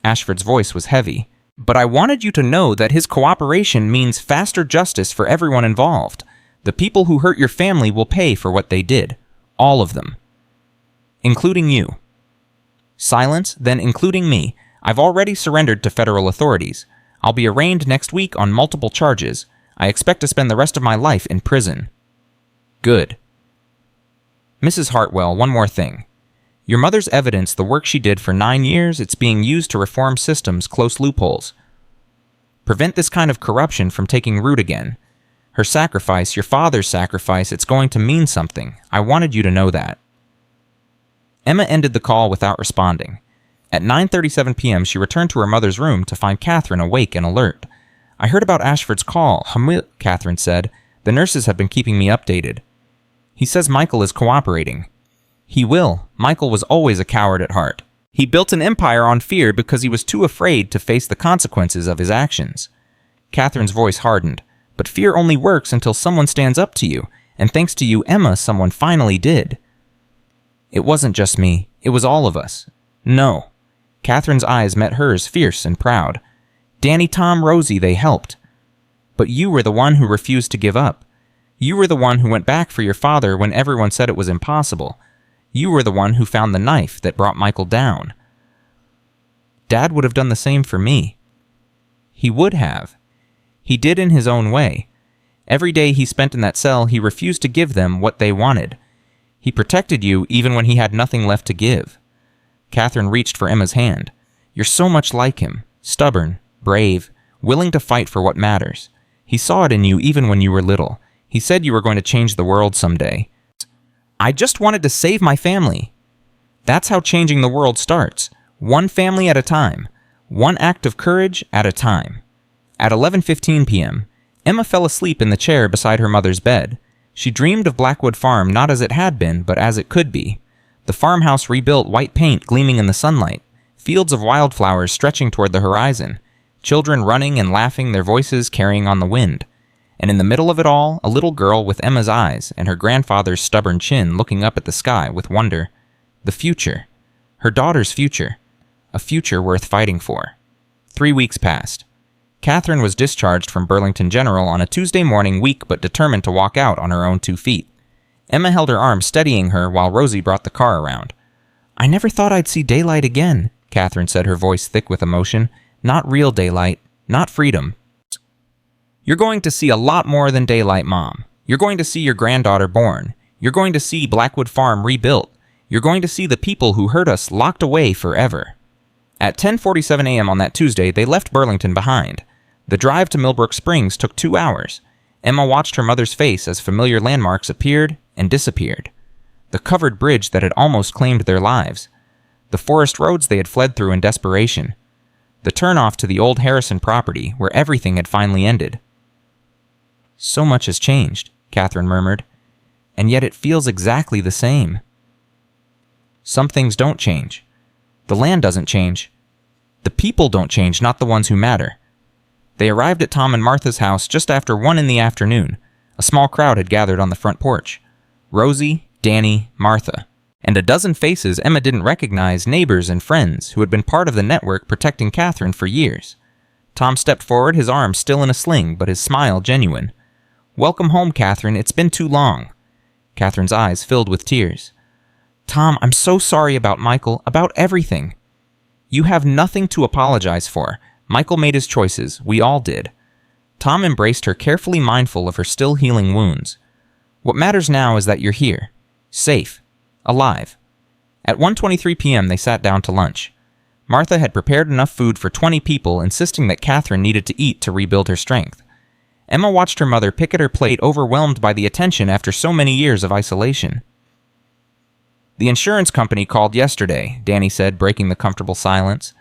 Ashford's voice was heavy. "But I wanted you to know that his cooperation means faster justice for everyone involved. The people who hurt your family will pay for what they did. All of them. Including you." Silence, then including me. "I've already surrendered to federal authorities. I'll be arraigned next week on multiple charges. I expect to spend the rest of my life in prison." "Good." "Mrs. Hartwell, one more thing. Your mother's evidence, the work she did for 9 years, it's being used to reform systems, close loopholes. Prevent this kind of corruption from taking root again. Her sacrifice, your father's sacrifice, it's going to mean something. I wanted you to know that." Emma ended the call without responding. At 9:37 p.m., she returned to her mother's room to find Catherine awake and alert. "I heard about Ashford's call," Catherine said. "The nurses have been keeping me updated. He says Michael is cooperating." "He will. Michael was always a coward at heart. He built an empire on fear because he was too afraid to face the consequences of his actions." Catherine's voice hardened. "But fear only works until someone stands up to you, and thanks to you, Emma, someone finally did." "It wasn't just me. It was all of us." "No." Catherine's eyes met hers, fierce and proud. "Danny, Tom, Rosie, they helped. But you were the one who refused to give up. You were the one who went back for your father when everyone said it was impossible. You were the one who found the knife that brought Michael down." "Dad would have done the same for me." "He would have. He did in his own way. Every day he spent in that cell, he refused to give them what they wanted. He protected you even when he had nothing left to give." Catherine reached for Emma's hand. "You're so much like him. Stubborn, brave, willing to fight for what matters. He saw it in you even when you were little. He said you were going to change the world someday." "I just wanted to save my family." That's how changing the world starts. One family at a time. One act of courage at a time. At 11:15 p.m., Emma fell asleep in the chair beside her mother's bed. She dreamed of Blackwood Farm not as it had been, but as it could be. The farmhouse rebuilt, white paint gleaming in the sunlight, fields of wildflowers stretching toward the horizon, children running and laughing, their voices carrying on the wind. And in the middle of it all, a little girl with Emma's eyes and her grandfather's stubborn chin looking up at the sky with wonder. The future. Her daughter's future. A future worth fighting for. 3 weeks passed. Catherine was discharged from Burlington General on a Tuesday morning, weak but determined to walk out on her own 2 feet. Emma held her arm, steadying her while Rosie brought the car around. "I never thought I'd see daylight again," Catherine said, her voice thick with emotion. "Not real daylight. Not freedom." "You're going to see a lot more than daylight, Mom. You're going to see your granddaughter born. You're going to see Blackwood Farm rebuilt. You're going to see the people who hurt us locked away forever." At 10:47 a.m. on that Tuesday, they left Burlington behind. The drive to Millbrook Springs took 2 hours. Emma watched her mother's face as familiar landmarks appeared and disappeared. The covered bridge that had almost claimed their lives. The forest roads they had fled through in desperation. The turnoff to the old Harrison property where everything had finally ended. "So much has changed," Catherine murmured, "and yet it feels exactly the same." Some things don't change. The land doesn't change. The people don't change, not the ones who matter. They arrived at Tom and Martha's house just after 1 in the afternoon. A small crowd had gathered on the front porch. Rosie, Danny, Martha, and a dozen faces Emma didn't recognize, neighbors and friends who had been part of the network protecting Catherine for years. Tom stepped forward, his arm still in a sling, but his smile genuine. "Welcome home, Catherine. It's been too long." Catherine's eyes filled with tears. "Tom, I'm so sorry about Michael, about everything." "You have nothing to apologize for. Michael made his choices. We all did." Tom embraced her, carefully mindful of her still healing wounds. "What matters now is that you're here. Safe. Alive." At 1:23 p.m. they sat down to lunch. Martha had prepared enough food for 20 people, insisting that Catherine needed to eat to rebuild her strength. Emma watched her mother pick at her plate, overwhelmed by the attention after so many years of isolation. "The insurance company called yesterday," Danny said, breaking the comfortable silence.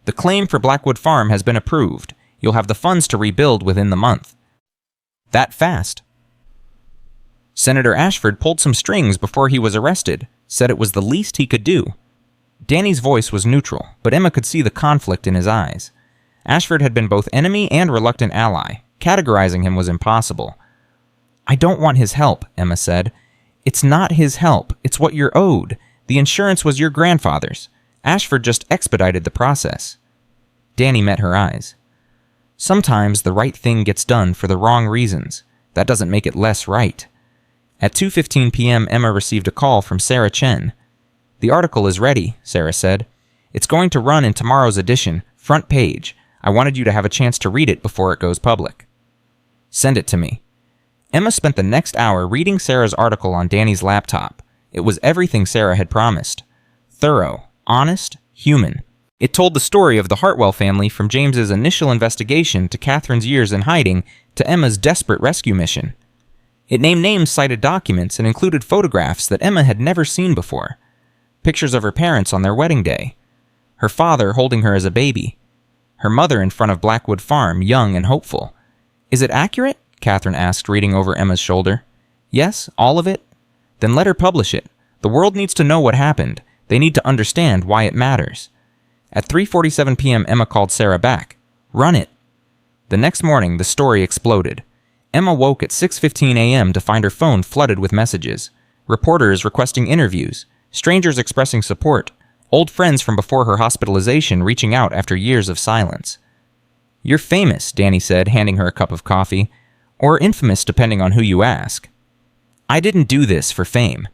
"The claim for Blackwood Farm has been approved. You'll have the funds to rebuild within the month." "That fast?" "Senator Ashford pulled some strings before he was arrested, said it was the least he could do." Danny's voice was neutral, but Emma could see the conflict in his eyes. Ashford had been both enemy and reluctant ally. Categorizing him was impossible. "I don't want his help," Emma said. "It's not his help. It's what you're owed. The insurance was your grandfather's. Ashford just expedited the process." Danny met her eyes. "Sometimes the right thing gets done for the wrong reasons. That doesn't make it less right." At 2:15 p.m., Emma received a call from Sarah Chen. "The article is ready," Sarah said. "It's going to run in tomorrow's edition, front page. I wanted you to have a chance to read it before it goes public." "Send it to me." Emma spent the next hour reading Sarah's article on Danny's laptop. It was everything Sarah had promised. Thorough, honest, human. It told the story of the Hartwell family from James's initial investigation to Catherine's years in hiding to Emma's desperate rescue mission. It named names, cited documents, and included photographs that Emma had never seen before. Pictures of her parents on their wedding day. Her father holding her as a baby. Her mother in front of Blackwood Farm, young and hopeful. "Is it accurate?" Catherine asked, reading over Emma's shoulder. "Yes, all of it?" "Then let her publish it. The world needs to know what happened. They need to understand why it matters." At 3:47 p.m., Emma called Sarah back. "Run it." The next morning, the story exploded. Emma woke at 6:15 a.m. to find her phone flooded with messages. Reporters requesting interviews, strangers expressing support, old friends from before her hospitalization reaching out after years of silence. "You're famous," Danny said, handing her a cup of coffee. "Or infamous, depending on who you ask." "I didn't do this for fame."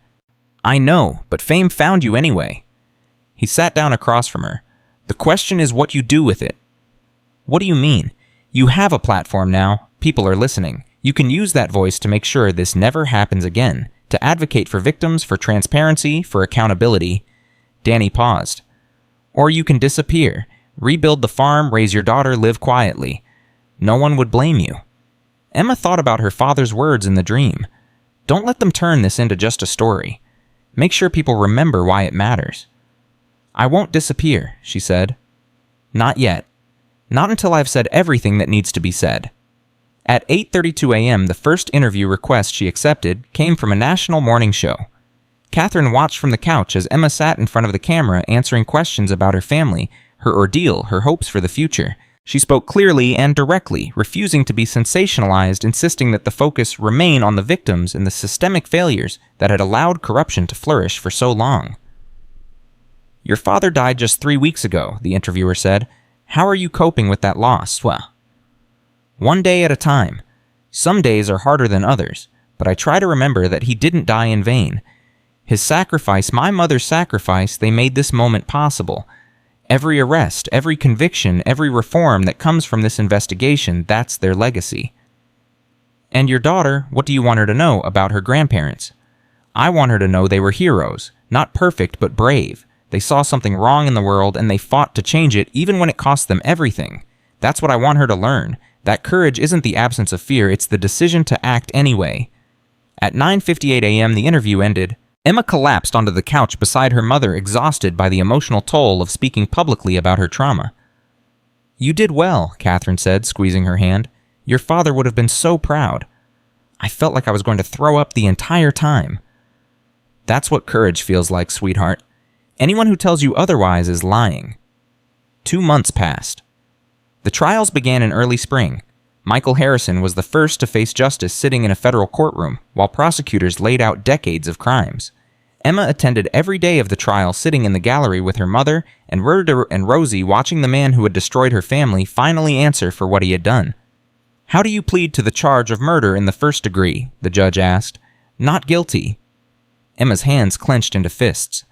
"I know, but fame found you anyway." He sat down across from her. "The question is what you do with it." "What do you mean? You have a platform now. People are listening. You can use that voice to make sure this never happens again, to advocate for victims, for transparency, for accountability." Danny paused. "Or you can disappear, rebuild the farm, raise your daughter, live quietly. No one would blame you." Emma thought about her father's words in the dream. Don't let them turn this into just a story. Make sure people remember why it matters. "I won't disappear," she said. "Not yet. Not until I've said everything that needs to be said." At 8:32 a.m., the first interview request she accepted came from a national morning show. Catherine watched from the couch as Emma sat in front of the camera answering questions about her family, her ordeal, her hopes for the future. She spoke clearly and directly, refusing to be sensationalized, insisting that the focus remain on the victims and the systemic failures that had allowed corruption to flourish for so long. "Your father died just 3 weeks ago," the interviewer said. "How are you coping with that loss?" "Well, one day at a time. Some days are harder than others, but I try to remember that he didn't die in vain. His sacrifice, my mother's sacrifice, they made this moment possible. Every arrest, every conviction, every reform that comes from this investigation, that's their legacy." "And your daughter, what do you want her to know about her grandparents?" "I want her to know they were heroes, not perfect but brave. They saw something wrong in the world and they fought to change it even when it cost them everything. That's what I want her to learn. That courage isn't the absence of fear, it's the decision to act anyway." At 9:58 a.m., the interview ended. Emma collapsed onto the couch beside her mother, exhausted by the emotional toll of speaking publicly about her trauma. "You did well," Catherine said, squeezing her hand. "Your father would have been so proud. I felt like I was going to throw up the entire time." "That's what courage feels like, sweetheart. Anyone who tells you otherwise is lying." 2 months passed. The trials began in early spring. Michael Harrison was the first to face justice sitting in a federal courtroom, while prosecutors laid out decades of crimes. Emma attended every day of the trial, sitting in the gallery with her mother, and Rhoda and Rosie watching the man who had destroyed her family finally answer for what he had done. "How do you plead to the charge of murder in the first degree?" the judge asked. "Not guilty." Emma's hands clenched into fists.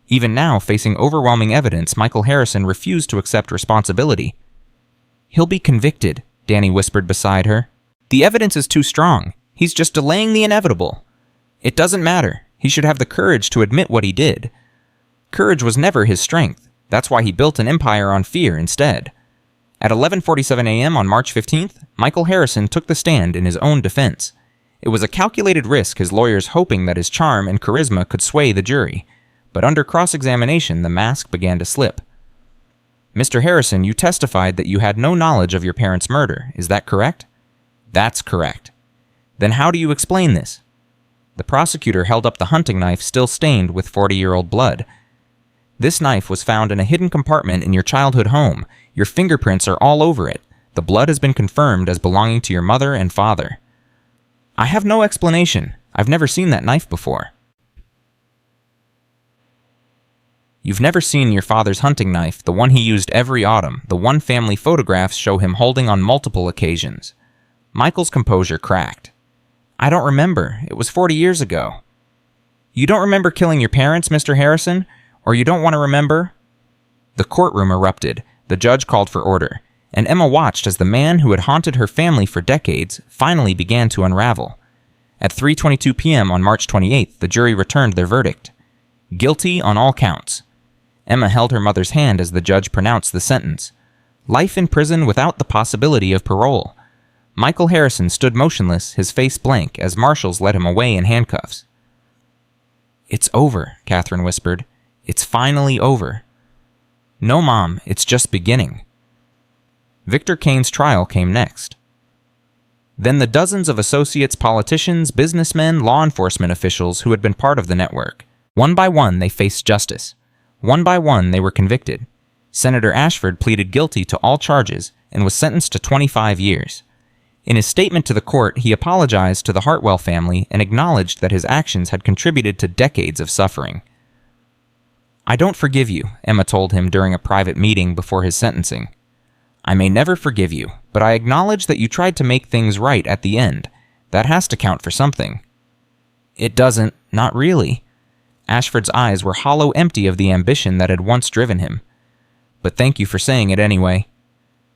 Even now, facing overwhelming evidence, Michael Harrison refused to accept responsibility. "He'll be convicted," Danny whispered beside her. "The evidence is too strong. He's just delaying the inevitable." "It doesn't matter. He should have the courage to admit what he did." Courage was never his strength. That's why he built an empire on fear instead. At 11:47 a.m. on March 15th, Michael Harrison took the stand in his own defense. It was a calculated risk, his lawyers hoping that his charm and charisma could sway the jury. But under cross-examination, the mask began to slip. "Mr. Harrison, you testified that you had no knowledge of your parents' murder. Is that correct?" "That's correct." "Then how do you explain this?" The prosecutor held up the hunting knife still stained with 40-year-old blood. "This knife was found in a hidden compartment in your childhood home. Your fingerprints are all over it. The blood has been confirmed as belonging to your mother and father." "I have no explanation. I've never seen that knife before." "You've never seen your father's hunting knife, the one he used every autumn, the one family photographs show him holding on multiple occasions." Michael's composure cracked. "I don't remember. It was 40 years ago." "You don't remember killing your parents, Mr. Harrison? Or you don't want to remember?" The courtroom erupted. The judge called for order, and Emma watched as the man who had haunted her family for decades finally began to unravel. At 3:22 p.m. on March 28th, the jury returned their verdict. Guilty on all counts. Emma held her mother's hand as the judge pronounced the sentence. Life in prison without the possibility of parole. Michael Harrison stood motionless, his face blank, as marshals led him away in handcuffs. "It's over," Catherine whispered. "It's finally over." "No, Mom, it's just beginning." Victor Kane's trial came next. Then the dozens of associates, politicians, businessmen, law enforcement officials who had been part of the network. One by one, they faced justice. One by one, they were convicted. Senator Ashford pleaded guilty to all charges and was sentenced to 25 years. In his statement to the court, he apologized to the Hartwell family and acknowledged that his actions had contributed to decades of suffering. "I don't forgive you," Emma told him during a private meeting before his sentencing. "I may never forgive you, but I acknowledge that you tried to make things right at the end. That has to count for something." "It doesn't. Not really." Ashford's eyes were hollow, empty of the ambition that had once driven him. "But thank you for saying it anyway."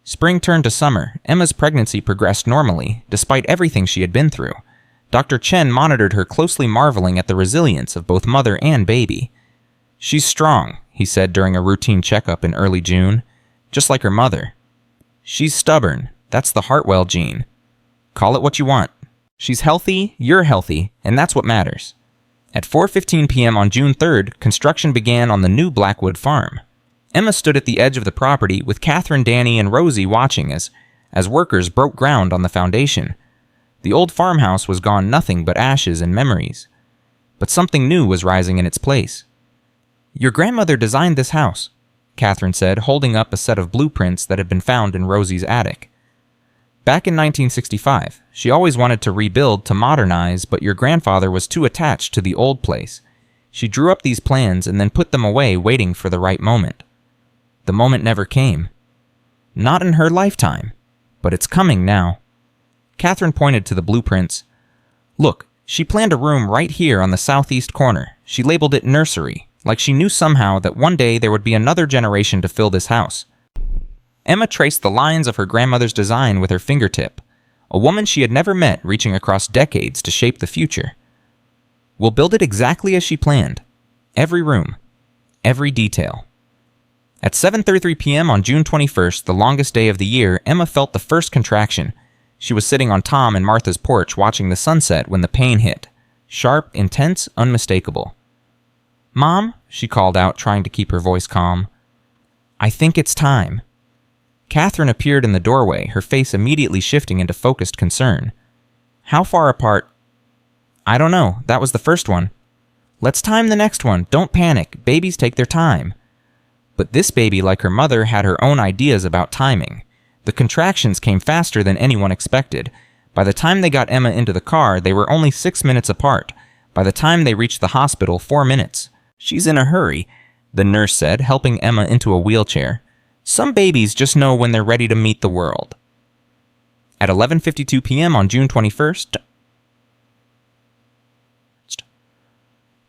Spring turned to summer. Emma's pregnancy progressed normally, despite everything she had been through. Dr. Chen monitored her closely, marveling at the resilience of both mother and baby. "She's strong," he said during a routine checkup in early June, "just like her mother." "She's stubborn. That's the Hartwell gene. Call it what you want. She's healthy, you're healthy, and that's what matters." At 4:15 p.m. on June 3rd, construction began on the new Blackwood farm. Emma stood at the edge of the property with Catherine, Danny, and Rosie watching as workers broke ground on the foundation. The old farmhouse was gone, nothing but ashes and memories. but something new was rising in its place. "Your grandmother designed this house," Catherine said, holding up a set of blueprints that had been found in Rosie's attic. "Back in 1965, she always wanted to rebuild, to modernize, but your grandfather was too attached to the old place. She drew up these plans and then put them away, waiting for the right moment. The moment never came. Not in her lifetime, but it's coming now." Catherine pointed to the blueprints. "Look, she planned a room right here on the southeast corner. She labeled it nursery, like she knew somehow that one day there would be another generation to fill this house." Emma traced the lines of her grandmother's design with her fingertip, a woman she had never met reaching across decades to shape the future. "We'll build it exactly as she planned. Every room. Every detail." At 7:33 p.m. on June 21st, the longest day of the year, Emma felt the first contraction. She was sitting on Tom and Martha's porch watching the sunset when the pain hit. Sharp, intense, unmistakable. "Mom," she called out, trying to keep her voice calm. "I think it's time." Catherine appeared in the doorway, her face immediately shifting into focused concern. "How far apart?" "I don't know. That was the first one." "Let's time the next one. Don't panic. Babies take their time." But this baby, like her mother, had her own ideas about timing. The contractions came faster than anyone expected. By the time they got Emma into the car, they were only 6 minutes apart. By the time they reached the hospital, 4 minutes. "She's in a hurry," the nurse said, helping Emma into a wheelchair. "Some babies just know when they're ready to meet the world." At 11:52 p.m. on June 21st,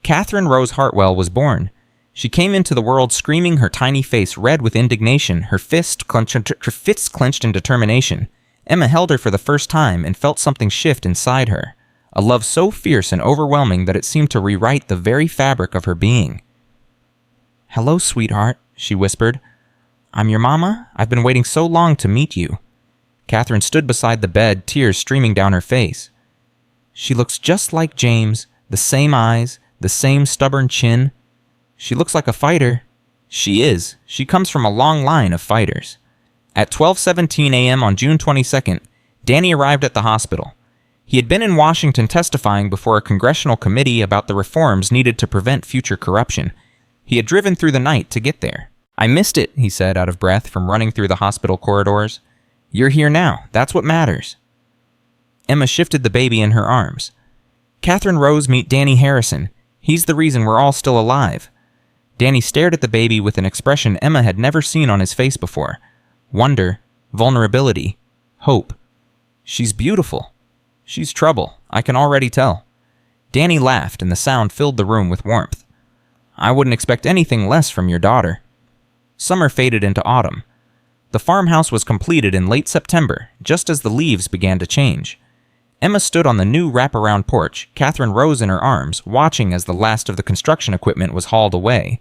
Catherine Rose Hartwell was born. She came into the world screaming, her tiny face red with indignation, her fists clenched in determination. Emma held her for the first time and felt something shift inside her, a love so fierce and overwhelming that it seemed to rewrite the very fabric of her being. "Hello, sweetheart," she whispered. "I'm your mama. I've been waiting so long to meet you." Catherine stood beside the bed, tears streaming down her face. "She looks just like James, the same eyes, the same stubborn chin. She looks like a fighter." She is. She comes from a long line of fighters. At 12:17 a.m. on June 22nd, Danny arrived at the hospital. He had been in Washington testifying before a congressional committee about the reforms needed to prevent future corruption. He had driven through the night to get there. "I missed it," he said, out of breath from running through the hospital corridors. "You're here now. That's what matters." Emma shifted the baby in her arms. "Catherine Rose, meet Danny Harrison. He's the reason we're all still alive." Danny stared at the baby with an expression Emma had never seen on his face before. Wonder, vulnerability, hope. "She's beautiful. She's trouble. I can already tell." Danny laughed, and the sound filled the room with warmth. "I wouldn't expect anything less from your daughter." Summer faded into autumn. The farmhouse was completed in late September, just as the leaves began to change. Emma stood on the new wraparound porch, Catherine Rose in her arms, watching as the last of the construction equipment was hauled away.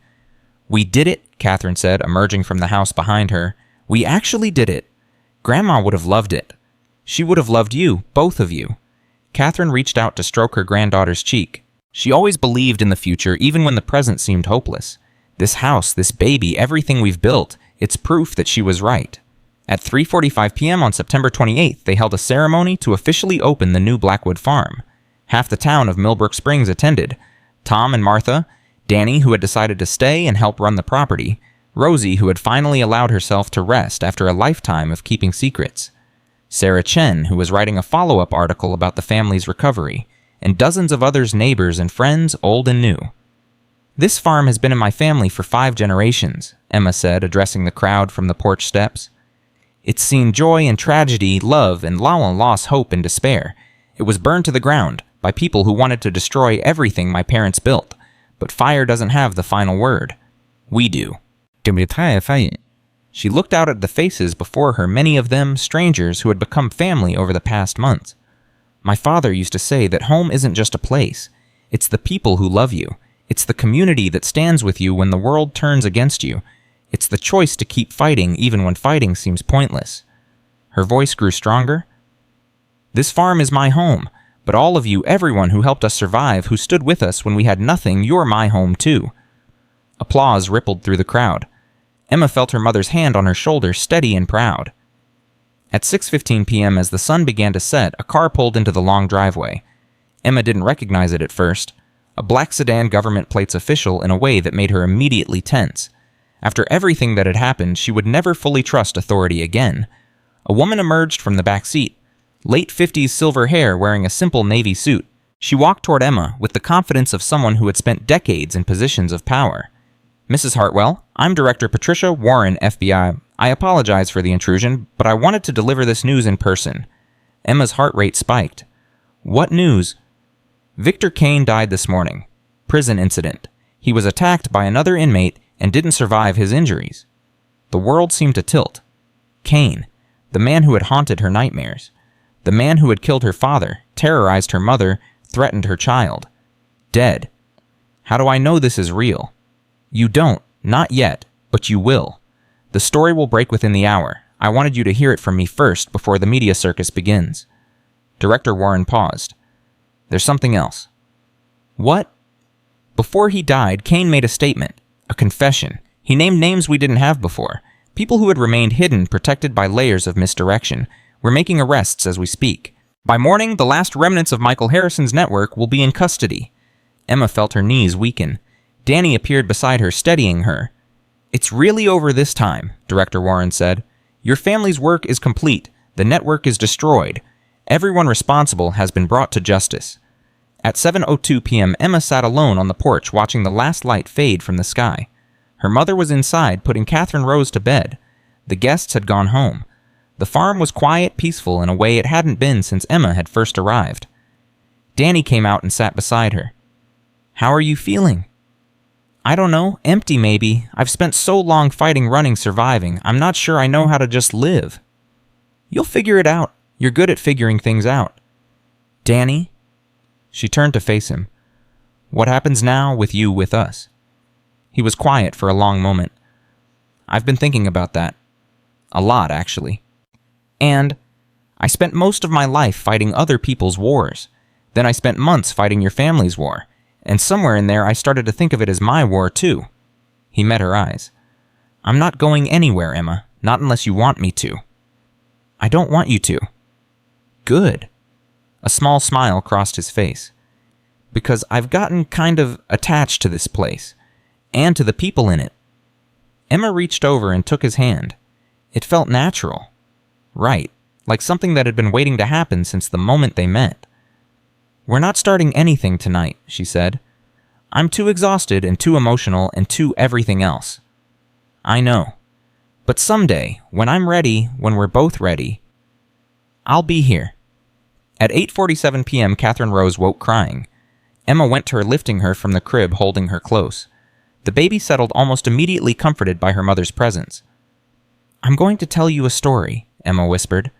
"We did it," Catherine said, emerging from the house behind her. "We actually did it. Grandma would have loved it. She would have loved you, both of you." Catherine reached out to stroke her granddaughter's cheek. She always believed in the future, even when the present seemed hopeless. This house, this baby, everything we've built, it's proof that she was right. At 3:45 p.m. on September 28th, they held a ceremony to officially open the new Blackwood farm. Half the town of Millbrook Springs attended. Tom and Martha, Danny, who had decided to stay and help run the property, Rosie, who had finally allowed herself to rest after a lifetime of keeping secrets, Sarah Chen, who was writing a follow-up article about the family's recovery, and dozens of others, neighbors and friends, old and new. "This farm has been in my family for 5 generations, Emma said, addressing the crowd from the porch steps. "It's seen joy and tragedy, love and loss, hope and despair. It was burned to the ground by people who wanted to destroy everything my parents built. But fire doesn't have the final word. We do." She looked out at the faces before her, many of them strangers who had become family over the past months. "My father used to say that home isn't just a place. It's the people who love you. It's the community that stands with you when the world turns against you. It's the choice to keep fighting even when fighting seems pointless." Her voice grew stronger. "This farm is my home, but all of you, everyone who helped us survive, who stood with us when we had nothing, you're my home too." Applause rippled through the crowd. Emma felt her mother's hand on her shoulder, steady and proud. At 6:15 p.m., as the sun began to set, a car pulled into the long driveway. Emma didn't recognize it at first. a black sedan government plates official in a way that made her immediately tense. After everything that had happened, she would never fully trust authority again. A woman emerged from the back seat, late 50s silver hair wearing a simple navy suit. She walked toward Emma with the confidence of someone who had spent decades in positions of power. "Mrs. Hartwell, I'm Director Patricia Warren, FBI. I apologize for the intrusion, but I wanted to deliver this news in person." Emma's heart rate spiked. "What news?" "Victor Kane died this morning. Prison incident. He was attacked by another inmate and didn't survive his injuries." The world seemed to tilt. Kane, the man who had haunted her nightmares. The man who had killed her father, terrorized her mother, threatened her child. Dead. How do I know this is real? You don't. Not yet. But you will. The story will break within the hour. I wanted you to hear it from me first before the media circus begins. Director Warren paused. "There's something else." "What?" "Before he died, Kane made a statement. A confession. He named names we didn't have before. People who had remained hidden, protected by layers of misdirection. We're making arrests as we speak. By morning, the last remnants of Michael Harrison's network will be in custody." Emma felt her knees weaken. Danny appeared beside her, steadying her. "It's really over this time," Director Warren said. "Your family's work is complete. The network is destroyed. Everyone responsible has been brought to justice." At 7:02 p.m., Emma sat alone on the porch watching the last light fade from the sky. Her mother was inside, putting Catherine Rose to bed. The guests had gone home. The farm was quiet, peaceful in a way it hadn't been since Emma had first arrived. Danny came out and sat beside her. "How are you feeling?" "I don't know. Empty, maybe. I've spent so long fighting, running, surviving. I'm not sure I know how to just live." "You'll figure it out. You're good at figuring things out." "Danny?" She turned to face him. "What happens now with you with us?" He was quiet for a long moment. "I've been thinking about that. A lot, actually. And I spent most of my life fighting other people's wars. Then I spent months fighting your family's war. And somewhere in there, I started to think of it as my war, too." He met her eyes. "I'm not going anywhere, Emma. Not unless you want me to." "I don't want you to." "Good." A small smile crossed his face. "Because I've gotten kind of attached to this place. And to the people in it." Emma reached over and took his hand. It felt natural. Right. Like something that had been waiting to happen since the moment they met. "We're not starting anything tonight," she said. "I'm too exhausted and too emotional and too everything else." "I know. But someday, when I'm ready, when we're both ready, I'll be here." At 8:47 p.m., Catherine Rose woke crying. Emma went to her, lifting her from the crib, holding her close. The baby settled almost immediately, comforted by her mother's presence. "I'm going to tell you a story," Emma whispered.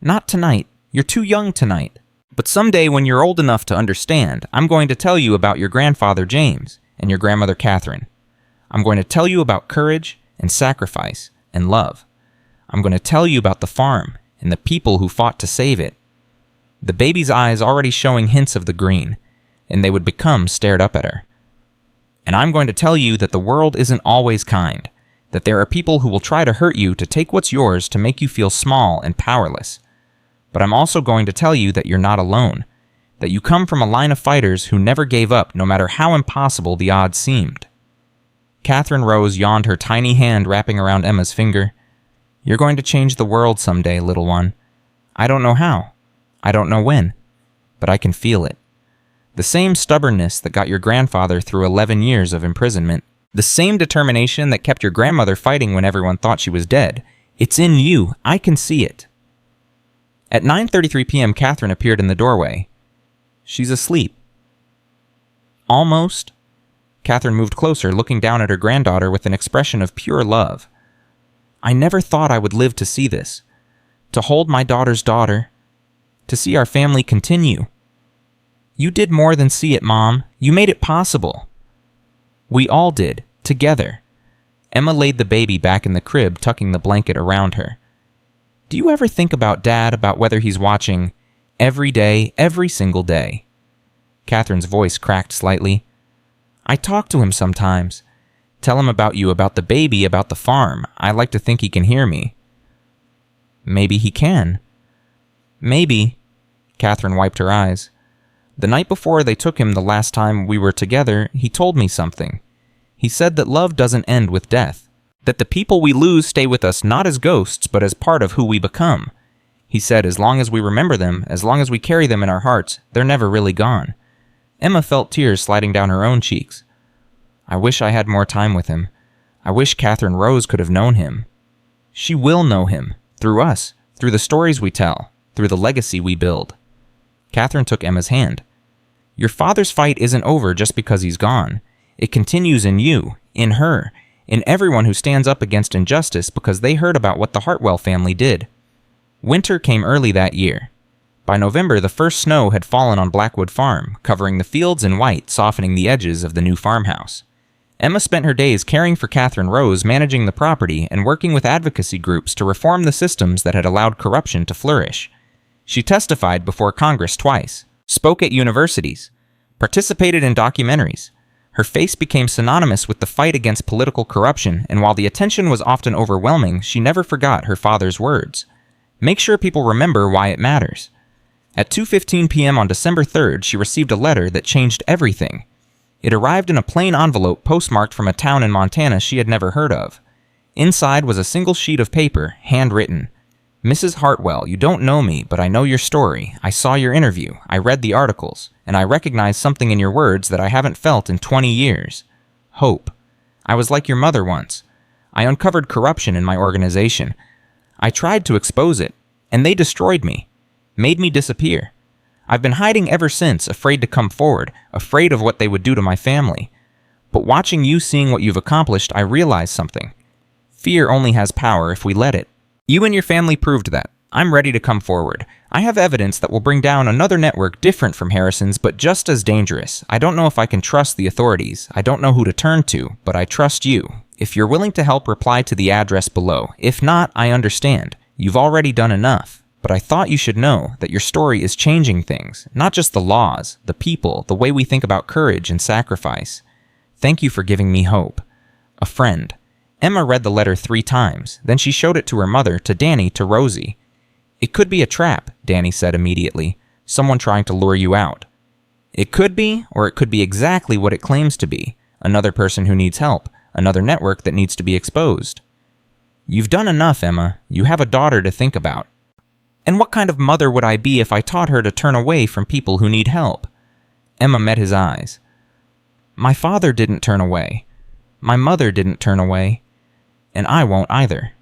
"Not tonight. You're too young tonight. But someday when you're old enough to understand, I'm going to tell you about your grandfather James and your grandmother Catherine. I'm going to tell you about courage and sacrifice and love. I'm going to tell you about the farm and the people who fought to save it." The baby's eyes already showing hints of the green, and they would become stared up at her. "And I'm going to tell you that the world isn't always kind, that there are people who will try to hurt you to take what's yours to make you feel small and powerless. But I'm also going to tell you that you're not alone, that you come from a line of fighters who never gave up no matter how impossible the odds seemed." Catherine Rose yawned, her tiny hand wrapping around Emma's finger. "You're going to change the world someday, little one. I don't know how. I don't know when. But I can feel it. The same stubbornness that got your grandfather through 11 years of imprisonment, the same determination that kept your grandmother fighting when everyone thought she was dead. It's in you. I can see it." At 9:33 p.m., Catherine appeared in the doorway. "She's asleep." "Almost." Catherine moved closer, looking down at her granddaughter with an expression of pure love. "I never thought I would live to see this. To hold my daughter's daughter. To see our family continue. You did more than see it, Mom. You made it possible." "We all did, together." Emma laid the baby back in the crib, tucking the blanket around her. "Do you ever think about Dad, about whether he's watching every day, every single day?" Catherine's voice cracked slightly. "I talk to him sometimes. Tell him about you, about the baby, about the farm. I like to think he can hear me." "Maybe he can." "Maybe." Catherine wiped her eyes. The night before they took him the last time we were together, he told me something. He said that love doesn't end with death, that the people we lose stay with us not as ghosts, but as part of who we become. He said as long as we remember them, as long as we carry them in our hearts, they're never really gone. Emma felt tears sliding down her own cheeks. I wish I had more time with him. I wish Catherine Rose could have known him. She will know him, through us, through the stories we tell, through the legacy we build. Catherine took Emma's hand. Your father's fight isn't over just because he's gone. It continues in you, in her, in everyone who stands up against injustice because they heard about what the Hartwell family did. Winter came early that year. By November, the first snow had fallen on Blackwood Farm, covering the fields in white, softening the edges of the new farmhouse. Emma spent her days caring for Catherine Rose, managing the property, and working with advocacy groups to reform the systems that had allowed corruption to flourish. She testified before Congress twice, spoke at universities, participated in documentaries. Her face became synonymous with the fight against political corruption, and while the attention was often overwhelming, she never forgot her father's words. Make sure people remember why it matters. At 2:15 p.m. on December 3rd, she received a letter that changed everything. It arrived in a plain envelope postmarked from a town in Montana she had never heard of. Inside was a single sheet of paper, handwritten. Mrs. Hartwell, you don't know me, but I know your story. I saw your interview. I read the articles, and I recognize something in your words that I haven't felt in 20 years. Hope. I was like your mother once. I uncovered corruption in my organization. I tried to expose it, and they destroyed me, made me disappear. I've been hiding ever since, afraid to come forward, afraid of what they would do to my family. But watching you, seeing what you've accomplished, I realized something. Fear only has power if we let it. You and your family proved that. I'm ready to come forward. I have evidence that will bring down another network different from Harrison's, but just as dangerous. I don't know if I can trust the authorities. I don't know who to turn to, but I trust you. If you're willing to help, reply to the address below. If not, I understand. You've already done enough. But I thought you should know that your story is changing things, not just the laws, the people, the way we think about courage and sacrifice. Thank you for giving me hope. A friend. Emma read the letter 3 times, then she showed it to her mother, to Danny, to Rosie. It could be a trap, Danny said immediately. Someone trying to lure you out. It could be, or it could be exactly what it claims to be. Another person who needs help, another network that needs to be exposed. You've done enough, Emma. You have a daughter to think about. And what kind of mother would I be if I taught her to turn away from people who need help? Emma met his eyes. My father didn't turn away. My mother didn't turn away. And I won't either.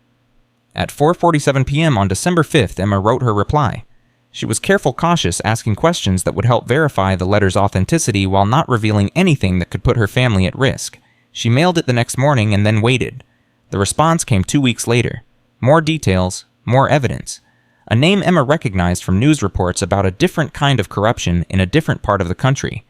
At 4:47 p.m. on December 5th, Emma wrote her reply. She was careful, cautious, asking questions that would help verify the letter's authenticity while not revealing anything that could put her family at risk. She mailed it the next morning and then waited. The response came 2 weeks later. More details, more evidence. A name Emma recognized from news reports about a different kind of corruption in a different part of the country.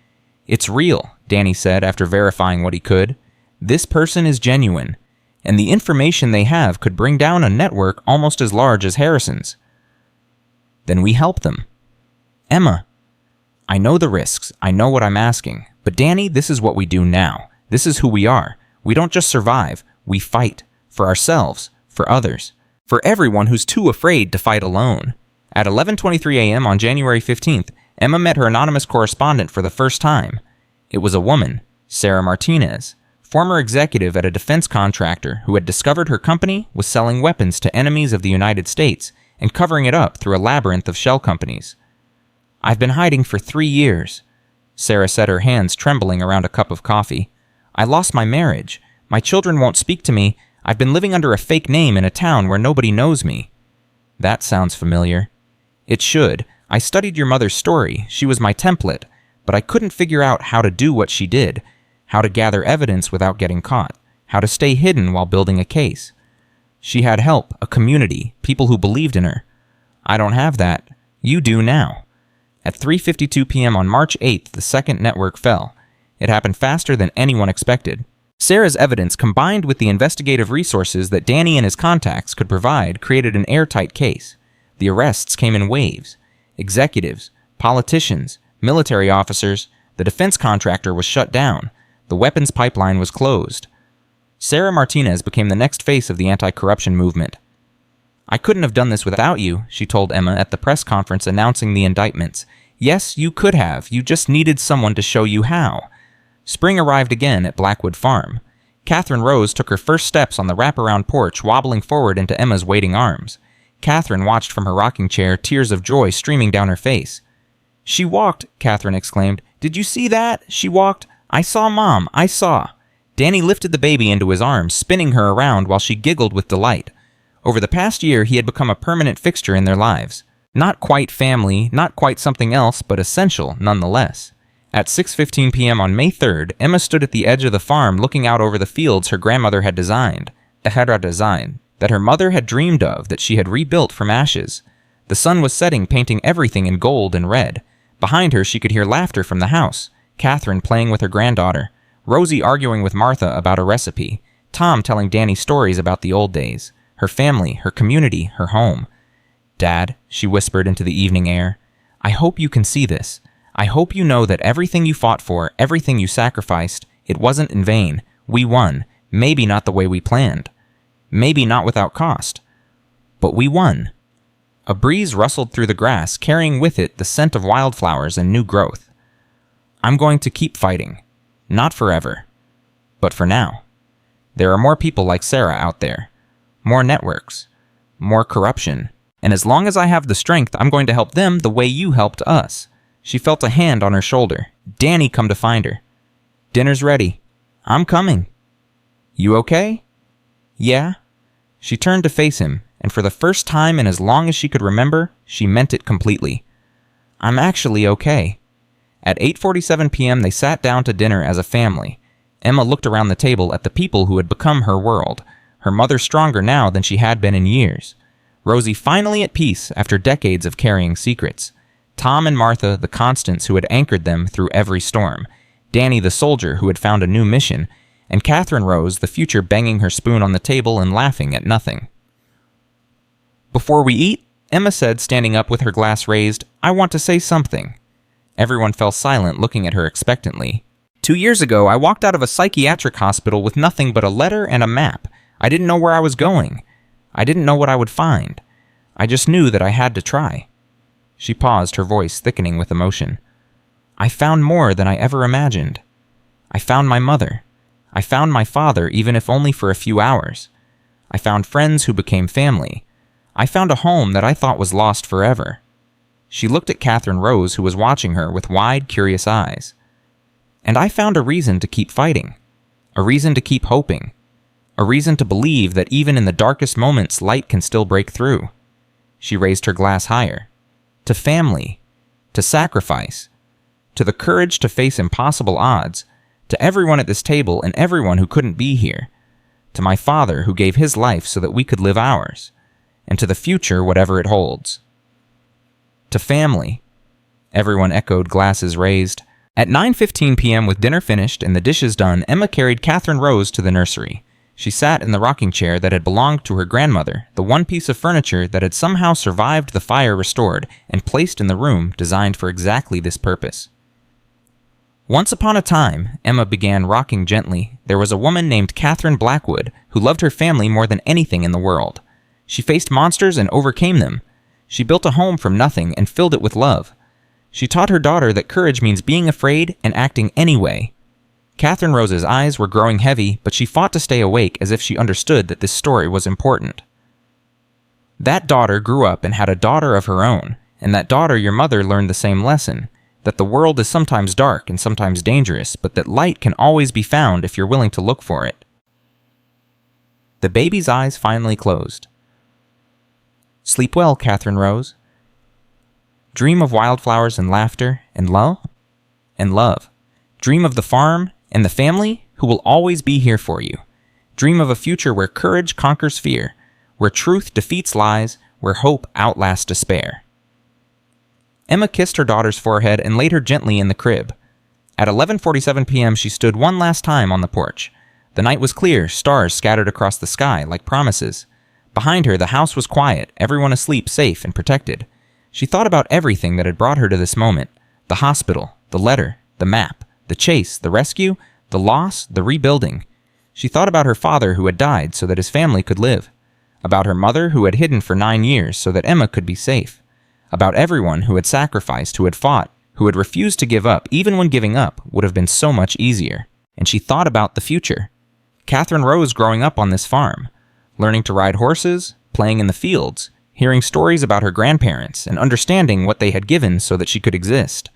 It's real, Danny said after verifying what he could. This person is genuine, and the information they have could bring down a network almost as large as Harrison's. Then we help them. Emma, I know the risks, I know what I'm asking, but Danny, this is what we do now. This is who we are. We don't just survive, we fight. For ourselves, for others. For everyone who's too afraid to fight alone. At 11:23 a.m. on January 15th, Emma met her anonymous correspondent for the first time. It was a woman, Sarah Martinez, former executive at a defense contractor who had discovered her company was selling weapons to enemies of the United States and covering it up through a labyrinth of shell companies. I've been hiding for 3 years. Sarah said, her hands trembling around a cup of coffee. I lost my marriage. My children won't speak to me. I've been living under a fake name in a town where nobody knows me. That sounds familiar. It should. I studied your mother's story. She was my template. But I couldn't figure out how to do what she did. How to gather evidence without getting caught. How to stay hidden while building a case. She had help, a community, people who believed in her. I don't have that. You do now. At 3:52 p.m. on March 8th, the second network fell. It happened faster than anyone expected. Sarah's evidence, combined with the investigative resources that Danny and his contacts could provide, created an airtight case. The arrests came in waves. Executives, politicians, military officers. The defense contractor was shut down. The weapons pipeline was closed. Sarah Martinez became the next face of the anti-corruption movement. I couldn't have done this without you, she told Emma at the press conference announcing the indictments. Yes, you could have. You just needed someone to show you how. Spring arrived again at Blackwood Farm. Catherine Rose took her first steps on the wraparound porch, wobbling forward into Emma's waiting arms. Catherine watched from her rocking chair, tears of joy streaming down her face. "She walked," Catherine exclaimed. "Did you see that? She walked. I saw Mom. I saw." Danny lifted the baby into his arms, spinning her around while she giggled with delight. Over the past year, he had become a permanent fixture in their lives. Not quite family, not quite something else, but essential nonetheless. At 6:15 p.m. on May 3rd, Emma stood at the edge of the farm looking out over the fields her grandmother had designed, that her mother had dreamed of, that she had rebuilt from ashes. The sun was setting, painting everything in gold and red. Behind her, she could hear laughter from the house, Catherine playing with her granddaughter, Rosie arguing with Martha about a recipe, Tom telling Danny stories about the old days, her family, her community, her home. "Dad," she whispered into the evening air, "I hope you can see this. I hope you know that everything you fought for, everything you sacrificed, it wasn't in vain. We won. Maybe not the way we planned. Maybe not without cost. But we won." A breeze rustled through the grass, carrying with it the scent of wildflowers and new growth. "I'm going to keep fighting. Not forever. But for now. There are more people like Sarah out there. More networks. More corruption. And as long as I have the strength, I'm going to help them the way you helped us." She felt a hand on her shoulder. Danny come to find her. "Dinner's ready. I'm coming." "You okay?" "Yeah." She turned to face him, and for the first time in as long as she could remember, she meant it completely. "I'm actually okay." At 8:47 p.m. they sat down to dinner as a family. Emma looked around the table at the people who had become her world, her mother stronger now than she had been in years. Rosie finally at peace after decades of carrying secrets. Tom and Martha, the constants who had anchored them through every storm. Danny, the soldier who had found a new mission. And Catherine Rose, the future banging her spoon on the table and laughing at nothing. "Before we eat," Emma said, standing up with her glass raised, "I want to say something." Everyone fell silent, looking at her expectantly. 2 years ago, I walked out of a psychiatric hospital with nothing but a letter and a map. I didn't know where I was going. I didn't know what I would find. I just knew that I had to try." She paused, her voice thickening with emotion. "I found more than I ever imagined. I found my mother. I found my father, even if only for a few hours. I found friends who became family. I found a home that I thought was lost forever." She looked at Catherine Rose, who was watching her with wide, curious eyes. "And I found a reason to keep fighting. A reason to keep hoping. A reason to believe that even in the darkest moments, light can still break through." She raised her glass higher. "To family. To sacrifice. To the courage to face impossible odds. To everyone at this table and everyone who couldn't be here. To my father who gave his life so that we could live ours. And to the future, whatever it holds." "To family." Everyone echoed, glasses raised. At 9:15 p.m. with dinner finished and the dishes done, Emma carried Catherine Rose to the nursery. She sat in the rocking chair that had belonged to her grandmother, the one piece of furniture that had somehow survived the fire restored and placed in the room designed for exactly this purpose. "Once upon a time," Emma began, rocking gently, "there was a woman named Catherine Blackwood who loved her family more than anything in the world. She faced monsters and overcame them. She built a home from nothing and filled it with love. She taught her daughter that courage means being afraid and acting anyway." Catherine Rose's eyes were growing heavy, but she fought to stay awake as if she understood that this story was important. "That daughter grew up and had a daughter of her own, and that daughter, your mother, learned the same lesson, that the world is sometimes dark and sometimes dangerous, but that light can always be found if you're willing to look for it." The baby's eyes finally closed. "Sleep well, Catherine Rose. Dream of wildflowers and laughter and love. Dream of the farm and the family who will always be here for you. Dream of a future where courage conquers fear, where truth defeats lies, where hope outlasts despair." Emma kissed her daughter's forehead and laid her gently in the crib. At 11:47 p.m. she stood one last time on the porch. The night was clear, stars scattered across the sky like promises. Behind her, the house was quiet, everyone asleep, safe and protected. She thought about everything that had brought her to this moment. The hospital, the letter, the map, the chase, the rescue, the loss, the rebuilding. She thought about her father who had died so that his family could live. About her mother who had hidden for 9 years so that Emma could be safe. about everyone who had sacrificed, who had fought, who had refused to give up, even when giving up would have been so much easier. And she thought about the future. Catherine Rose growing up on this farm, learning to ride horses, playing in the fields, hearing stories about her grandparents, and understanding what they had given so that she could exist.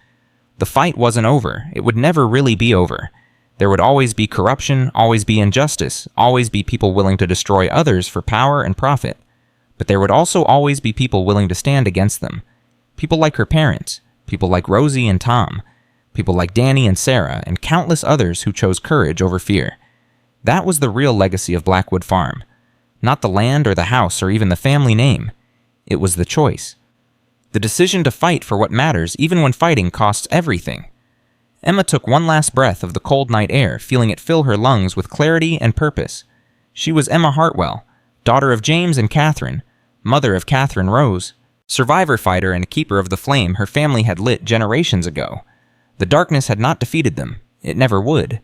The fight wasn't over. It would never really be over. There would always be corruption, always be injustice, always be people willing to destroy others for power and profit. But there would also always be people willing to stand against them. People like her parents, people like Rosie and Tom, people like Danny and Sarah, and countless others who chose courage over fear. That was the real legacy of Blackwood Farm. Not the land or the house or even the family name. It was the choice. The decision to fight for what matters even when fighting costs everything. Emma took one last breath of the cold night air, feeling it fill her lungs with clarity and purpose. She was Emma Hartwell, daughter of James and Catherine, mother of Catherine Rose, survivor fighter and keeper of the flame her family had lit generations ago. The darkness had not defeated them. It never would.